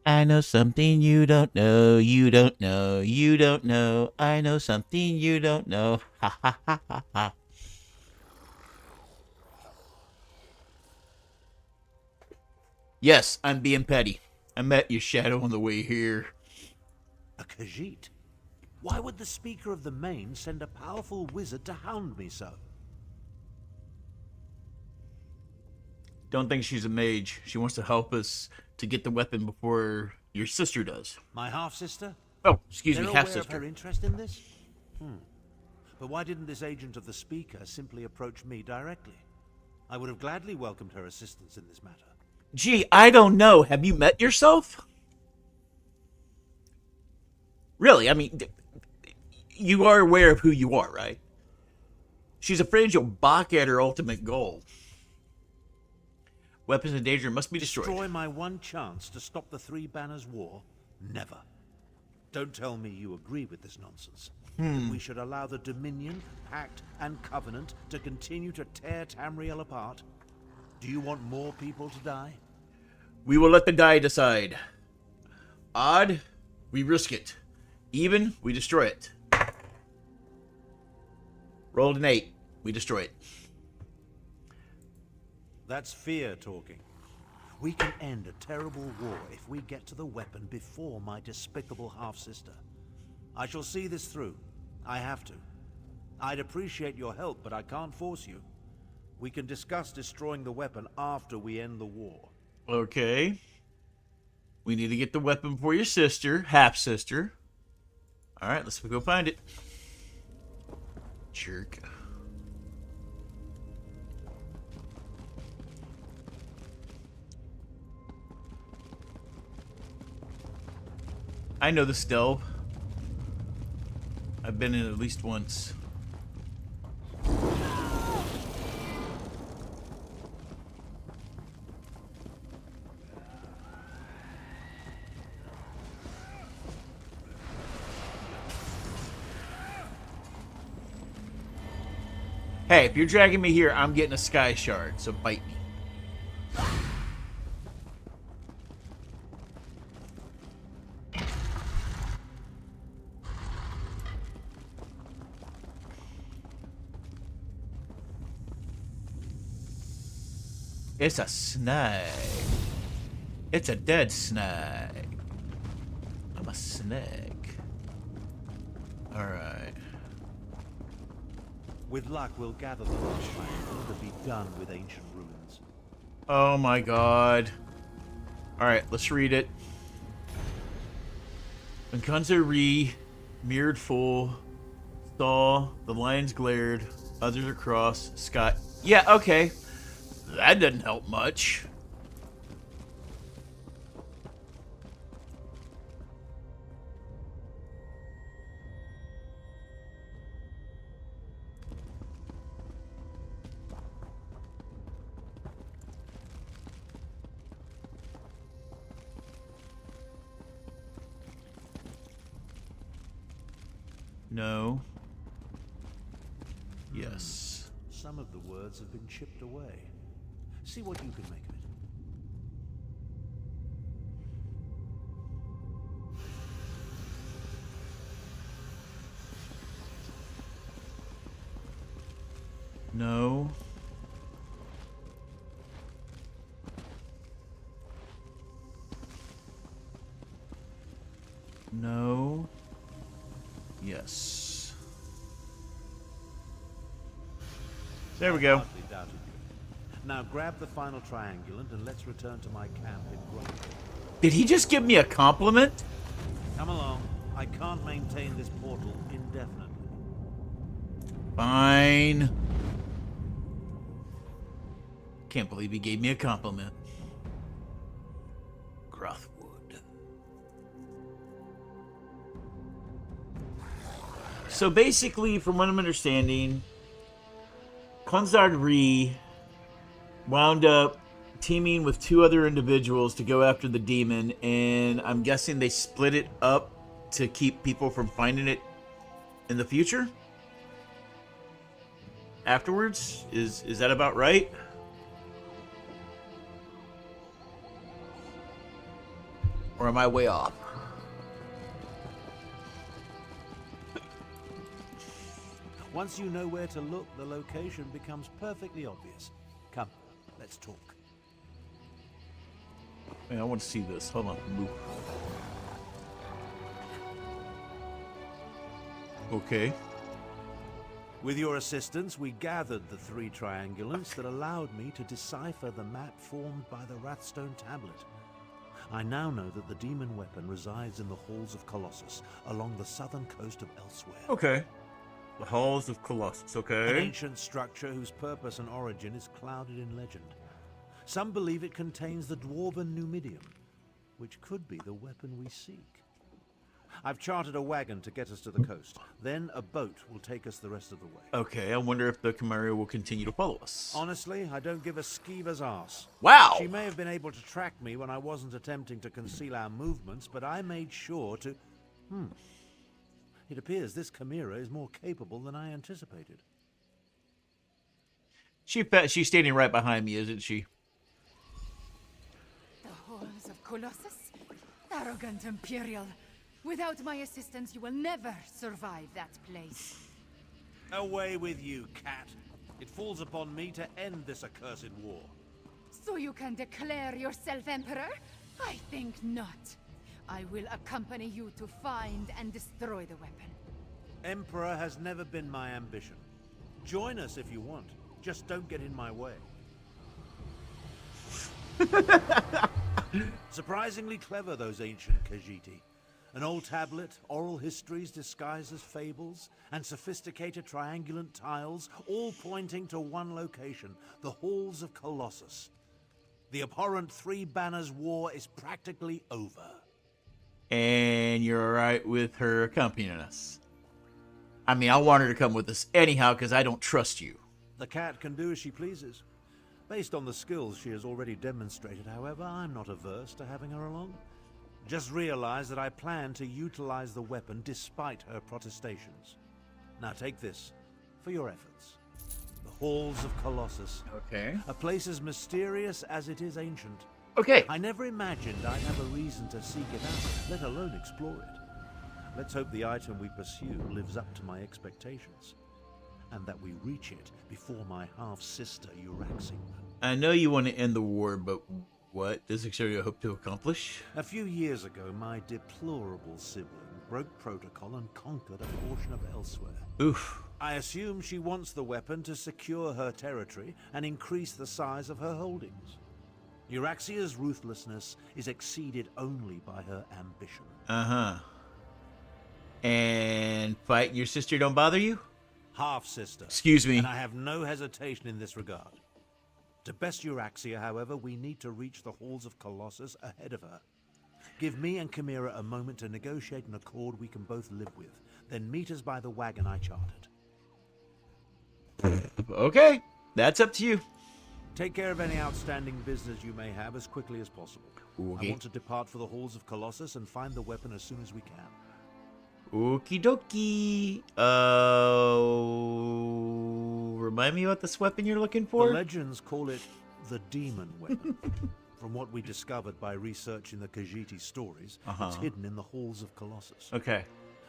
I know something you don't know, you don't know, you don't know. I know something you don't know. Ha ha ha ha ha. Yes, I'm being petty. I met your shadow on the way here. A Khajiit? Why would the Speaker of the Main send a powerful wizard to hound me so? Don't think she's a mage. She wants to help us to get the weapon before your sister does. My half-sister? Oh, excuse me, They're aware half-sister. of her interest in this? But why didn't this agent of the Speaker simply approach me directly? I would have gladly welcomed her assistance in this matter. Gee, I don't know. Have you met yourself? Really, I mean, you are aware of who you are, right? She's afraid you'll balk at her ultimate goal. Weapons in danger must be destroyed. Destroy my one chance to stop the Three Banners War? Never. Don't tell me you agree with this nonsense. That we should allow the Dominion, Pact, and Covenant to continue to tear Tamriel apart? Do you want more people to die? We will let the die decide. Odd, we risk it. Even, we destroy it. Rolled an 8, we destroy it. That's fear talking. We can end a terrible war if we get to the weapon before my despicable half-sister. I shall see this through. I have to. I'd appreciate your help, but I can't force you. We can discuss destroying the weapon after we end the war. Okay. We need to get the weapon for your sister, half-sister. Alright, let's go find it. Jerk. I know this delve. I've been in it at least once. Hey, if you're dragging me here, I'm getting a Skyshard, so bite me. It's a snake. It's a dead snake. I'm a snake. Alright. With luck, we'll gather the last triangle to be done with ancient ruins. Oh my god. Alright, let's read it. When Kanzari mirrored full, saw the lions glared, others across, Scott. Yeah, okay. That didn't help much. No. Yes. Some of the words have been chipped away. See what you can make of it. No. No. Yes. There we go. Hardly doubted you. Now grab the final triangulant and let's return to my camp in Grumble. Did he just give me a compliment? Come along. I can't maintain this portal indefinitely. Fine. Can't believe he gave me a compliment. Grothwood. So basically, from what I'm understanding, Khonsard wound up teaming with two other individuals to go after the demon, and I'm guessing they split it up to keep people from finding it in the future? Afterwards? Is that about right? Or am I way off? Once you know where to look, the location becomes perfectly obvious. Come, let's talk. Man, I want to see this. Hold on. Move. Okay. With your assistance, we gathered the three triangulants that allowed me to decipher the map formed by the Wrathstone tablet. I now know that the demon weapon resides in the halls of Colossus, along the southern coast of Elsewhere. Okay. The Halls of Colossus, okay. An ancient structure whose purpose and origin is clouded in legend. Some believe it contains the dwarven Numidium, which could be the weapon we seek. I've chartered a wagon to get us to the coast. Then a boat will take us the rest of the way. Okay, I wonder if the Chimera will continue to follow us. Honestly, I don't give a skeever's ass. Wow! She may have been able to track me when I wasn't attempting to conceal our movements, but I made sure to... It appears this Chimera is more capable than I anticipated. She's standing right behind me, isn't she? The halls of Colossus? Arrogant Imperial. Without my assistance, you will never survive that place. Away with you, cat. It falls upon me to end this accursed war. So you can declare yourself Emperor? I think not. I will accompany you to find and destroy the weapon. Emperor has never been my ambition. Join us if you want. Just don't get in my way. Surprisingly clever, those ancient Khajiiti. An old tablet, oral histories disguised as fables, and sophisticated triangulant tiles, all pointing to one location, the Halls of Colossus. The abhorrent Three Banners War is practically over. And you're alright with her accompanying us. I mean, I want her to come with us anyhow, because I don't trust you. The cat can do as she pleases. Based on the skills she has already demonstrated, however, I'm not averse to having her along. Just realize that I plan to utilize the weapon despite her protestations. Now take this for your efforts. The Halls of Colossus. Okay. A place as mysterious as it is ancient. Okay. I never imagined I'd have a reason to seek it out, let alone explore it. Let's hope the item we pursue lives up to my expectations, and that we reach it before my half-sister Euraxi. I know you want to end the war, but what does Exeria hope to accomplish? A few years ago, my deplorable sibling broke protocol and conquered a portion of Elsewhere. Oof. I assume she wants the weapon to secure her territory and increase the size of her holdings. Euraxia's ruthlessness is exceeded only by her ambition. Uh-huh. And fighting your sister don't bother you? Half-sister. Excuse me. And I have no hesitation in this regard. To best Euraxia, however, we need to reach the halls of Colossus ahead of her. Give me and Chimera a moment to negotiate an accord we can both live with. Then meet us by the wagon I chartered. Okay, that's up to you. Take care of any outstanding business you may have as quickly as possible. Okay. I want to depart for the halls of Colossus and find the weapon as soon as we can. Okie dokie. Remind me what this weapon you're looking for? The legends call it the demon weapon. From what we discovered by researching the Khajiit stories, it's hidden in the halls of Colossus. Okay.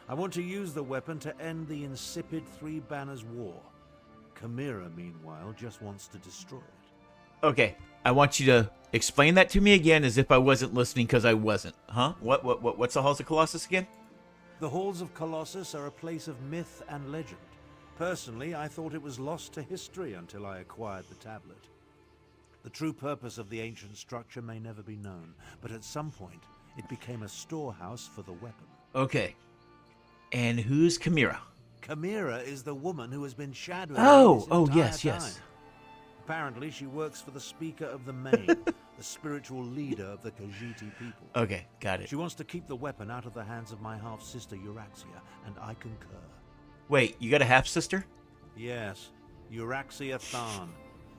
I want to use the weapon to end the insipid Three Banners War. Chimera, meanwhile, just wants to destroy it. Okay. I want you to explain that to me again as if I wasn't listening, because I wasn't. Huh? What's the Halls of Colossus again? The halls of Colossus are a place of myth and legend. Personally, I thought it was lost to history until I acquired the tablet. The true purpose of the ancient structure may never be known, but at some point, it became a storehouse for the weapon. Okay. And who's Chimera? Chimera is the woman who has been shadowing yes. time. Apparently, she works for the Speaker of the Main, the spiritual leader of the Khajiit people. Okay, got it. She wants to keep the weapon out of the hands of my half-sister Euraxia, and I concur. Wait, you got a half-sister? Yes, Euraxia Tharn.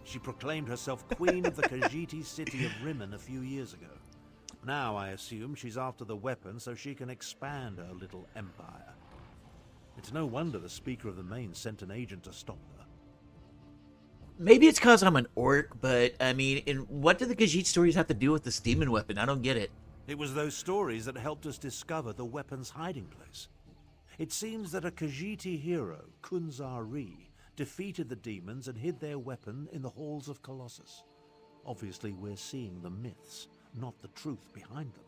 She proclaimed herself queen of the Khajiit city of Rimmon a few years ago. Now, I assume she's after the weapon so she can expand her little empire. It's no wonder the Speaker of the Main sent an agent to stop her. Maybe it's because I'm an orc, but, I mean, what do the Khajiit stories have to do with this demon weapon? I don't get it. It was those stories that helped us discover the weapon's hiding place. It seems that a Khajiit hero, Kunzari, defeated the demons and hid their weapon in the halls of Colossus. Obviously, we're seeing the myths, not the truth behind them.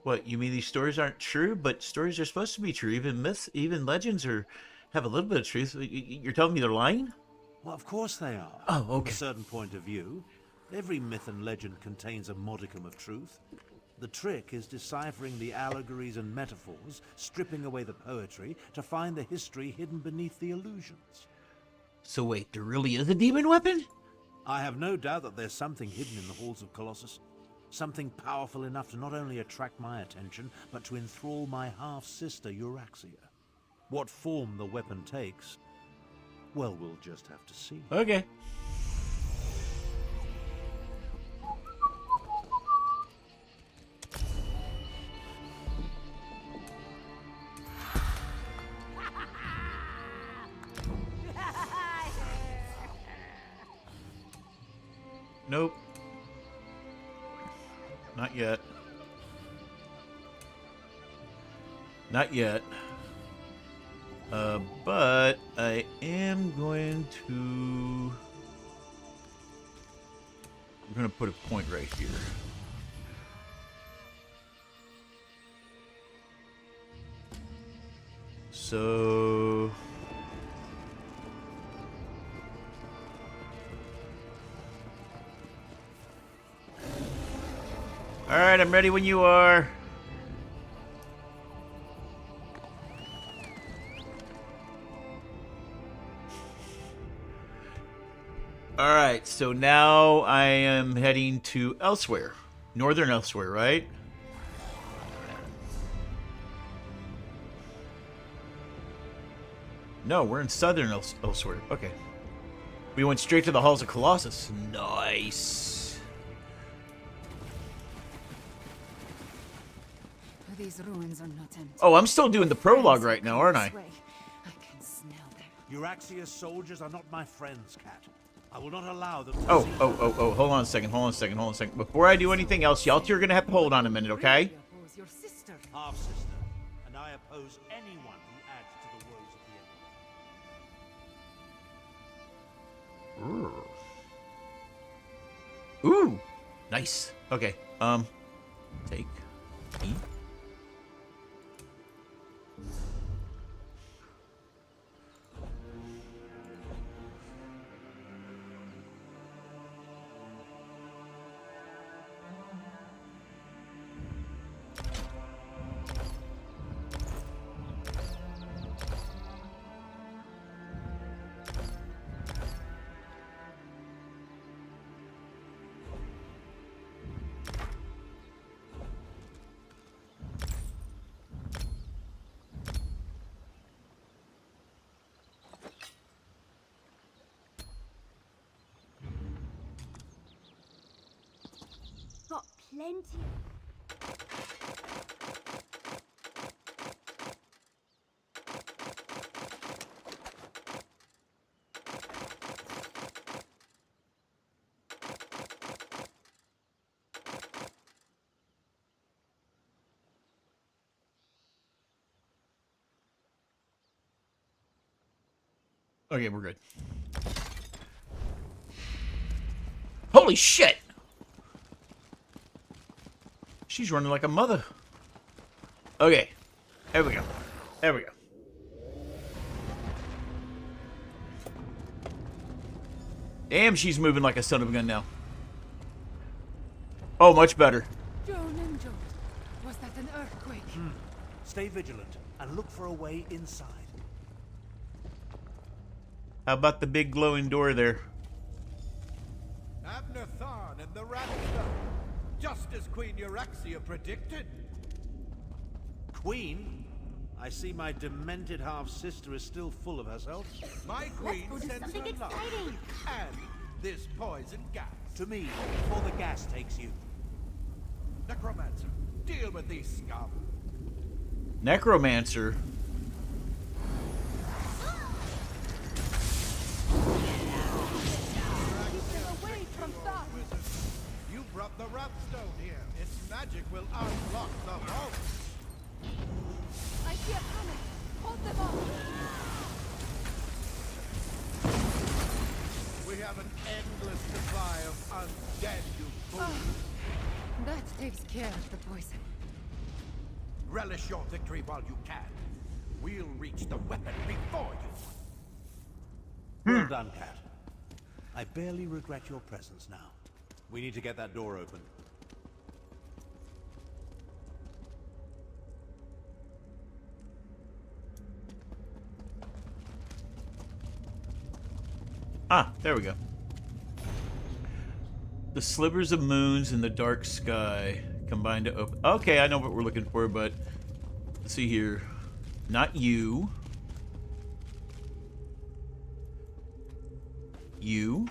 What, you mean these stories aren't true? But stories are supposed to be true. Even myths, even legends have a little bit of truth. You're telling me they're lying? Well, of course they are. Oh, okay. From a certain point of view, every myth and legend contains a modicum of truth. The trick is deciphering the allegories and metaphors, stripping away the poetry, to find the history hidden beneath the illusions. So wait, there really is a demon weapon? I have no doubt that there's something hidden in the halls of Colossus. Something powerful enough to not only attract my attention, but to enthrall my half-sister Euraxia. What form the weapon takes, well, we'll just have to see. Okay. Nope. Not yet. Not yet. But I am going to... I'm going to put a point right here. So... Alright, I'm ready when you are. Alright, so now I am heading to elsewhere. Northern elsewhere, right? No, we're in southern elsewhere. Okay. We went straight to the Halls of Colossus. Nice. These ruins are not empty. Oh, I'm still doing the prologue right now, aren't I? I can smell them. Euraxia's soldiers are not my friends, Cat. I will not allow them to Oh, see hold on a second, hold on a second. Before I do anything else, y'all two are gonna have to hold on a minute, okay? Your sister. Half-sister, and I oppose anyone who adds to the woes of the Empire. Ooh, nice. Okay, take E. plenty. Okay, we're good. Holy shit! She's running like a mother. Okay. There we go. There we go. Damn, she's moving like a son of a gun now. Oh, much better. Joan and Joan, was that an earthquake? Stay vigilant and look for a way inside. How about the big glowing door there? Abner Tharn and the Raptor, just as Queen Euryxia predicted. Queen? I see my demented half-sister is still full of herself. My queen Let's go do sends her something love. exciting. And this poison gas. To me, before the gas takes you. Necromancer, deal with these scum. Necromancer? Away from Thar! You brought the Rapstone here. Its magic will unlock the vault. I see a panic! Hold them off! We have an endless supply of undead, you fool. That takes care of the poison. Relish your victory while you can. We'll reach the weapon before you. Well done, Cat. I barely regret your presence now. We need to get that door open. Ah, there we go. The slivers of moons in the dark sky combine to open. Okay, I know what we're looking for, but let's see here. Not you. You.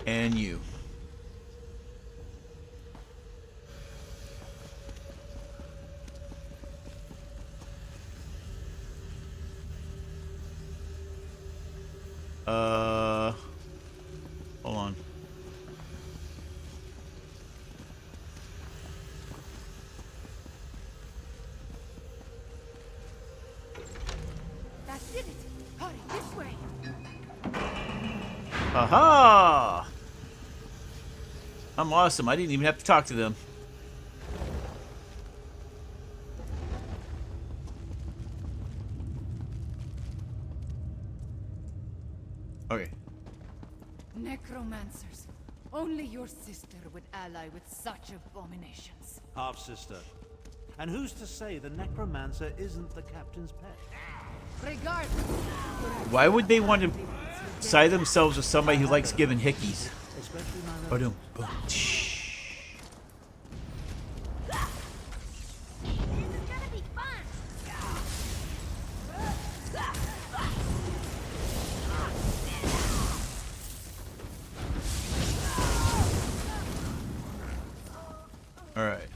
And you. Hold on. That did it! Hurry, this way! Aha! I'm awesome. I didn't even have to talk to them. Okay. Necromancers. Only your sister would ally with such abominations. Half-sister. And who's to say the necromancer isn't the captain's pet? Regardless. Why would they want to side themselves with somebody who likes giving hickeys? Especially my Boom, boom. All right.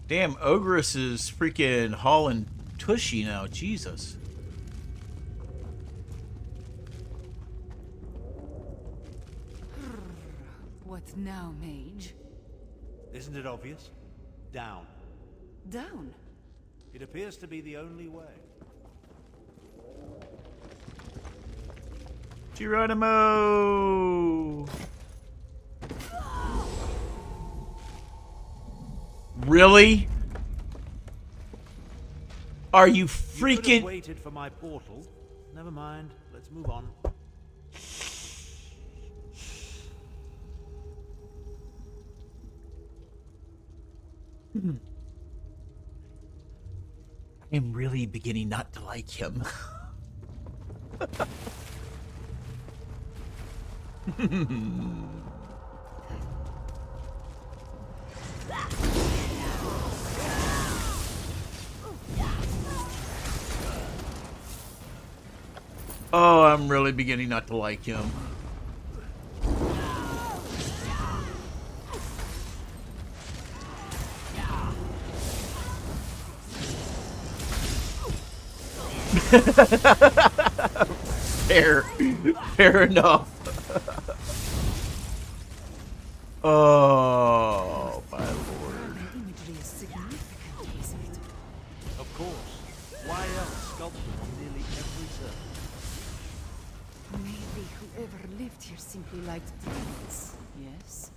Damn, Ogress is freaking hauling tushy now. Jesus. What now, mage? Isn't it obvious? Down. Down? It appears to be the only way. Geronimo! Really? Are you freaking... You could have waited for my portal. Never mind. Let's move on. I'm really beginning not to like him. Oh, I'm really beginning not to like him. Fair. Fair enough. Oh, my lord. Of course. Why else sculpted on nearly every surface? Maybe whoever lived here simply liked dragons, yes?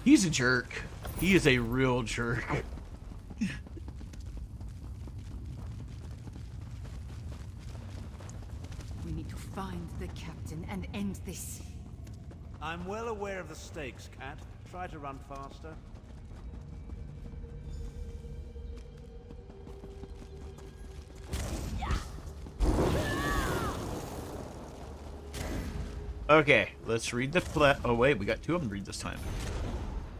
He's a jerk. He is a real jerk. We need to find the captain and end this. I'm well aware of the stakes, Cat. Try to run faster. Okay, let's read the oh wait, we got two of them to read this time.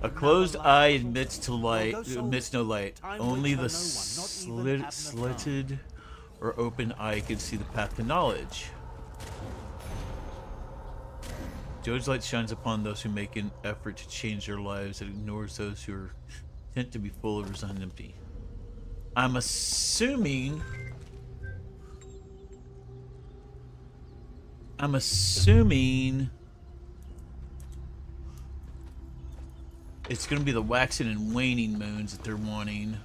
A closed eye admits to light, admits no light. Only the slitted or open eye can see the path to knowledge. Joe's light shines upon those who make an effort to change their lives and ignores those who are content to be full of resigned empty. I'm assuming it's going to be the waxing and waning moons that they're wanting.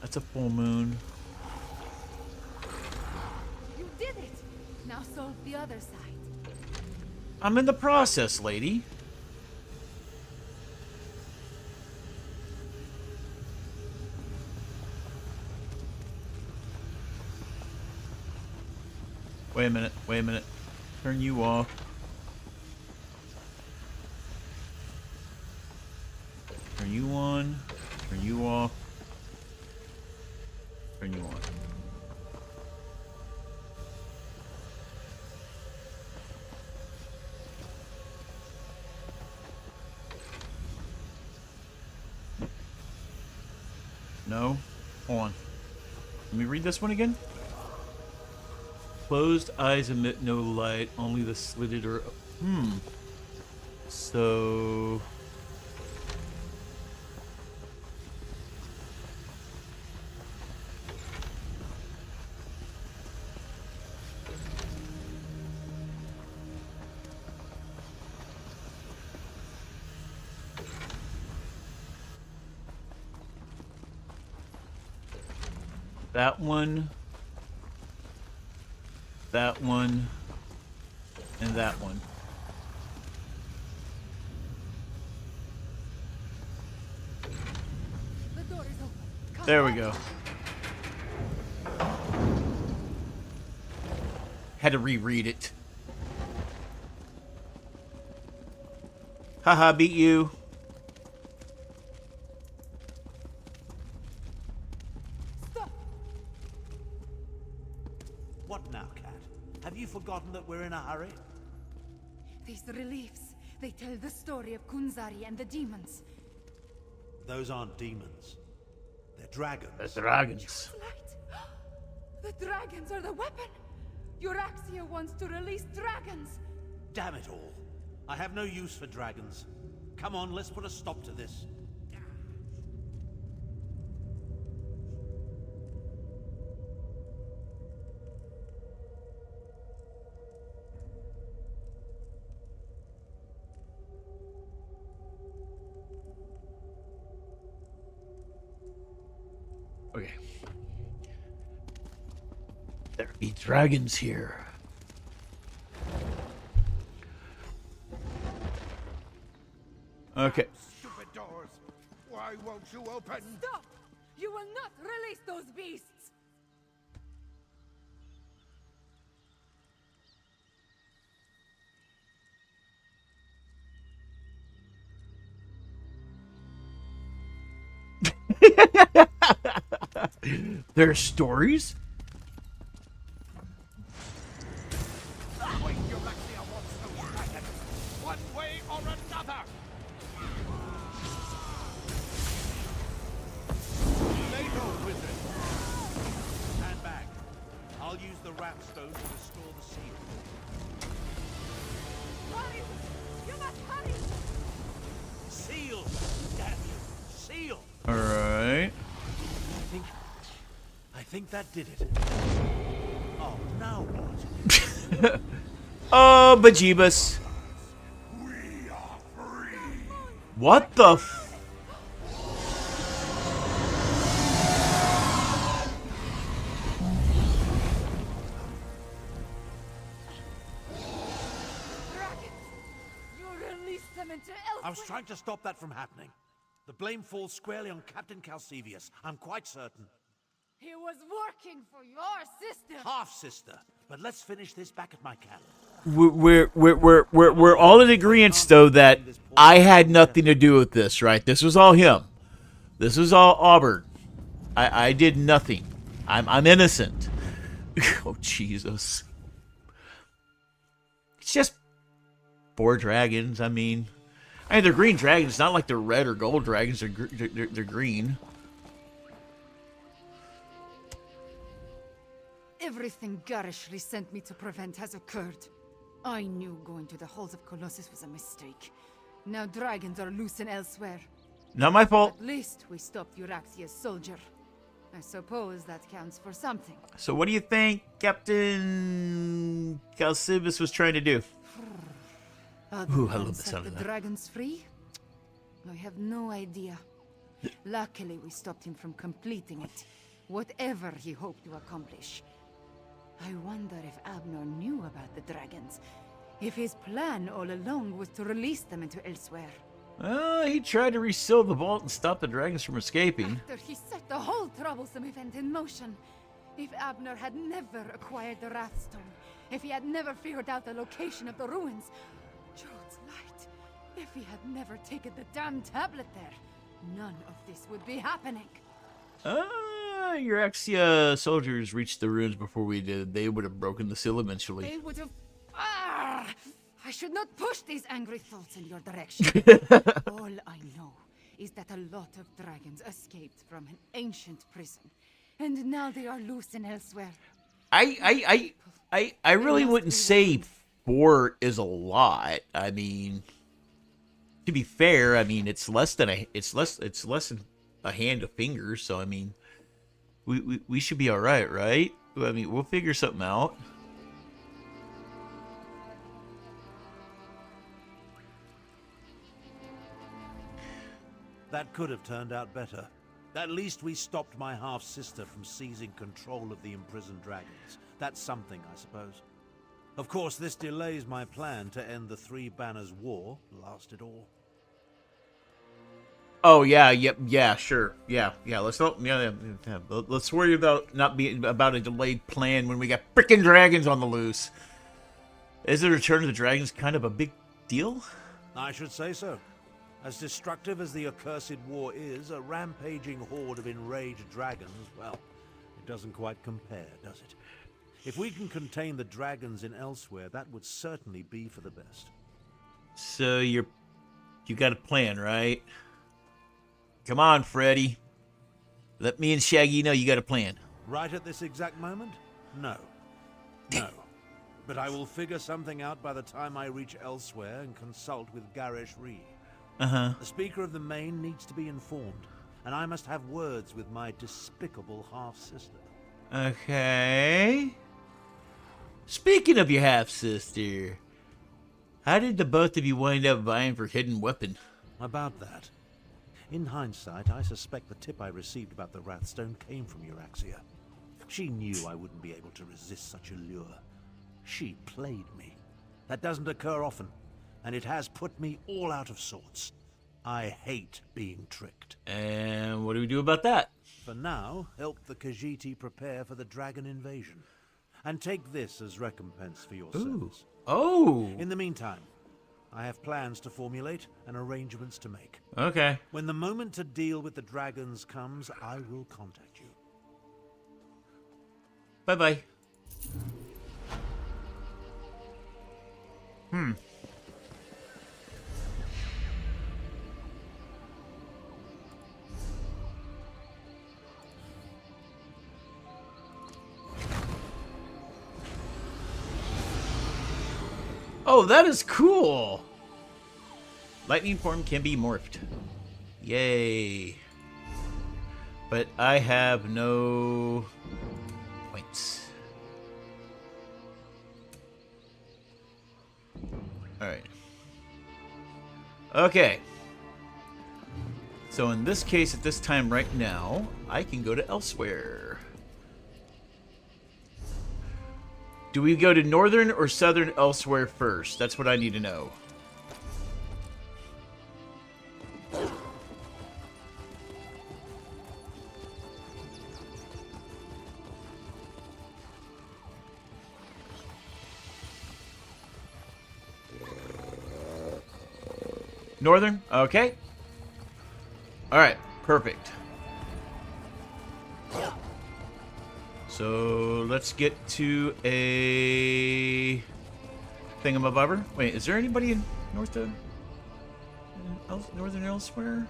That's a full moon. You did it! Now solve the other side. I'm in the process, lady. Wait a minute, wait a minute. Turn you off. Turn you on. Turn you off. Turn you on. No? Hold on. Let me read this one again. Closed eyes emit no light, only the slitted or... So... that one... that one, and that one. The door is open. There we go. Had to reread it. Haha, beat you. What now, Cat? Have you forgotten that we're in a hurry? These reliefs, they tell the story of Kunzari and the demons. Those aren't demons. They're dragons. They're dragons. The dragons are the weapon! Euraxia wants to release dragons! Damn it all. I have no use for dragons. Come on, let's put a stop to this. Okay. There be dragons here. Okay. Stupid doors! Why won't you open? Stop! You will not release those beasts! There are stories? One way or another! Lay low, wizard. Stand back. I'll use the rat stone to restore the seal. Hurry! You must hurry! Seal! Damn you! Seal! Alright. I think that did it. Oh, now what? Oh, bejeebus. What the f... You released them into I was trying to stop that from happening. The blame falls squarely on Captain Calcevius. I'm quite certain. He was working for your sister. Half-sister. But let's finish this back at my camp. We're all in agreement, though, that I had nothing to do with this, right? This was all him. This was all Auburn. I did nothing. I'm innocent. Oh, Jesus. It's just 4 dragons. I mean, they're green dragons. Not like they're red or gold dragons. They're green. Everything Garishly sent me to prevent has occurred. I knew going to the halls of Colossus was a mistake. Now dragons are loose and elsewhere. Not my fault. At least we stopped Euraxia's soldier. I suppose that counts for something. So what do you think Captain Calcevius was trying to do? Ooh, I love the sound of the that. dragons free? I have no idea. Luckily, we stopped him from completing it, whatever he hoped to accomplish. I wonder if Abner knew about the dragons. If his plan all along was to release them into elsewhere. He tried to reseal the vault and stop the dragons from escaping. After he set the whole troublesome event in motion. If Abner had never acquired the Wrathstone, if he had never figured out the location of the ruins, Jode's light, if he had never taken the damn tablet there, none of this would be happening. Euraxia soldiers reached the ruins before we did. They would have broken the seal eventually. They would have... Ah! I should not push these angry thoughts in your direction. All I know is that a lot of dragons escaped from an ancient prison, and now they are loose and elsewhere. I really wouldn't say 4 is a lot. I mean, to be fair, I mean it's less than a hand of fingers. So I mean, we should be all right, right? I mean, we'll figure something out. That could have turned out better. At least we stopped my half-sister from seizing control of the imprisoned dragons. That's something, I suppose. Of course, this delays my plan to end the 3 Banners War, last it all. Oh yeah, yep, yeah, sure, yeah. Let's not, let's worry about not being about a delayed plan when we got frickin' dragons on the loose. Is the return of the dragons kind of a big deal? I should say so. As destructive as the accursed war is, a rampaging horde of enraged dragons, well, it doesn't quite compare, does it? If we can contain the dragons in elsewhere, that would certainly be for the best. So you got a plan, right? Come on, Freddy. Let me and Shaggy know you got a plan. Right at this exact moment? No. No. But I will figure something out by the time I reach elsewhere and consult with Garish Ree. Uh-huh. The Speaker of the Main needs to be informed, and I must have words with my despicable half-sister. Okay. Speaking of your half-sister, how did the both of you wind up vying for hidden weapon? About that. In hindsight, I suspect the tip I received about the Wrathstone came from Euraxia. She knew I wouldn't be able to resist such a lure. She played me. That doesn't occur often, and it has put me all out of sorts. I hate being tricked. And what do we do about that? For now, help the Khajiit prepare for the dragon invasion. And take this as recompense for your service. Oh! In the meantime, I have plans to formulate and arrangements to make. Okay. When the moment to deal with the dragons comes, I will contact you. Bye-bye. Oh, that is cool! Lightning form can be morphed. Yay. But I have no points. Alright. Okay. So in this case, at this time right now, I can go to elsewhere. Do we go to northern or southern elsewhere first? That's what I need to know. Northern? Okay. Alright, perfect. So let's get to a thingamabobber. Wait, is there anybody in northern elsewhere?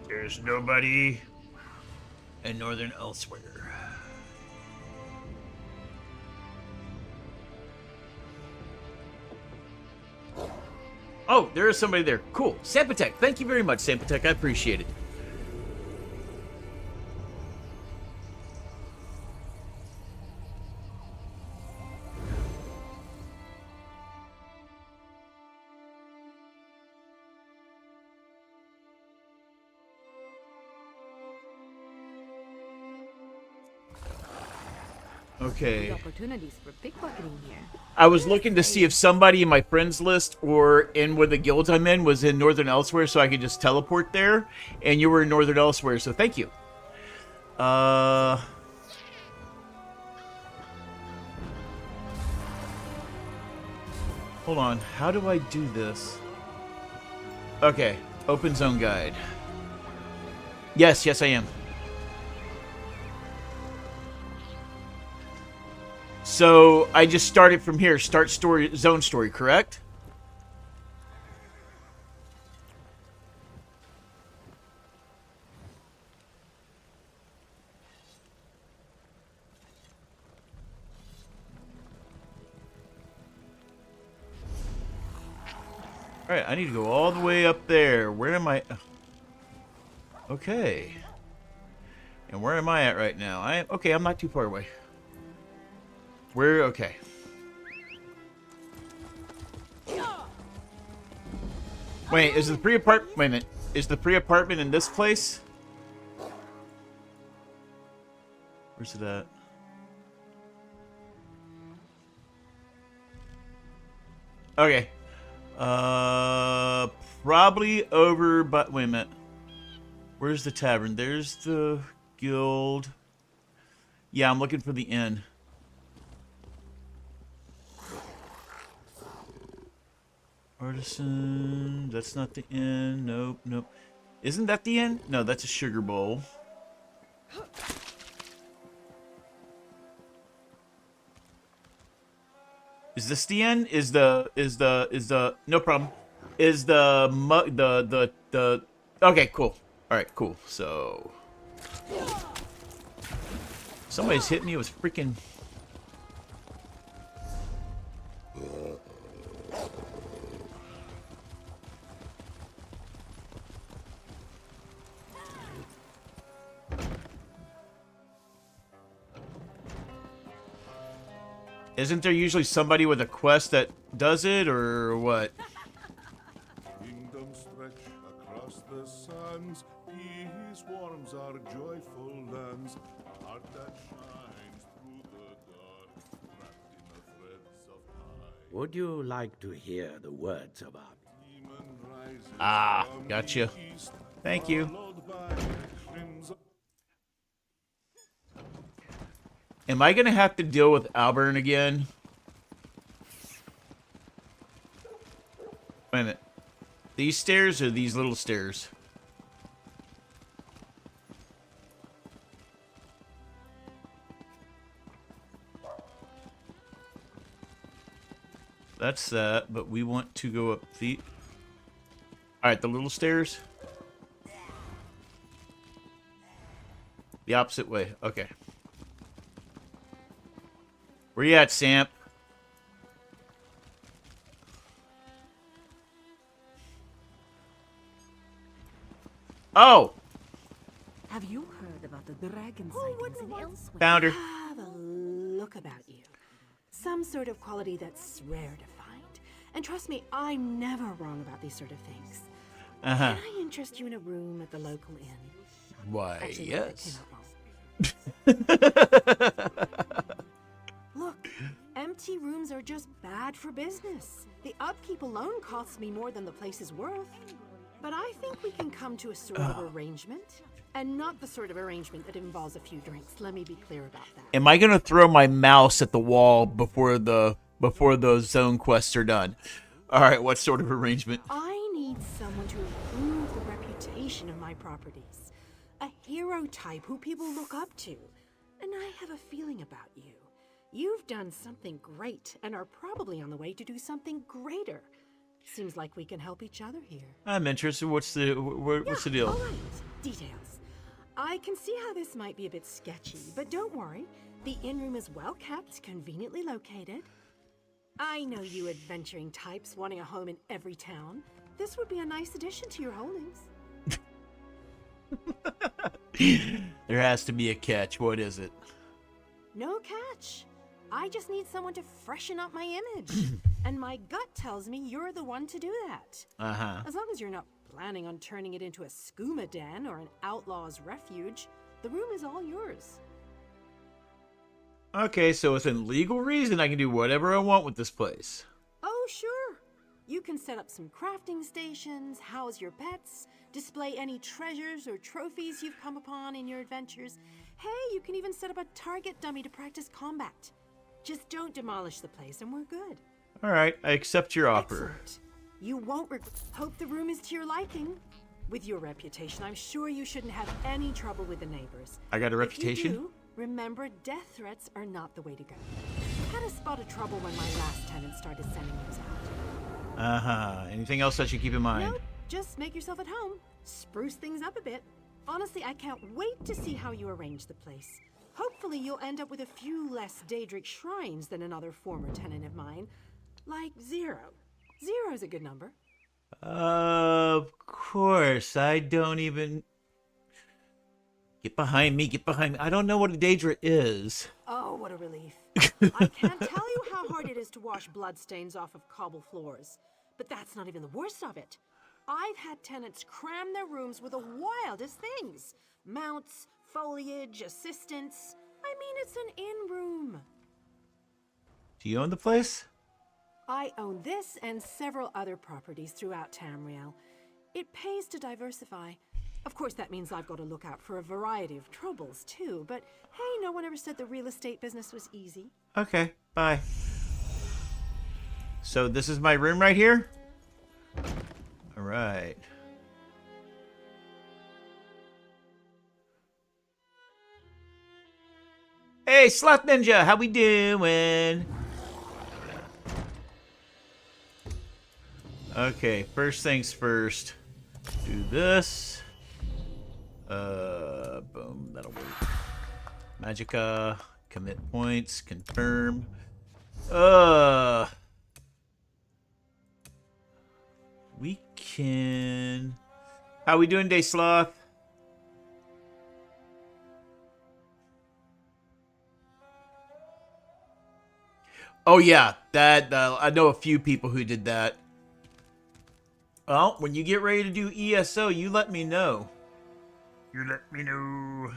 There's nobody in northern elsewhere. Oh, there is somebody there. Cool. Sampatek. Thank you very much, Sampatek. I appreciate it. Okay. Opportunities for pickpocketing here. I was looking to see if somebody in my friends list or in one of the guilds I'm in was in Northern Elsewhere so I could just teleport there. And you were in Northern Elsewhere, so thank you. Hold on. How do I do this? Okay. Open zone guide. Yes, I am. So I just started from here. Start story, zone story, correct? All right, I need to go all the way up there. Where am I? Okay. And where am I at right now? Okay, I'm not too far away. We're okay. Wait, is the pre-apartment? Wait a minute. Is the pre-apartment in this place? Where's it at? Okay. Probably over. But wait a minute. Where's the tavern? There's the guild. Yeah, I'm looking for the inn. Artisan, that's not the inn. Nope. Isn't that the inn? No, that's a sugar bowl. Is this the inn? No problem. Okay, cool. Alright, cool. So somebody's hitting me with freaking Isn't there usually somebody with a quest that does it, or what? Kingdoms stretch across the suns, peace warms our joyful lands, a heart that shines through the dark, wrapped in the threads of time. Would you like to hear the words of our Demon rises from Gotcha. the east, Thank you. followed by crimson. Am I gonna have to deal with Alburn again? Wait a minute. These stairs or these little stairs? That's that, but we want to go up the... Alright, the little stairs. The opposite way. Okay. Where you at, Samp? Oh! Have you heard about the dragon sightings in elsewhere? Found her. Have a look about you. Some sort of quality that's rare to find. And trust me, I'm never wrong about these sort of things. Uh-huh. Can I interest you in a room at the local inn? Why, Actually, yes. Look, empty rooms are just bad for business. The upkeep alone costs me more than the place is worth. But I think we can come to a sort of arrangement. And not the sort of arrangement that involves a few drinks. Let me be clear about that. Am I gonna throw my mouse at the wall before those zone quests are done? Alright, what sort of arrangement? I need someone to improve the reputation of my properties. A hero type who people look up to. And I have a feeling about you. You've done something great and are probably on the way to do something greater. Seems like we can help each other here. I'm interested. What's the deal? All right. Details. I can see how this might be a bit sketchy, but don't worry. The inn room is well kept, conveniently located. I know you adventuring types wanting a home in every town. This would be a nice addition to your holdings. There has to be a catch. What is it? No catch. I just need someone to freshen up my image. And my gut tells me you're the one to do that. Uh-huh. As long as you're not planning on turning it into a skooma den or an outlaw's refuge, the room is all yours. Okay, so within legal reason, I can do whatever I want with this place. Oh, sure. You can set up some crafting stations, house your pets, display any treasures or trophies you've come upon in your adventures. Hey, you can even set up a target dummy to practice combat. Just don't demolish the place and we're good. All right, I accept your offer. Excellent. You won't hope the room is to your liking. With your reputation, I'm sure you shouldn't have any trouble with the neighbors. I got a reputation? If you do, remember, death threats are not the way to go. Had a spot of trouble when my last tenant started sending those out. Uh-huh. Anything else I should keep in mind? Nope, just make yourself at home. Spruce things up a bit. Honestly, I can't wait to see how you arrange the place. Hopefully you'll end up with a few less Daedric shrines than another former tenant of mine. Like 0. 0's a good number. Of course. I don't even... Get behind me, get behind me. I don't know what a Daedra is. Oh, what a relief. I can't tell you how hard it is to wash bloodstains off of cobble floors. But that's not even the worst of it. I've had tenants cram their rooms with the wildest things. Mounts, foliage, assistants. I mean, it's an inn room. Do you own the place? I own this and several other properties throughout Tamriel. It pays to diversify. Of course, that means I've got to look out for a variety of troubles, too. But hey, no one ever said the real estate business was easy. Okay, bye. So this is my room right here? All right. Hey, Sloth Ninja, how we doing? Okay, first things first. Do this. Boom, that'll work. Magicka, commit points, confirm. We can... How we doing, Day Sloth? Oh yeah, that I know a few people who did that. Well, when you get ready to do ESO, you let me know. You let me know.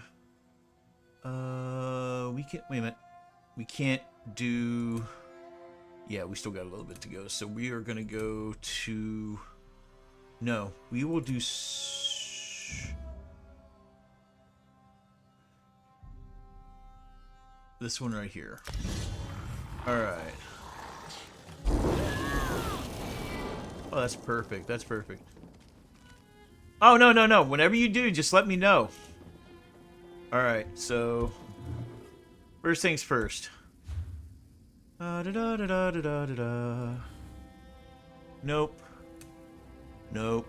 We can't. Wait a minute. We can't do. Yeah, we still got a little bit to go. So we are gonna go to. No, we will do. This one right here. All right. Oh, that's perfect. That's perfect. Oh, no, no, no. Whenever you do, just let me know. All right, so... First things first. Da, da, da, da, da, da, da, da. Nope. Nope.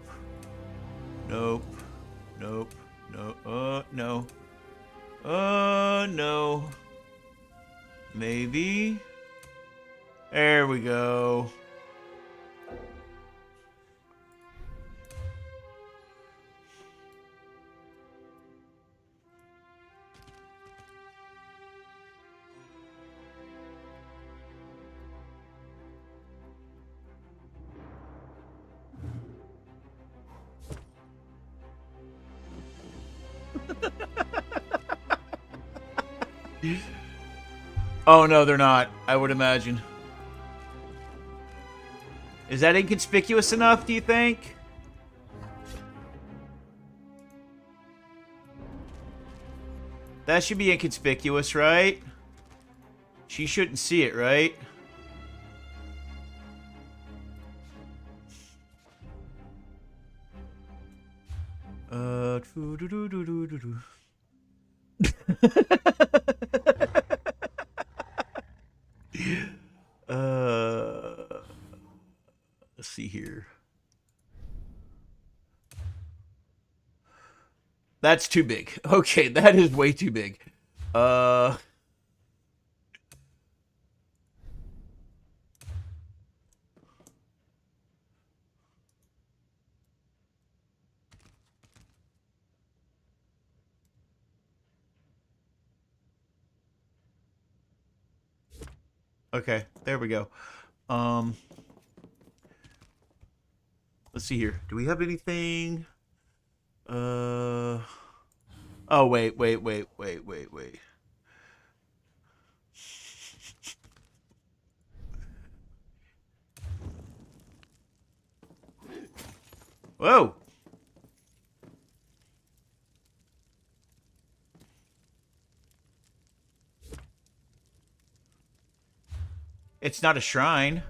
Nope. Nope. No. No. No. Maybe. There we go. Oh, no, they're not. I would imagine. Is that inconspicuous enough, do you think? That should be inconspicuous, right? She shouldn't see it, right? Let's see here. That's too big. Okay, that is way too big. Okay, there we go. Let's see here. Do we have anything? Oh, wait. Whoa! It's not a shrine.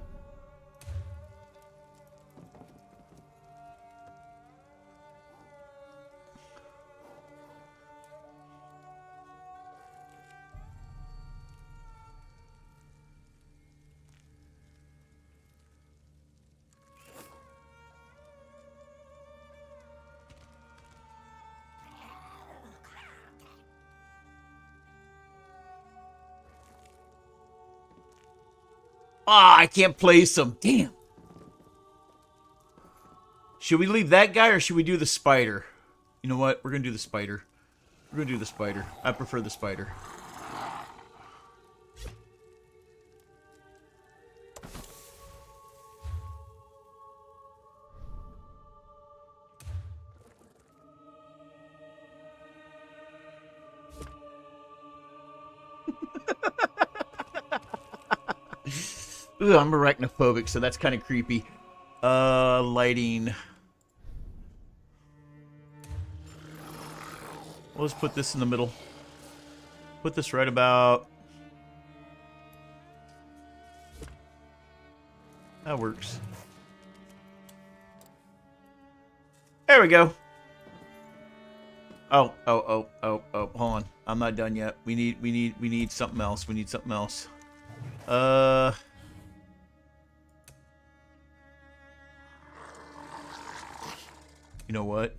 Ah, I can't place him. Damn. Should we leave that guy or should we do the spider? You know what? We're going to do the spider. We're going to do the spider. I prefer the spider. Ugh, I'm arachnophobic, so that's kind of creepy. Lighting. Well, let's put this in the middle. Put this right about... That works. There we go. Oh, hold on. I'm not done yet. We need something else. We need something else. You know what?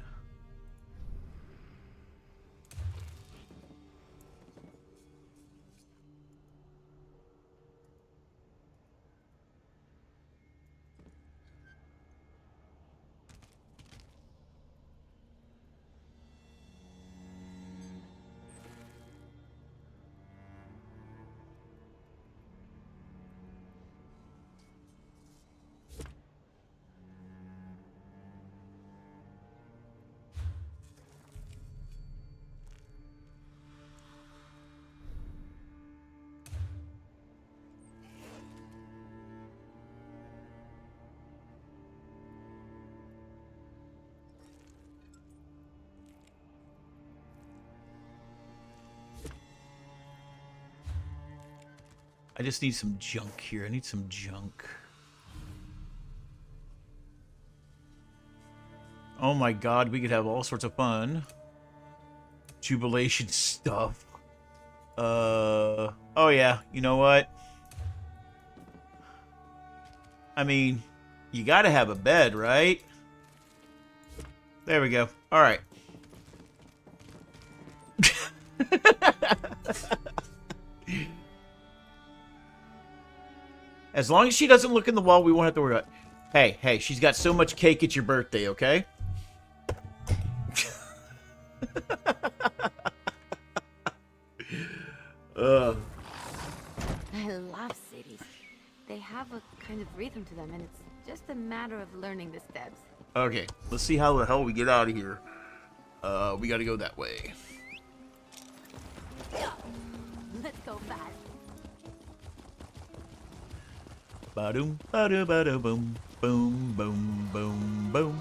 I just need some junk here. I need some junk. Oh my god, we could have all sorts of fun. Jubilation stuff. Oh yeah, you know what? I mean, You gotta have a bed, right? There we go. All right. As long as she doesn't look in the wall, we won't have to worry about it. Hey, hey, she's got so much cake, it's your birthday, okay? I love cities. They have a kind of rhythm to them, and it's just a matter of learning the steps. Okay, let's see how the hell we get out of here. We gotta go that way. Let's go fast. Ba-doom, ba-doo, ba-doo, boom, boom, boom, boom, boom.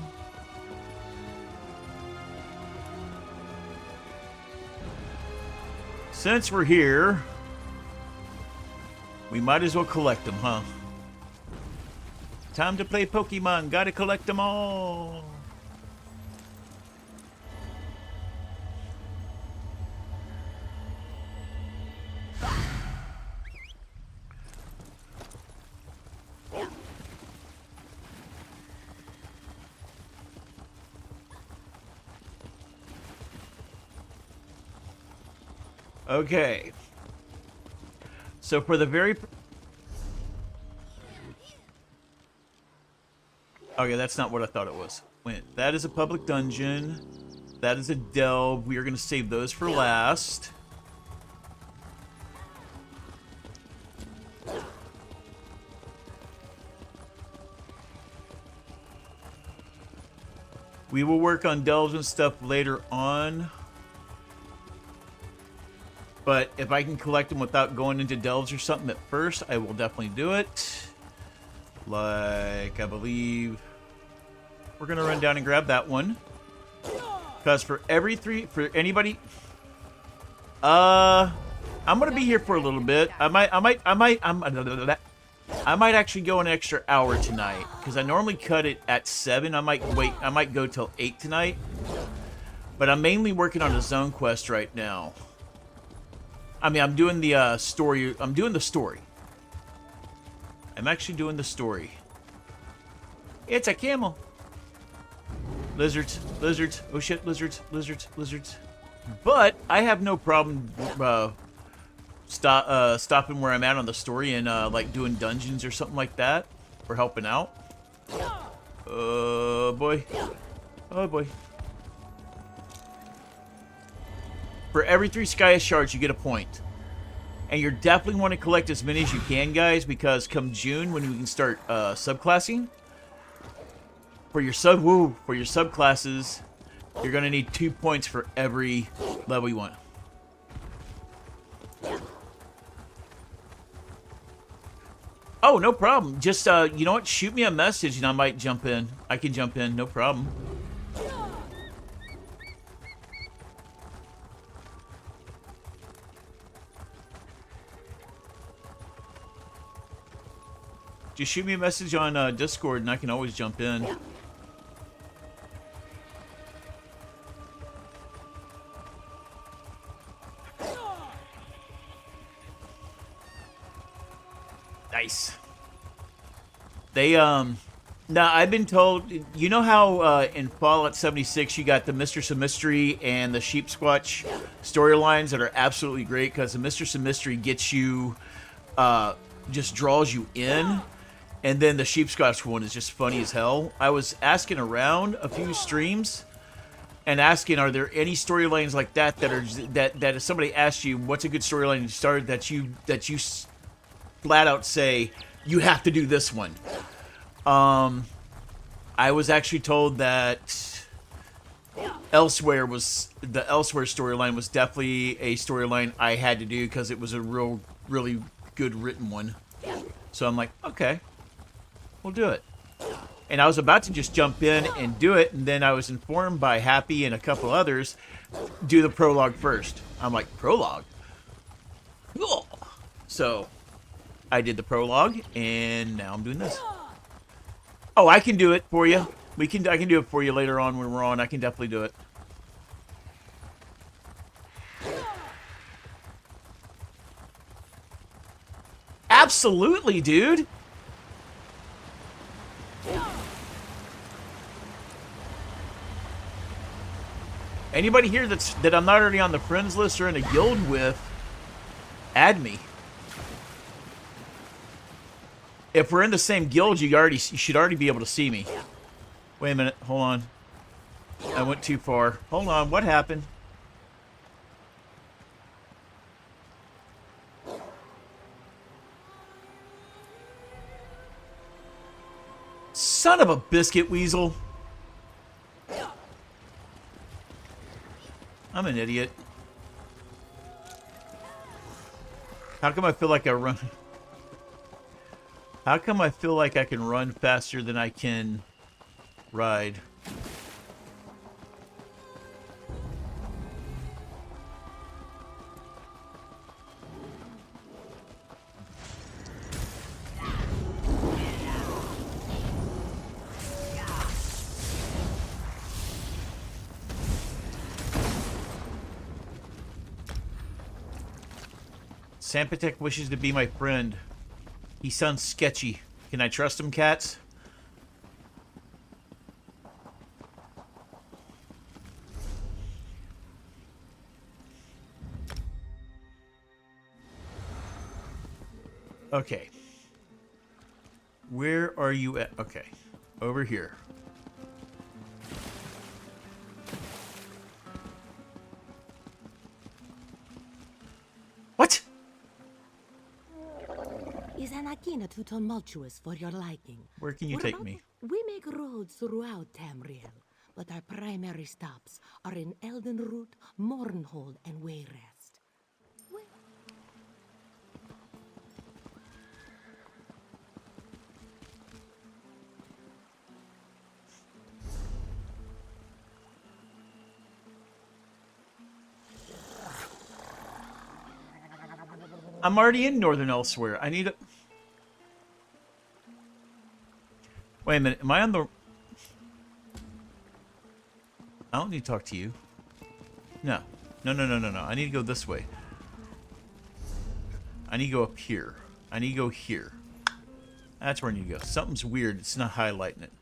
Since we're here, we might as well collect them, huh? Time to play Pokemon. Gotta collect them all. Okay. So for the very... Okay, that's not what I thought it was. Wait, that is a public dungeon. That is a delve. We are going to save those for last. We will work on delves and stuff later on. But if I can collect them without going into delves or something at first, I will definitely do it. Like, I believe... We're going to run down and grab that one. Because for every three... For anybody... I'm going to be here for a little bit. I might actually go an extra hour tonight. Because I normally cut it at 7. I might go till 8 tonight. But I'm mainly working on a zone quest right now. I mean, I'm doing the story. I'm doing the story. I'm actually doing the story. It's a camel. Lizards, lizards. Oh shit, lizards, lizards, lizards. But I have no problem stopping where I'm at on the story and like doing dungeons or something like that, or helping out. Oh boy. Oh boy. For every 3 Skyshards, you get a point. And you definitely want to collect as many as you can, guys, because come June, when we can start subclassing, for your subclasses, you're going to need 2 points for every level you want. Oh, no problem. Just, you know what? Shoot me a message and I might jump in. I can jump in, no problem. Just shoot me a message on Discord and I can always jump in. Nice. They, now I've been told, you know how in Fallout 76 you got the Mistress of Mystery and the Sheep Squatch storylines that are absolutely great because the Mistress of Mystery gets you, just draws you in. And then the Sheepscotch one is just funny as hell. I was asking around a few streams and asking, are there any storylines like that that if somebody asks you what's a good storyline to start that you flat out say you have to do this one. I was actually told that Elsewhere storyline was definitely a storyline I had to do because it was a really good written one. So I'm like, okay. We'll do it. And I was about to just jump in and do it, and then I was informed by Happy and a couple others, do the prologue first. I'm like, prologue? Cool. So, I did the prologue, and now I'm doing this. Oh, I can do it for you. I can do it for you later on when we're on. I can definitely do it. Absolutely, dude. Anybody here that I'm not already on the friends list or in a guild with, add me. If we're in the same guild, you should already be able to see me. Wait a minute, hold on. I went too far. Hold on, what happened? Son of a biscuit weasel. I'm an idiot. How come I feel like I run? How come I feel like I can run faster than I can ride? Sampitek wishes to be my friend. He sounds sketchy. Can I trust him, cats? Okay. Where are you at? Okay. Over here. What? Is Anakina too tumultuous for your liking? Where can you take me? We make roads throughout Tamriel, but our primary stops are in Eldenroot, Mournhold, and Wayrest. I'm already in Northern Elsewhere. I need a... Wait a minute. Am I on the... I don't need to talk to you. No. No. I need to go this way. I need to go up here. I need to go here. That's where I need to go. Something's weird. It's not highlighting it.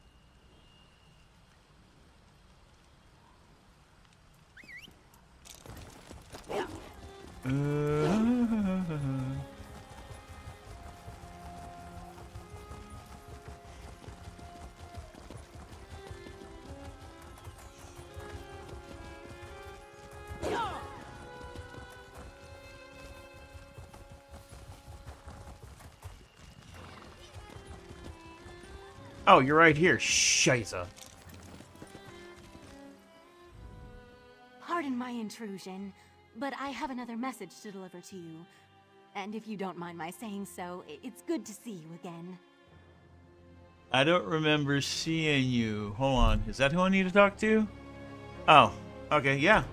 Oh, you're right here. Scheisse. Pardon my intrusion, but I have another message to deliver to you. And if you don't mind my saying so, it's good to see you again. I don't remember seeing you. Hold on. Is that who I need to talk to? Oh, okay, yeah.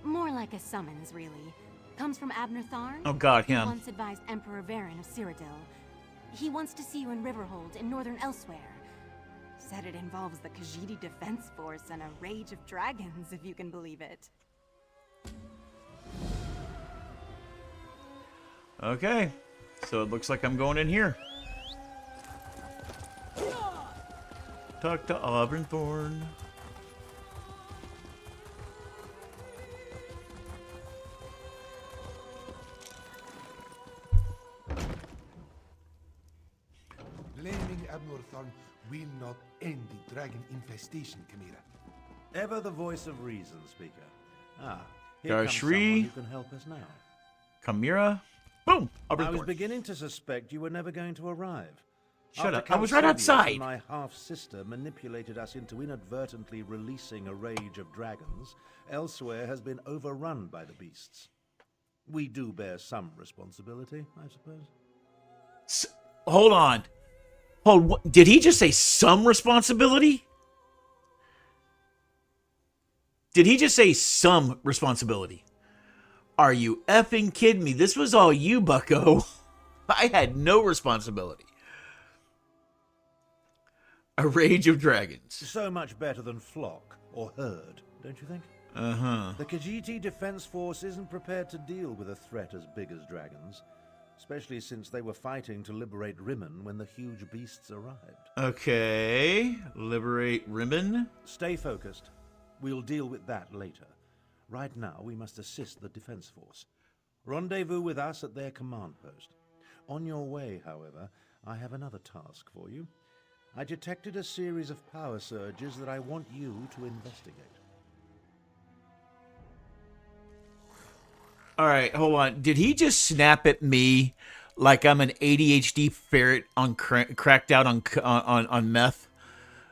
More like a summons, really. Comes from Abner Tharn. Oh god, him. He once advised Emperor Varen of Cyrodiil. He wants to see you in Riverhold in Northern Elsewhere. Said it involves the Khajiit Defense Force and a rage of dragons, if you can believe it. Okay. So it looks like I'm going in here. Talk to Auburnthorn. Blaming Abnorthorn will not end the dragon infestation, Chimera. Ever the voice of reason, speaker. Ah, here comes Gashri. someone who can help us now. Chimera. Boom! I was Auburnthorn. beginning to suspect you were never going to arrive. Shut After up. I was right Calcidius outside. and my half-sister manipulated us into inadvertently releasing a rage of dragons, Elsewhere has been overrun by the beasts. We do bear some responsibility, I suppose. Hold on. Did he just say some responsibility? Did he just say some responsibility? Are you effing kidding me? This was all you, bucko. I had no responsibility. A rage of dragons. So much better than flock or herd, don't you think? Uh-huh. The Khajiit Defense Force isn't prepared to deal with a threat as big as dragons, especially since they were fighting to liberate Rimmon when the huge beasts arrived. Okay. Liberate Rimmon. Stay focused. We'll deal with that later. Right now, we must assist the defense force. Rendezvous with us at their command post. On your way, however, I have another task for you. I detected a series of power surges that I want you to investigate. All right, hold on. Did he just snap at me like I'm an ADHD ferret on cracked out on meth?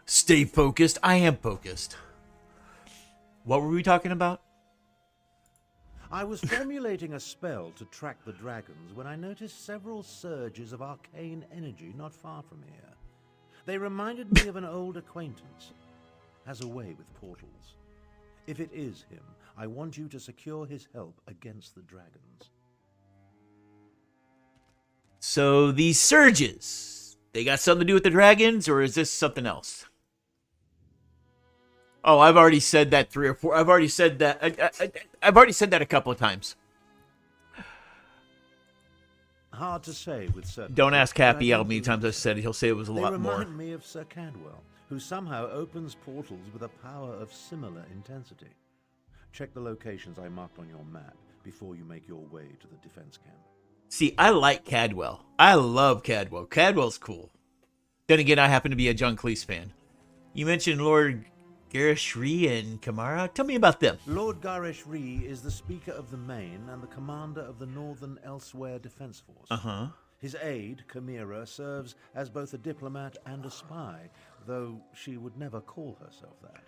Stay focused. I am focused. What were we talking about? I was formulating a spell to track the dragons when I noticed several surges of arcane energy not far from here. They reminded me of an old acquaintance. Has a way with portals. If it is him, I want you to secure his help against the dragons. So these surges, they got something to do with the dragons, or is this something else? Oh, I've already said that I've already said that. I've already said that a couple of times. Hard to say with certainty. Don't ask Happy how many times I've said it. He'll say it was a lot more. They remind me of Sir Cadwell, who somehow opens portals with a power of similar intensity. Check the locations I marked on your map before you make your way to the defense camp. See, I like Cadwell. I love Cadwell. Cadwell's cool. Then again, I happen to be a John Cleese fan. You mentioned Lord Garishri and Kamara. Tell me about them. Lord Garishri is the Speaker of the Main and the commander of the Northern Elsewhere Defense Force. Uh-huh. His aide, Kamira, serves as both a diplomat and a spy, though she would never call herself that.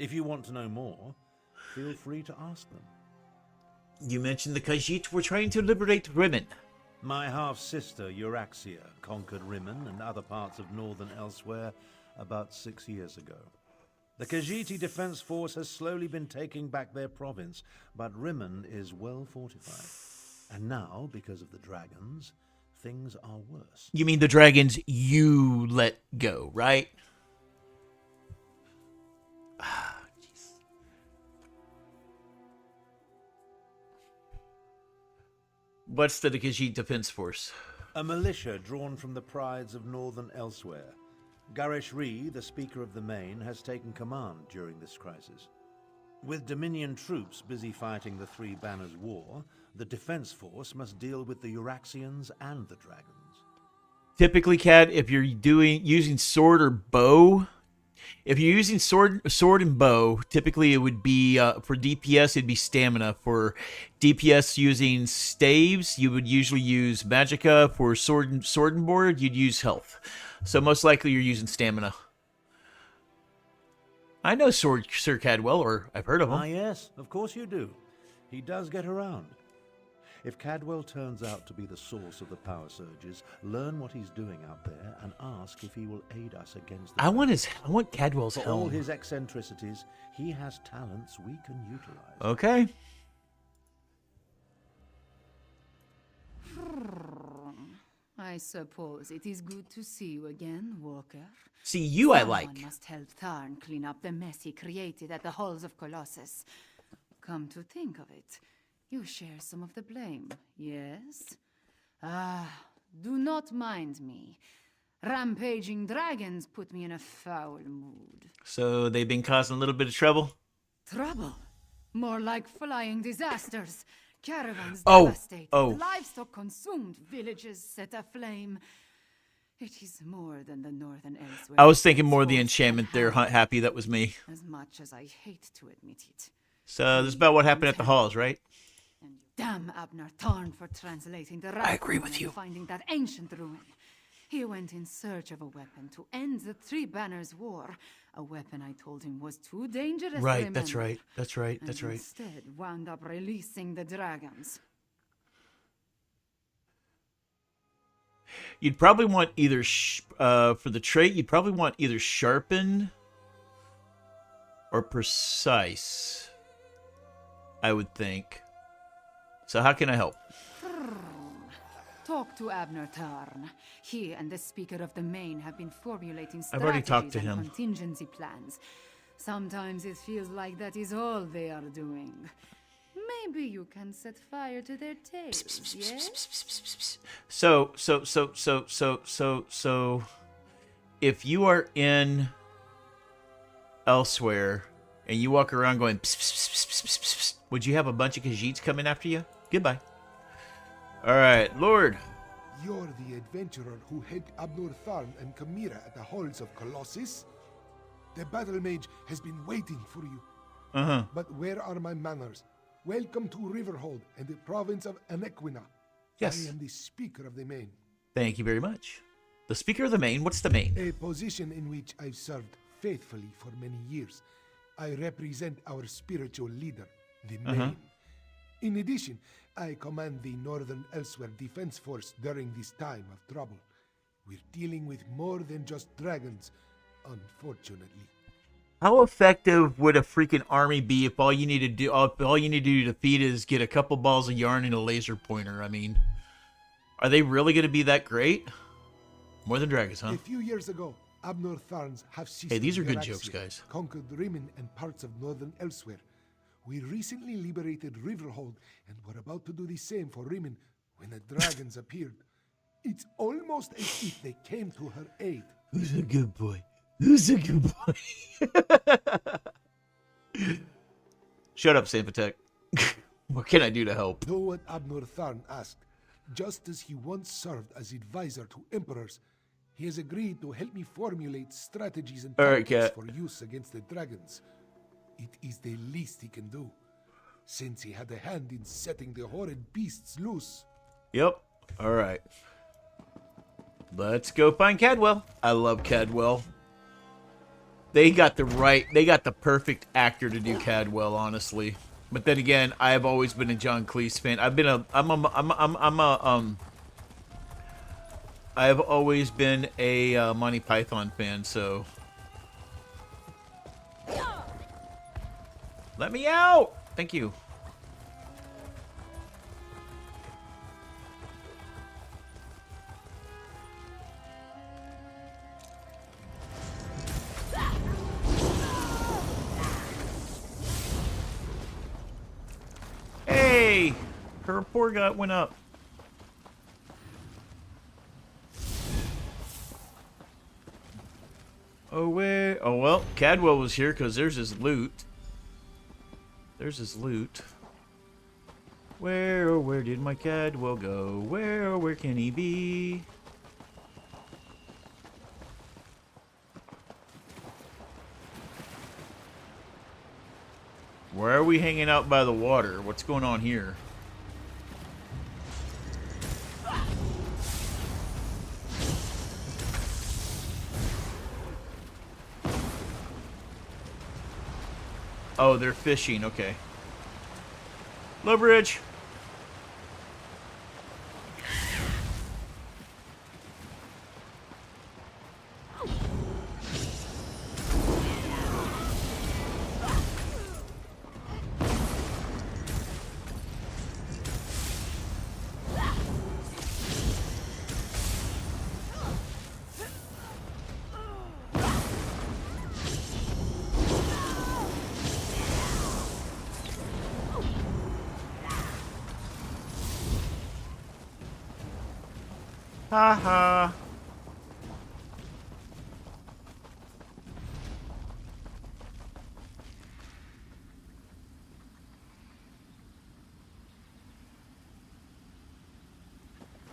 If you want to know more, feel free to ask them. You mentioned the Khajiit were trying to liberate Rimmon. My half-sister, Euraxia, conquered Rimmon and other parts of Northern Elsewhere about 6 years ago. The Khajiiti Defense Force has slowly been taking back their province, but Rimmon is well fortified. And now, because of the dragons, things are worse. You mean the dragons you let go, right? What's the Khajiit Defense Force? A militia drawn from the prides of Northern Elsewhere. Garishri, the Speaker of the Main, has taken command during this crisis. With Dominion troops busy fighting the Three Banners War, the Defense Force must deal with the Euraxians and the dragons. Typically, Cat, if you're using sword or bow, if you're using sword and bow, typically it would be for DPS it'd be stamina. For DPS using staves, you would usually use magicka. For sword and board, you'd use health. So most likely you're using stamina. I know Sir Cadwell, or I've heard of him. Ah, yes, of course you do. He does get around. If Cadwell turns out to be the source of the power surges, learn what he's doing out there and ask if he will aid us against the I want Cadwell's For helm. all his eccentricities, he has talents we can utilize. Okay. I suppose it is good to see you again, Walker. See, you Someone I like. must help Tharn clean up the mess he created at the halls of Colossus. Come to think of it, you share some of the blame, yes? Do not mind me. Rampaging dragons put me in a foul mood. So they've been causing a little bit of trouble? Trouble? More like flying disasters. Caravans Oh, devastated, oh. livestock consumed, villages set aflame. It is more than the Northern Elsewhere. I was thinking more of the enchantment there, Happy. That was me. As much as I hate to admit it. So this is about what happened at the halls, right? Damn Abner Tarn for translating the I agree with and you. finding that ancient ruin. He went in search of a weapon to end the Three Banners War. A weapon I told him was too dangerous to Right, that's remember. right. That's right. And That's right. instead wound up releasing the dragons. You'd probably want either for the trait. You'd probably want either sharpen or precise. I would think. So how can I help? Talk to Abner Tarn. He and the Speaker of the Main have been formulating I've already strategies talked to and him. contingency plans. Sometimes it feels like that is all they are doing. Maybe you can set fire to their tails, yes? So, if you are in elsewhere, and you walk around going, pss, pss, pss, pss, pss, pss, pss, would you have a bunch of Khajiits coming after you? Goodbye. All right, Lord. You're the adventurer who helped Abnur Tharn and Chimera at the halls of Colossus? The battle mage has been waiting for you. Uh-huh. But where are my manners? Welcome to Riverhold and the province of Anequina. Yes. I am the Speaker of the Main. Thank you very much. The Speaker of the Main? What's the Main? A position in which I've served faithfully for many years. I represent our spiritual leader, the Main. In addition, I command the Northern Elsewhere Defense Force during this time of trouble. We're dealing with more than just dragons, unfortunately. How effective would a freaking army be if all you need to do to defeat is get a couple balls of yarn and a laser pointer? I mean, are they really going to be that great? More than dragons, huh? A few years ago, Abnur Tharn's half-sister Hey, these are good Galaxia jokes, guys. conquered Rimmon and parts of Northern Elsewhere. We recently liberated Riverhold and were about to do the same for Rimmon when the dragons appeared. It's almost as if they came to her aid. Who's a good boy? Who's a good boy? Shut up, Sampatek. What can I do to help? Do what Abnur Tharn asked. Just as he once served as advisor to emperors, he has agreed to help me formulate strategies and tactics for use against the dragons. It is the least he can do, since he had a hand in setting the horrid beasts loose. Yep. All right. Let's go find Cadwell. I love Cadwell. They got the perfect actor to do Cadwell, honestly. But then again, I have always been a John Cleese fan. I have always been a Monty Python fan, so. Let me out! Thank you. Hey! Her report went up. Oh, where? Oh, well, Cadwell was here because there's his loot. There's his loot. Where, oh, where did my Cadwell go? Where, oh, where can he be? Where are we hanging out by the water? What's going on here? Oh, they're fishing. Okay. Low bridge. Ha ha.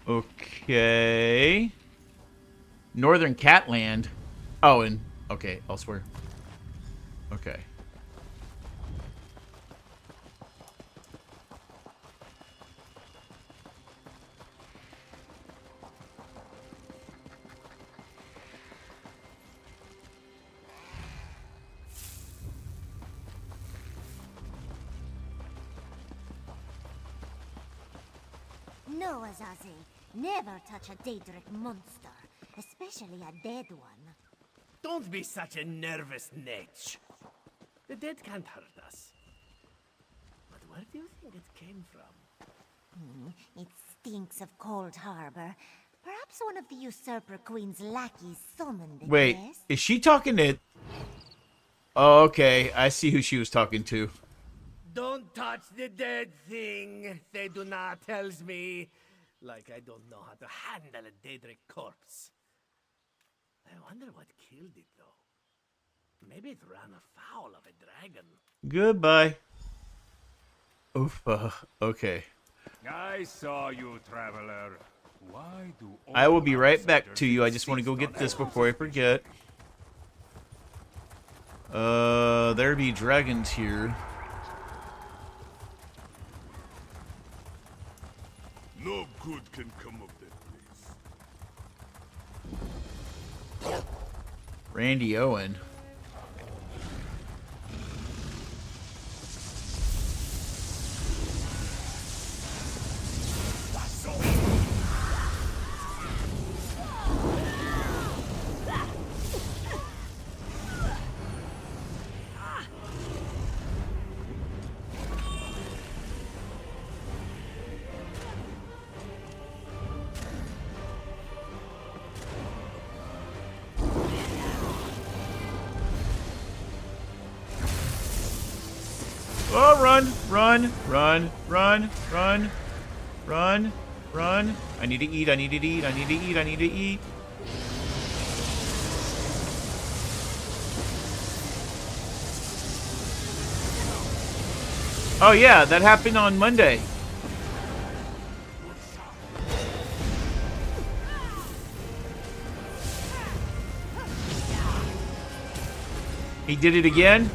Okay. Northern Catland. Oh, and okay, elsewhere. Okay. No, Azazi. Never touch a Daedric monster, especially a dead one. Don't be such a nervous netch. The dead can't hurt us. But where do you think it came from? It stinks of Cold Harbor. Perhaps one of the Usurper Queen's lackeys summoned it. Wait, yes? is she talking to... Oh, okay. I see who she was talking to. Don't touch the dead thing, they do not tells me. Like I don't know how to handle a Daedric corpse. I wonder what killed it, though. Maybe it ran afoul of a dragon. Goodbye. Oof. Okay. I saw you, traveler. Why do I will be right back outsiders to you. I just want to go insist get on this before I forget. There be dragons here. No good can come of that place. Randy Owen. Oh, run, run, run, run, run, run, run. I need to eat, I need to eat, I need to eat, I need to eat. Oh yeah, that happened on Monday. He did it again?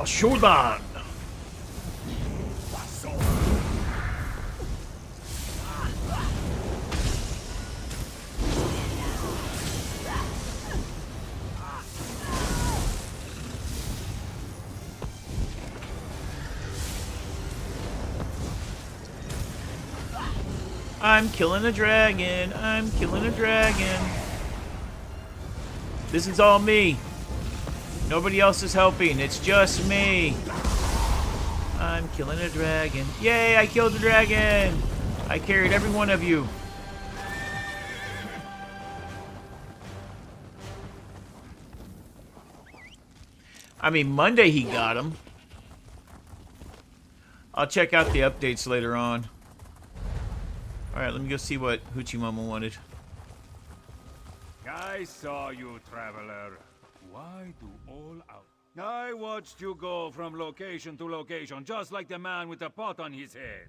Shodan. I'm killing a dragon. I'm killing a dragon. This is all me. Nobody else is helping. It's just me. I'm killing a dragon. Yay, I killed the dragon. I carried every one of you. I mean, Monday he got him. I'll check out the updates later on. Alright, let me go see what Hoochie Mama wanted. I saw you, traveler. Why do all out? I watched you go from location to location, just like the man with the pot on his head.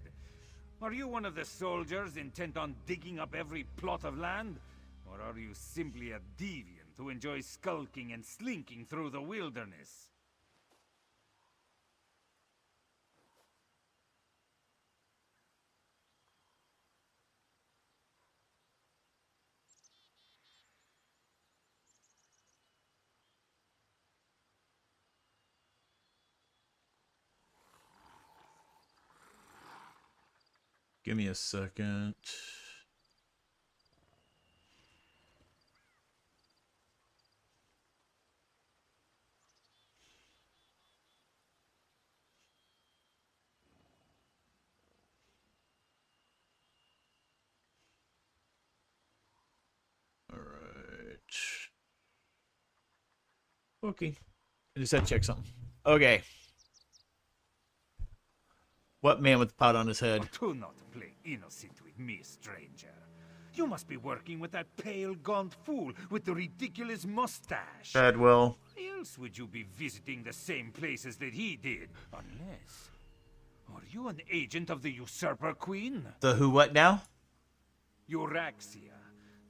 Are you one of the soldiers intent on digging up every plot of land? Or are you simply a deviant who enjoys skulking and slinking through the wilderness? Give me a second. All right. Okay. I just had to check something. Okay. What man with the pot on his head? Do not play innocent with me, stranger. You must be working with that pale, gaunt fool with the ridiculous mustache. Badwell. Why else would you be visiting the same places that he did? Unless... Are you an agent of the Usurper Queen? The who what now? Euraxia,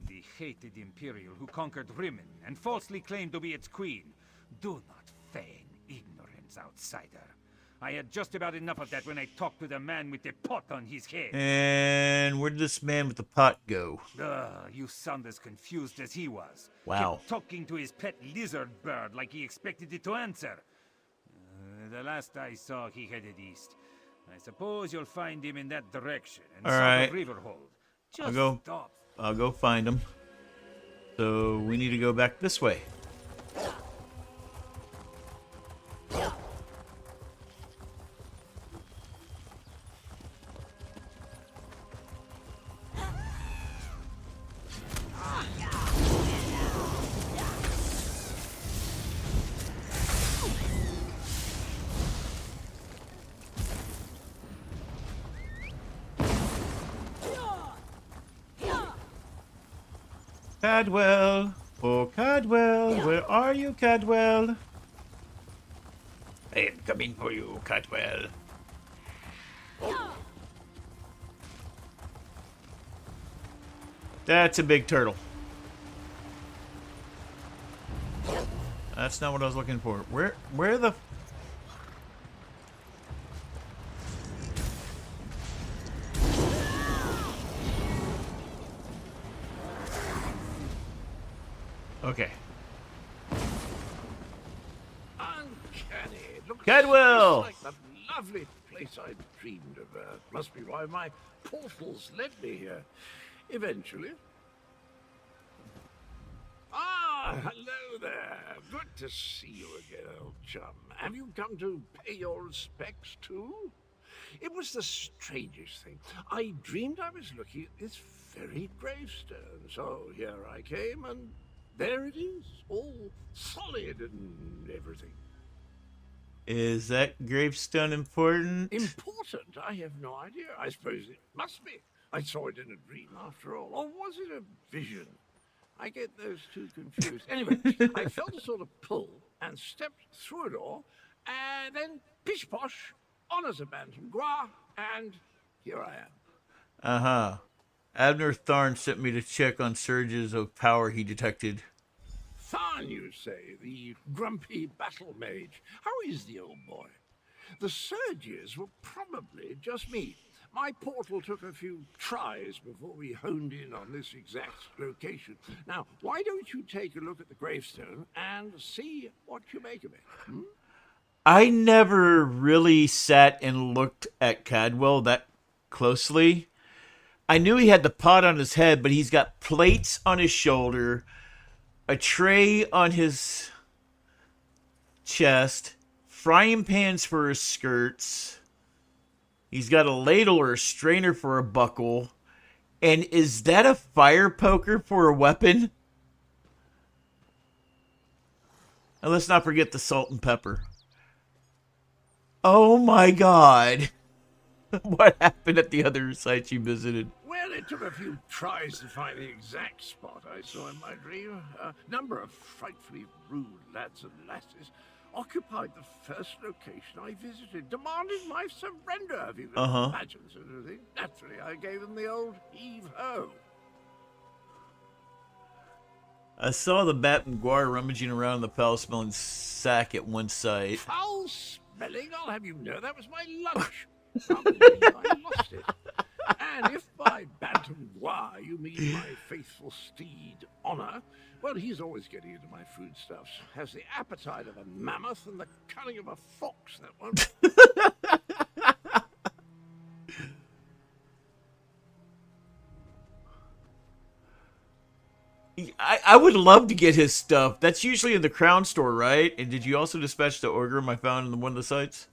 the hated Imperial who conquered Rimmon and falsely claimed to be its queen. Do not feign ignorance, outsider. I had just about enough of that when I talked to the man with the pot on his head. And where did this man with the pot go? You sound as confused as he was. Wow. Kept talking to his pet lizard bird like he expected it to answer. The last I saw, he headed east. I suppose you'll find him in that direction. And All south right. of Riverhold. Just stop. I'll go find him. So we need to go back this way. Cadwell! Oh, Cadwell! Where are you, Cadwell? I am coming for you, Cadwell. That's a big turtle. That's not what I was looking for. Where the... Okay. Uncanny. It looks Cadwell! just like the lovely place I dreamed of. Must be why my portals led me here. Eventually. Ah, hello there. Good to see you again, old chum. Have you come to pay your respects too? It was the strangest thing. I dreamed I was looking at this very gravestone. So here I came, and there it is, all solid and everything. Is that gravestone important? Important? I have no idea. I suppose it must be. I saw it in a dream after all. Or was it a vision? I get those two confused. Anyway, I felt a sort of pull and stepped through a door, and then pish-posh, on as a bantam gras, and here I am. Uh-huh. Abner Tharn sent me to check on surges of power he detected. Tharn, you say, the grumpy battle mage. How is the old boy? The surges were probably just me. My portal took a few tries before we honed in on this exact location. Now, why don't you take a look at the gravestone and see what you make of it? Hmm? I never really sat and looked at Cadwell that closely. I knew he had the pot on his head, but he's got plates on his shoulder, a tray on his chest, frying pans for his skirts. He's got a ladle or a strainer for a buckle. And is that a fire poker for a weapon? And let's not forget the salt and pepper. Oh my god. What happened at the other sites you visited? Well, it took a few tries to find the exact spot I saw in my dream. A number of frightfully rude lads and lasses occupied the first location I visited, demanding my surrender, if you can imagine such a thing. Naturally, I gave them the old heave-ho. I saw the Bat and Guar rummaging around the foul-smelling sack at one site. Foul-smelling? I'll have you know that was my lunch. I lost it. And if by Bantam Guar you mean my faithful steed, Honor, well, he's always getting into my foodstuffs. Has the appetite of a mammoth and the cunning of a fox, that one. I would love to get his stuff. That's usually in the Crown store, right? And did you also dispatch the Orgrim I found in one of the sites?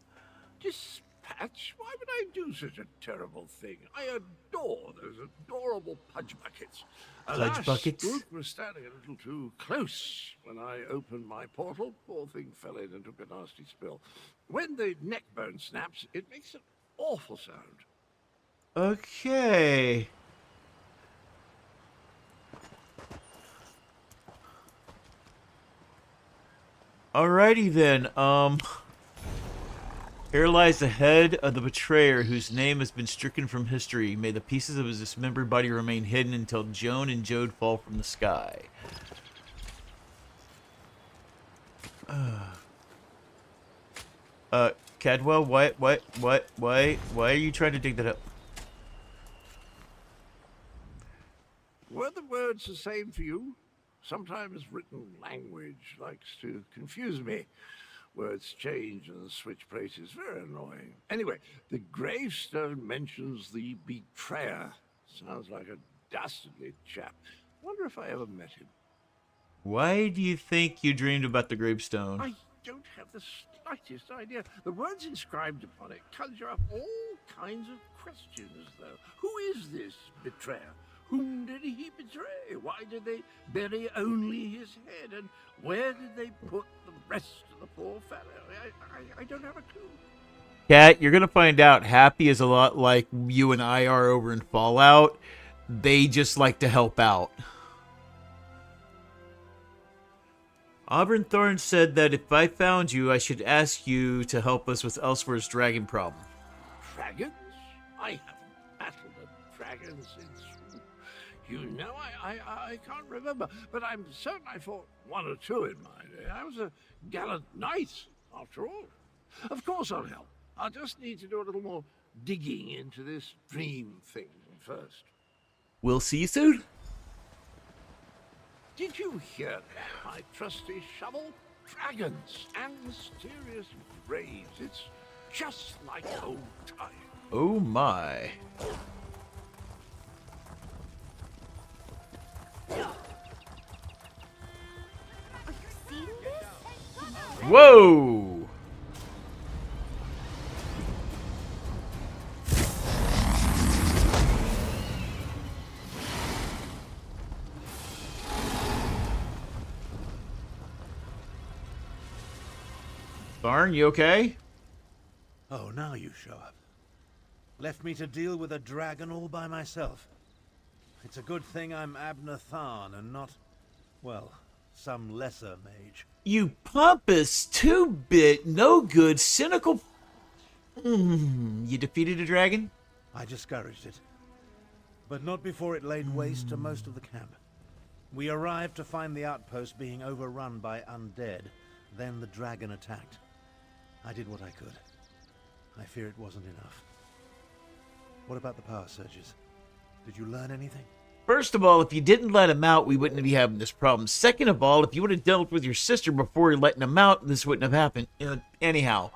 Dispatch? Why would I do such a terrible thing? I adore those adorable pudge buckets. Pudge buckets? Groot was standing a little too close when I opened my portal. Poor thing fell in and took a nasty spill. When the neck bone snaps, it makes an awful sound. Okay. Alrighty then, here lies the head of the betrayer whose name has been stricken from history. May the pieces of his dismembered body remain hidden until Joan and Jode fall from the sky. Cadwell, why are you trying to dig that up? Were the words the same for you? Sometimes written language likes to confuse me. Words change and switch places. Very annoying. Anyway, the gravestone mentions the betrayer. Sounds like a dastardly chap. Wonder if I ever met him. Why do you think you dreamed about the gravestone? I don't have the slightest idea. The words inscribed upon it conjure up all kinds of questions, though. Who is this betrayer? Whom did he betray? Why did they bury only his head? And where did they put the rest of the poor fellow? I don't have a clue. Cat, you're going to find out Happy is a lot like you and I are over in Fallout. They just like to help out. Auburn Thorne said that if I found you, I should ask you to help us with Elsewhere's dragon problem. Dragons? I haven't battled a dragon since... You know, I can't remember, but I'm certain I fought one or two in my day. I was a gallant knight, after all. Of course I'll help. I'll just need to do a little more digging into this dream thing first. We'll see you soon. Did you hear that, my trusty shovel? Dragons and mysterious graves. It's just like old times. Oh my. Whoa! Barn, you okay? Oh, now you show up. Left me to deal with a dragon all by myself. It's a good thing I'm Abner Tharn and not, well, some lesser mage. You pompous, two-bit, no-good, cynical... You defeated a dragon? I discouraged it. But not before it laid waste to most of the camp. We arrived to find the outpost being overrun by undead. Then the dragon attacked. I did what I could. I fear it wasn't enough. What about the power surges? Did you learn anything? First of all, if you didn't let him out, we wouldn't be having this problem. Second of all, if you would have dealt with your sister before letting him out, this wouldn't have happened. Anyhow,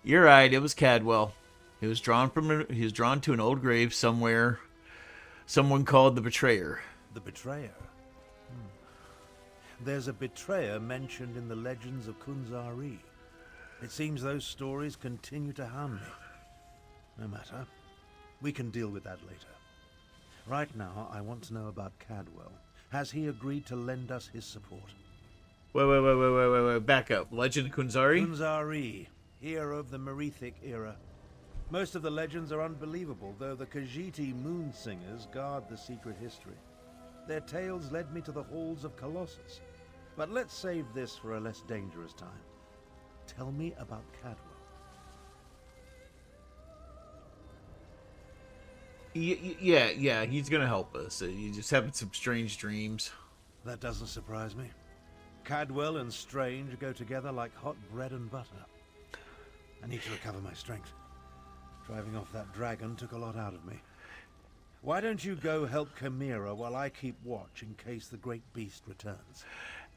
you're right. It was Cadwell. He was drawn to an old grave somewhere. Someone called the Betrayer. The Betrayer? There's a betrayer mentioned in the legends of Kunzari. It seems those stories continue to harm me. No matter. We can deal with that later. Right now, I want to know about Cadwell. Has he agreed to lend us his support? Wait. Back up. Legend of Kunzari? Kunzari, hero of the Merethic era. Most of the legends are unbelievable, though the Khajiiti moon singers guard the secret history. Their tales led me to the halls of Colossus. But let's save this for a less dangerous time. Tell me about Cadwell. Yeah, he's gonna help us. He's just having some strange dreams. That doesn't surprise me. Cadwell and Strange go together like hot bread and butter. I need to recover my strength. Driving off that dragon took a lot out of me. Why don't you go help Chimera while I keep watch in case the great beast returns?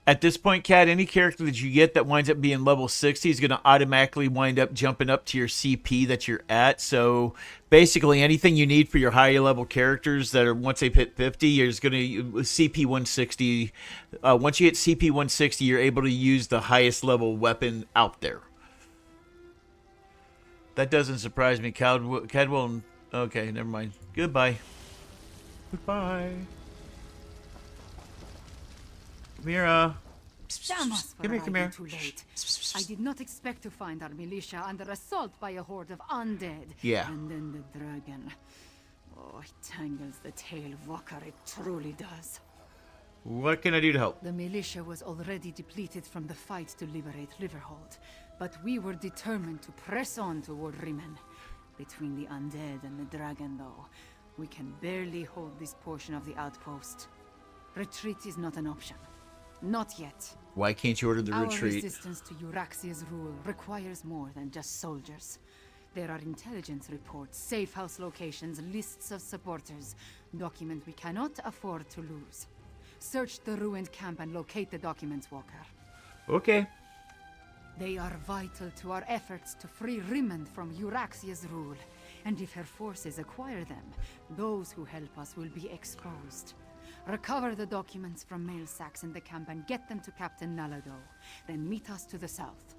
At this point, Cat, any character that you get that winds up being level 60 is going to automatically wind up jumping up to your CP that you're at. So basically anything you need for your higher level characters that are, once they hit 50, you're just going to CP 160. Once you hit CP 160, you're able to use the highest level weapon out there. That doesn't surprise me. Cadwell, okay, never mind. Goodbye. Goodbye. Chimera. Come here. Too late. I did not expect to find our militia under assault by a horde of undead. Yeah. And then the dragon. Oh, it tangles the tail of Walker. It truly does. What can I do to help? The militia was already depleted from the fight to liberate Riverhold, but we were determined to press on toward Rimen. Between the undead and the dragon, though, we can barely hold this portion of the outpost. Retreat is not an option. Not yet. Why can't you order the Our retreat? resistance to Euraxia's rule requires more than just soldiers. There are intelligence reports, safe house locations, lists of supporters, documents we cannot afford to lose. Search the ruined camp and locate the documents, Walker. Okay. They are vital to our efforts to free Rimen from Euraxia's rule. And if her forces acquire them, those who help us will be exposed. Recover the documents from mail sacks in the camp and get them to Captain Nalado. Then meet us to the south.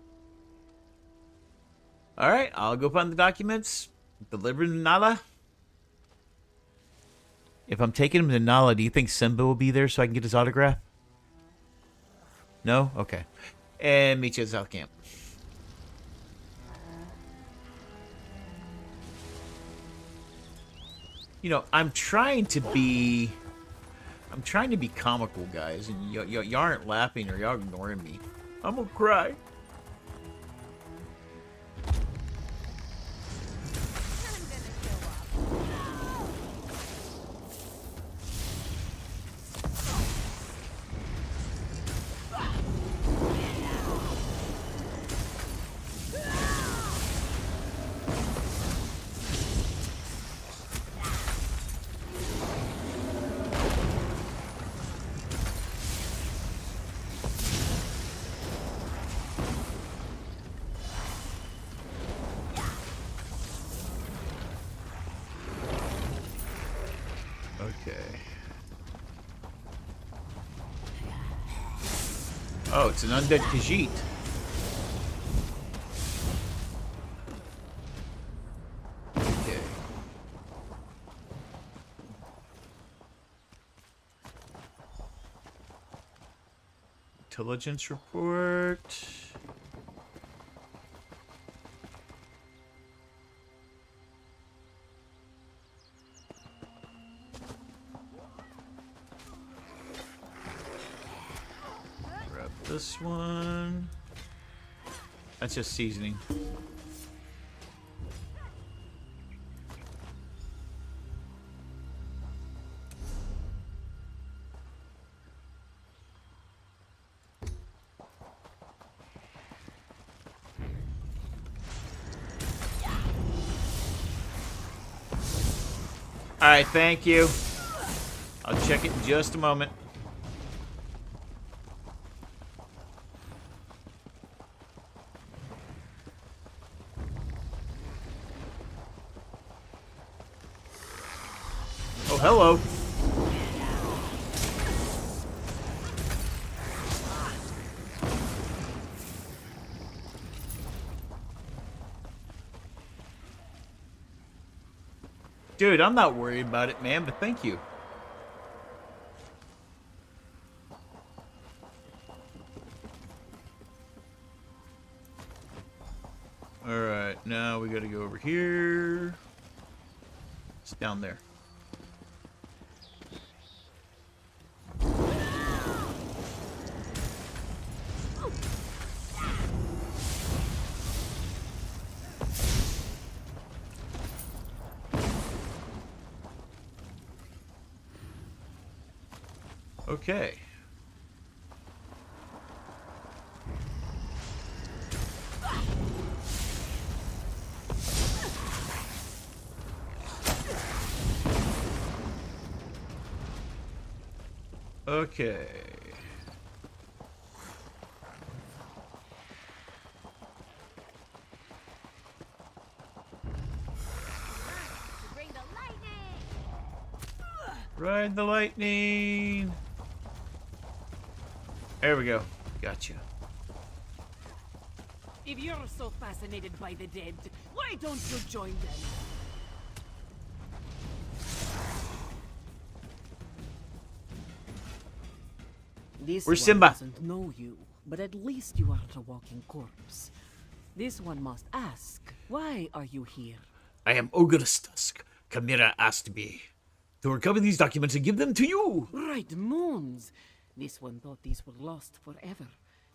Alright, I'll go find the documents. Deliver them to Nala. If I'm taking him to Nala, do you think Simba will be there so I can get his autograph? No? Okay. And meet you at South Camp. You know, I'm trying to be comical, guys, and you aren't laughing or y'all ignoring me. I'm gonna cry. Okay. Oh, it's an undead Khajiit. Okay. Intelligence report. This one. That's just seasoning. All right, thank you. I'll check it in just a moment. Oh, hello. Dude, I'm not worried about it, man, but thank you. Alright, now we gotta go over here. It's down there. Okay. Okay. Ride the lightning. There we go. Gotcha. If you're so fascinated by the dead, why don't you join them? This Where's one Simba? doesn't know you, but at least you aren't a walking corpse. This one must ask, why are you here? I am Ogre's Tusk. Chimera asked me to recover these documents and give them to you. Right, moons. This one thought these were lost forever.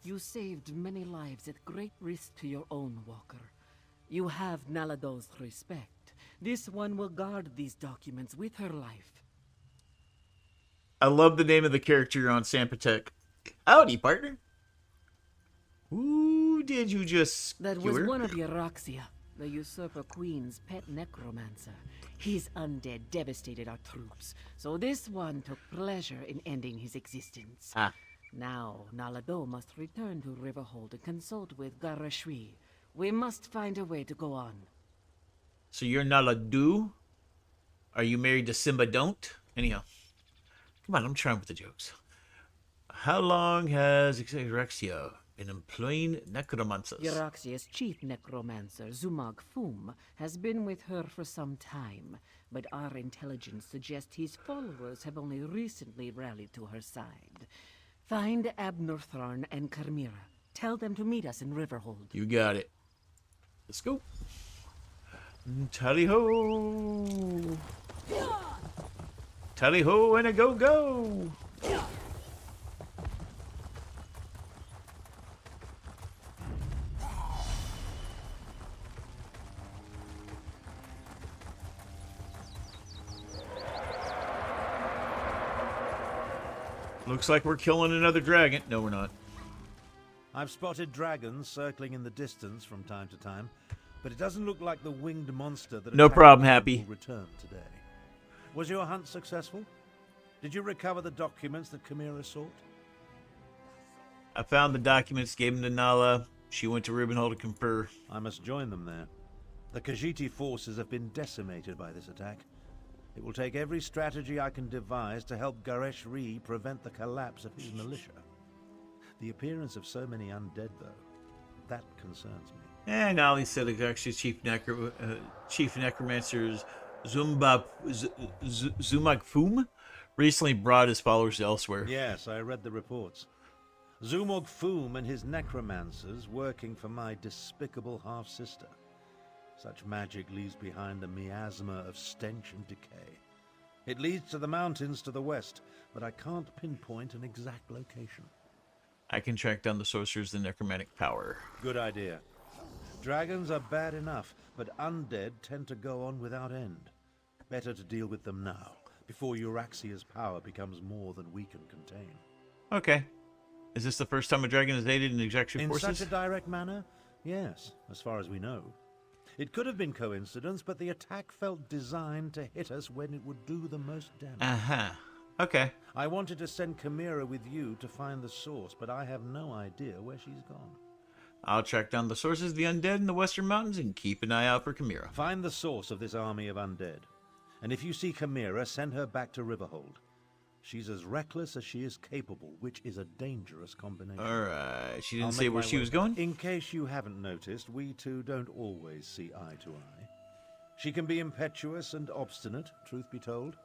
You saved many lives at great risk to your own walker. You have Nalado's respect. This one will guard these documents with her life. I love the name of the character on Sampatek. Howdy, partner. Who did you just That skewer? was one of Euroxia, the usurper queen's pet necromancer. His undead devastated our troops, so this one took pleasure in ending his existence. Ah. Now, Nalado must return to Riverhold and consult with Garashri. We must find a way to go on. So you're Naladu? Are you married to Simba Don't? Anyhow. Come on, I'm trying with the jokes. How long has Euroxia been employing necromancers? Euroxia's chief necromancer, Zumag Fum, has been with her for some time, but our intelligence suggests his followers have only recently rallied to her side. Find Abnortharn and Chimera. Tell them to meet us in Riverhold. You got it. Let's go. Tally-ho! Tally-ho and a go-go! Looks like we're killing another dragon. No, we're not. I've spotted dragons circling in the distance from time to time, but it doesn't look like the winged monster that No attacked problem, us Happy. will return today. Was your hunt successful? Did you recover the documents that Chimera sought? I found the documents, gave them to Nala. She went to Ribbonhole to confer. I must join them there. The Khajiiti forces have been decimated by this attack. It will take every strategy I can devise to help Garesh Ree prevent the collapse of his militia. The appearance of so many undead, though, that concerns me. And Ali said it's actually Chief Necromancer's Zumagfum recently brought his followers elsewhere. Yes, I read the reports. Zumog Foom and his necromancers working for my despicable half-sister. Such magic leaves behind a miasma of stench and decay. It leads to the mountains to the west, but I can't pinpoint an exact location. I can track down the sorcerers and necromantic power. Good idea. Dragons are bad enough, but undead tend to go on without end. Better to deal with them now, before Euraxia's power becomes more than we can contain. Okay. Is this the first time a dragon has aided in executive forces? In such a direct manner? Yes, as far as we know. It could have been coincidence, but the attack felt designed to hit us when it would do the most damage. Uh-huh. Okay. I wanted to send Chimera with you to find the source, but I have no idea where she's gone. I'll track down the sources of the undead in the western mountains and keep an eye out for Chimera. Find the source of this army of undead. And if you see Chimera, send her back to Riverhold. She's as reckless as she is capable, which is a dangerous combination. Alright, she didn't say where she was going? In case you haven't noticed, we two don't always see eye to eye. She can be impetuous and obstinate, truth be told.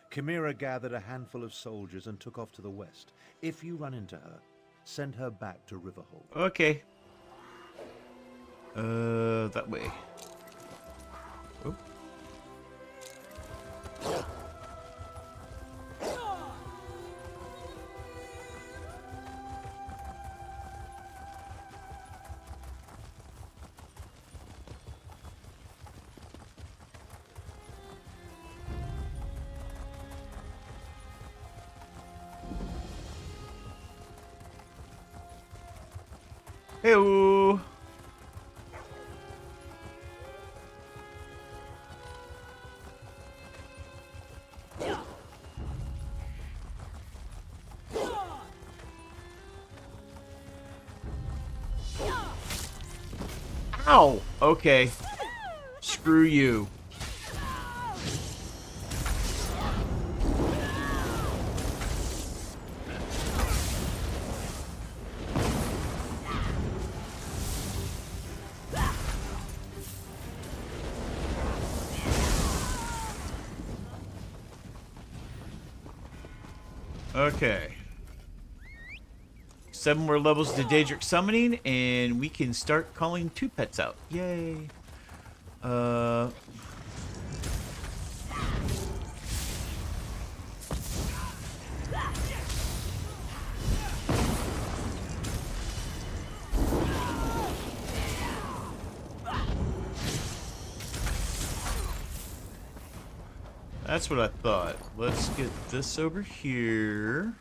Chimera gathered a handful of soldiers and took off to the west. If you run into her, send her back to Riverhold. Okay. That way. Oh. Hey-o. Ow! Okay. Screw you. Okay. 7 more levels to Daedric Summoning, and we can start calling 2 pets out. Yay. That's what I thought. Let's get this over here.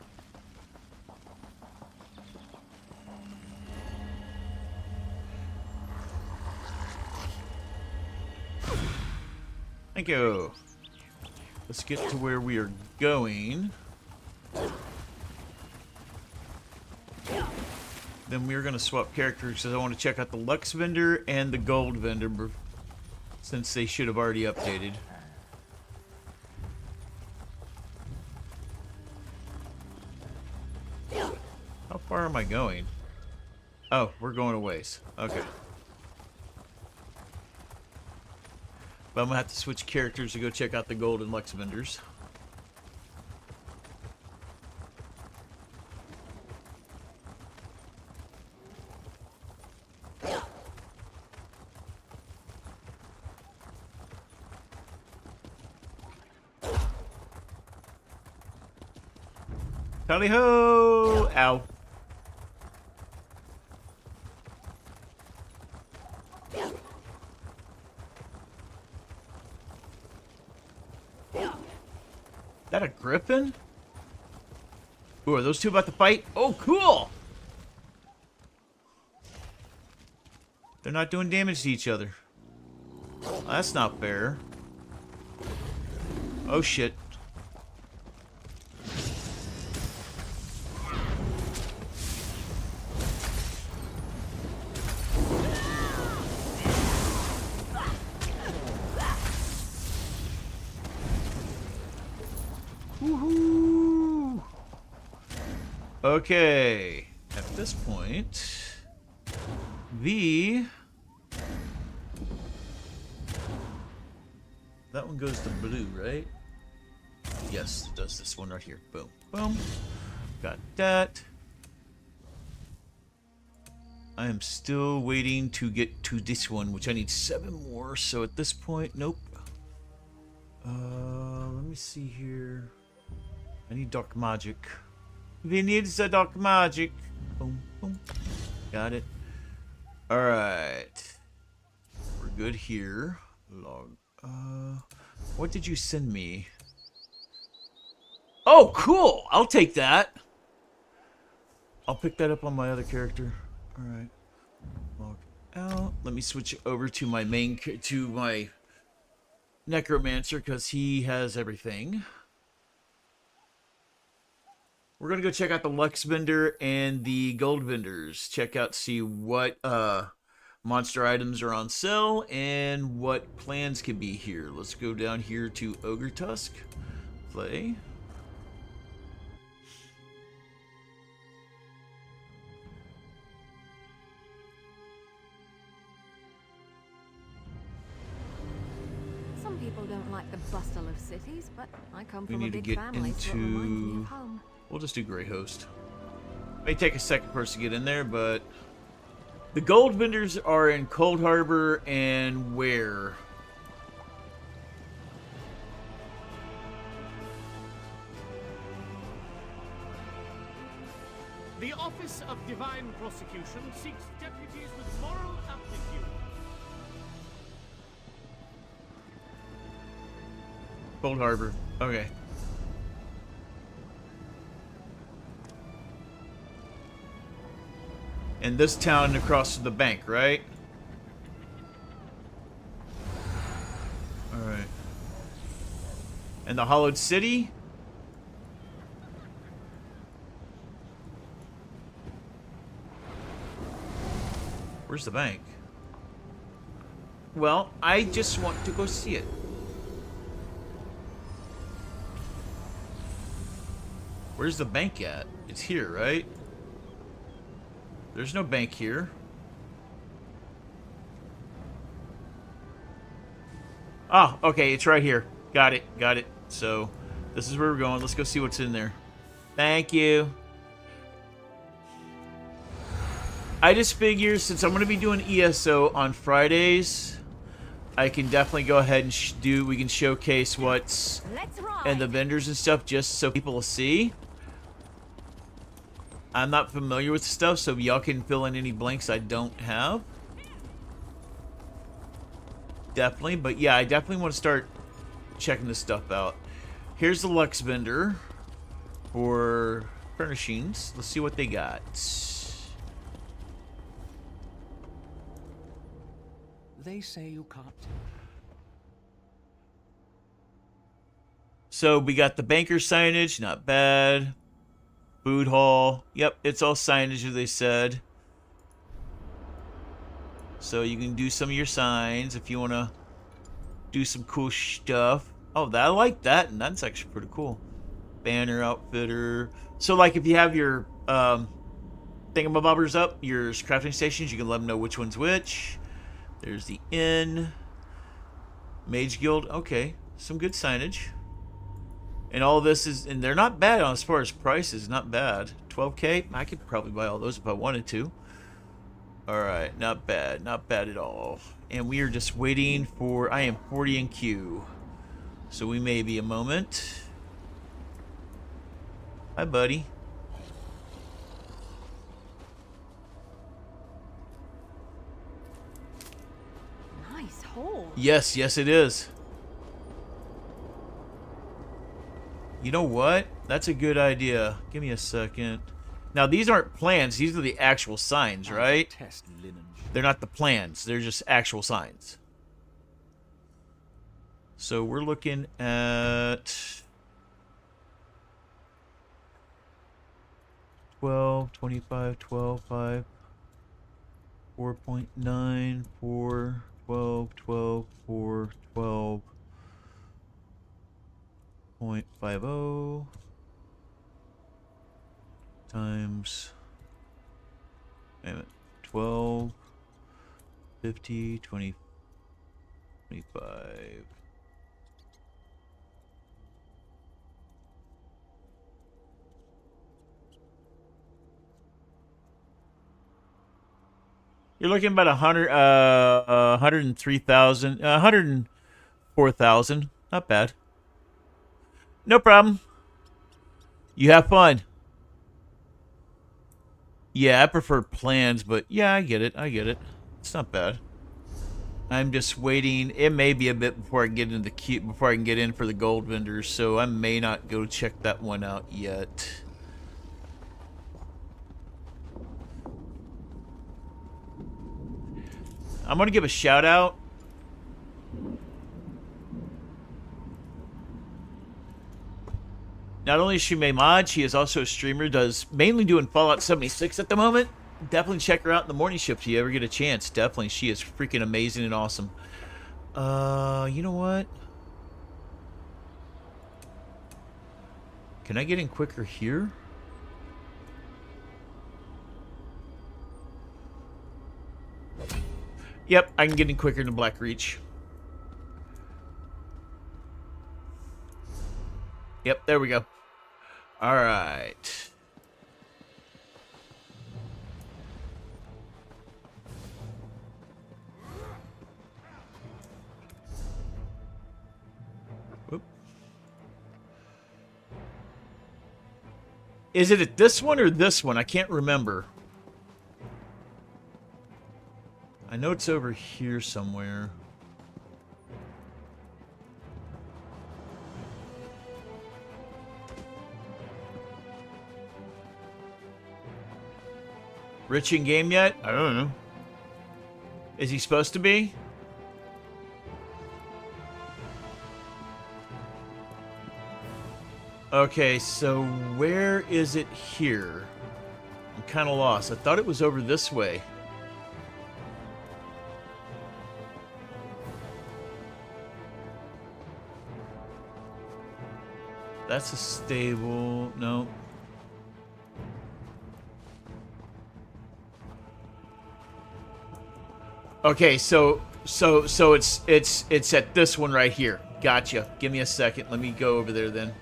Thank you. Let's get to where we are going. Then we're going to swap characters because I want to check out the Lux vendor and the Gold vendor since they should have already updated. How far am I going? Oh, we're going a ways. Okay. But I'm going to have to switch characters to go check out the Gold and Lux vendors. Tally ho! Ow. That a griffin? Ooh, are those two about to fight? Oh, cool! They're not doing damage to each other. That's not fair. Oh, shit. Woohoo! Okay. At this point, that one goes to blue, right? Yes, it does. This one right here. Boom. Boom. Got that. I am still waiting to get to this one, which I need 7 more. So at this point, nope. Let me see here. I need dark magic. We need the dark magic. Boom, boom. Got it. Alright. We're good here. Log. What did you send me? Oh, cool! I'll take that. I'll pick that up on my other character. Alright. Log out. Let me switch over to my main... to my necromancer, because he has everything. We're gonna go check out the Lux vendor and the gold vendors. Check out, see what monster items are on sale and what plans can be here. Let's go down here to Ogre Tusk. Play. Some people don't like the bustle of cities, but I come We from a need to big get family, so it reminds me into... of home. We'll just do Grey Host. May take a second for us to get in there, but... The gold vendors are in Cold Harbor and where? The Office of Divine Prosecution seeks deputies with moral aptitude. Cold Harbor. Okay. And this town across from the bank, right? Alright. And the Hollowed City? Where's the bank? Well, I just want to go see it. Where's the bank at? It's here, right? There's no bank here. Oh, okay, it's right here. Got it, got it. So, this is where we're going. Let's go see what's in there. Thank you. I just figure since I'm going to be doing ESO on Fridays, I can definitely go ahead and we can showcase what's and the vendors and stuff just so people will see. I'm not familiar with the stuff, so y'all can fill in any blanks I don't have. Definitely, but yeah, I definitely want to start checking this stuff out. Here's the Lux vendor for furnishings. Let's see what they got. They say you can't. So we got the banker signage, not bad. Food hall. Yep, it's all signage, as they said. So you can do some of your signs if you want to do some cool stuff. Oh, I like that, and that's actually pretty cool. Banner outfitter. So, like, if you have your thingamabobbers up, your crafting stations, you can let them know which one's which. There's the inn. Mage Guild. Okay, some good signage. And all this is, and they're not bad on as far as prices, not bad. 12K, I could probably buy all those if I wanted to. Alright, not bad at all. And we are just waiting for, I am 40 in queue. So we may be a moment. Hi, buddy. Nice hole. Yes, yes it is. You know what? That's a good idea. Give me a second. Now, these aren't plans. These are the actual signs, right? Test linen. They're not the plans. They're just actual signs. So we're looking at 12, 25, 12, 5, 4.9, 4, 12, 12, 4, 12, 0.50 times 12, 50, 20, 25. You're looking about 103,000, 104,000. Not bad. No problem. You have fun. Yeah, I prefer plans, but yeah, I get it. I get it. It's not bad. I'm just waiting. It may be a bit before I get into the queue, before I can get in for the gold vendors, so I may not go check that one out yet. I'm going to give a shout out. Not only is she a mod, she is also a streamer, does mainly doing Fallout 76 at the moment. Definitely check her out in the morning shift if you ever get a chance. Definitely, she is freaking amazing and awesome. You know what? Can I get in quicker here? Yep, I can get in quicker than Black Reach. Yep, there we go. All right. Whoop. Is it at this one or this one? I can't remember. I know it's over here somewhere. Rich in game yet? I don't know. Is he supposed to be? Okay, so where is it here? I'm kind of lost. I thought it was over this way. That's a stable. No. Okay, so it's at this one right here. Gotcha. Give me a second. Let me go over there then.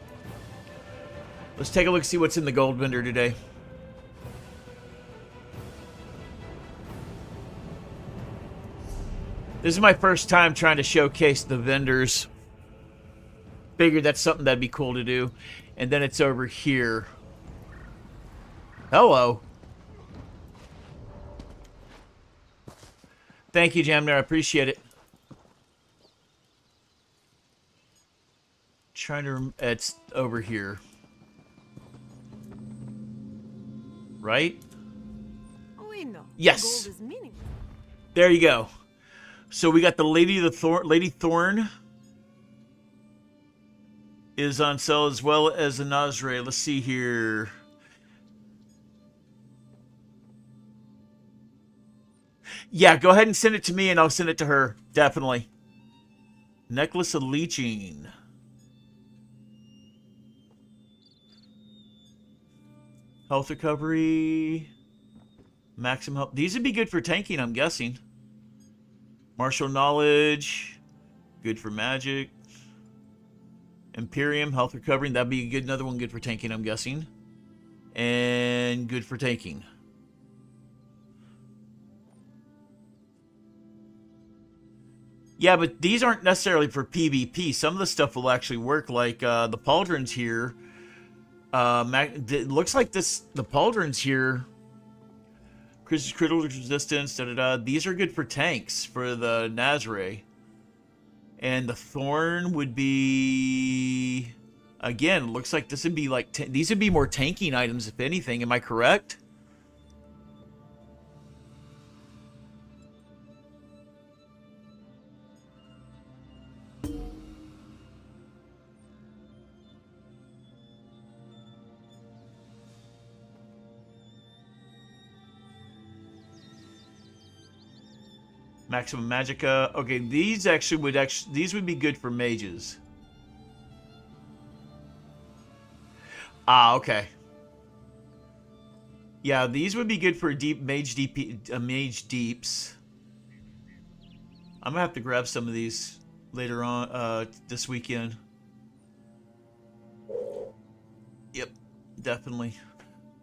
Let's take a look, see what's in the gold vendor today. This is my first time trying to showcase the vendors. Figured that's something that'd be cool to do. And then it's over here. Hello. Thank you, Jamner. I appreciate it. Trying to... It's over here. Right? Yes. There you go. So we got the Lady Thorn is on sale, as well as the Nazare. Let's see here. Yeah, go ahead and send it to me and I'll send it to her. Definitely. Necklace of Leeching. Health recovery. Maximum health. These would be good for tanking, I'm guessing. Martial knowledge. Good for magic. Imperium, health recovery. That'd be a good, another one good for tanking, I'm guessing. And good for tanking. Yeah, but these aren't necessarily for PvP. Some of the stuff will actually work, like the pauldrons here. It looks like the pauldrons here. Critical resistance, da-da-da. These are good for tanks, for the Nazare. And the thorn would be Again, looks like this would be like these would be more tanking items, if anything. Am I correct? Maximum Magicka. Okay, these would be good for mages. Ah, okay. Yeah, these would be good for mage deeps. I'm gonna have to grab some of these later on this weekend. Yep, definitely.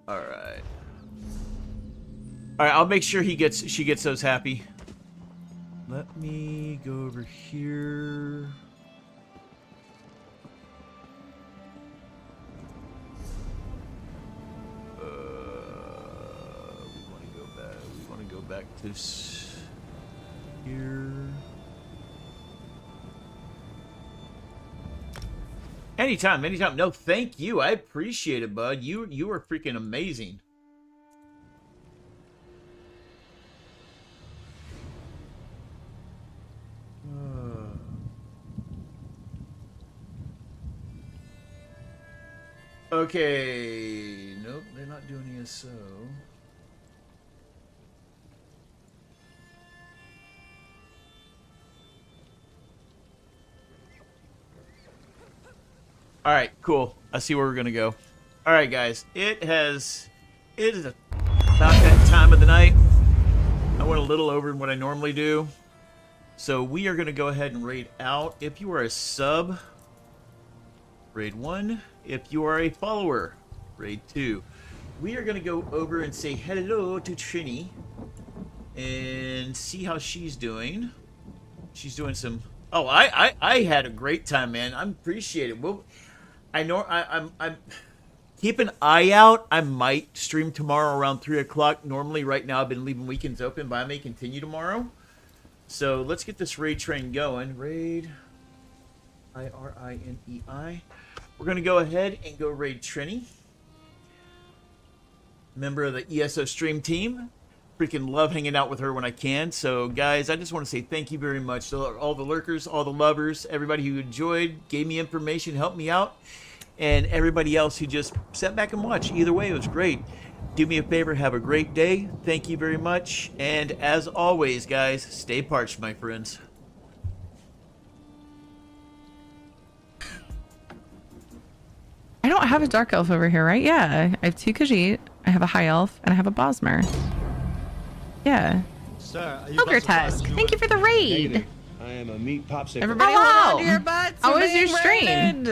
All right. All right, I'll make sure she gets those happy. Let me go over here. We want to go back to here. Anytime. No, thank you. I appreciate it, bud. You are freaking amazing. Okay. Nope, they're not doing ESO. All right, cool. I see where we're gonna go. All right, guys. It is about that time of the night. I went a little over than what I normally do, so we are gonna go ahead and raid out. If you are a sub, raid 1. If you are a follower, raid 2. We are gonna go over and say hello to Trini and see how she's doing. She's doing some. Oh, I had a great time, man. I appreciate it. Well, I know I'm keep an eye out. I might stream tomorrow around 3 o'clock. Normally, right now I've been leaving weekends open, but I may continue tomorrow. So let's get this raid train going. Raid IRINEI. We're gonna go ahead and go raid Trini, member of the ESO stream team. Freaking love hanging out with her when I can. So guys, I just want to say thank you very much to all the lurkers, all the lovers, everybody who enjoyed, gave me information, helped me out, and everybody else who just sat back and watched. Either way, it was great. Do me a favor, have a great day. Thank you very much. And as always, guys, stay parched, my friends. I don't have a dark elf over here, right? Yeah, I have 2 Khajiit, I have a high elf, and I have a Bosmer. Yeah. Sir, Ogre Tusk, thank you for the raid. I am a meat popsicle. Everybody hold on to your butts. How was your stream?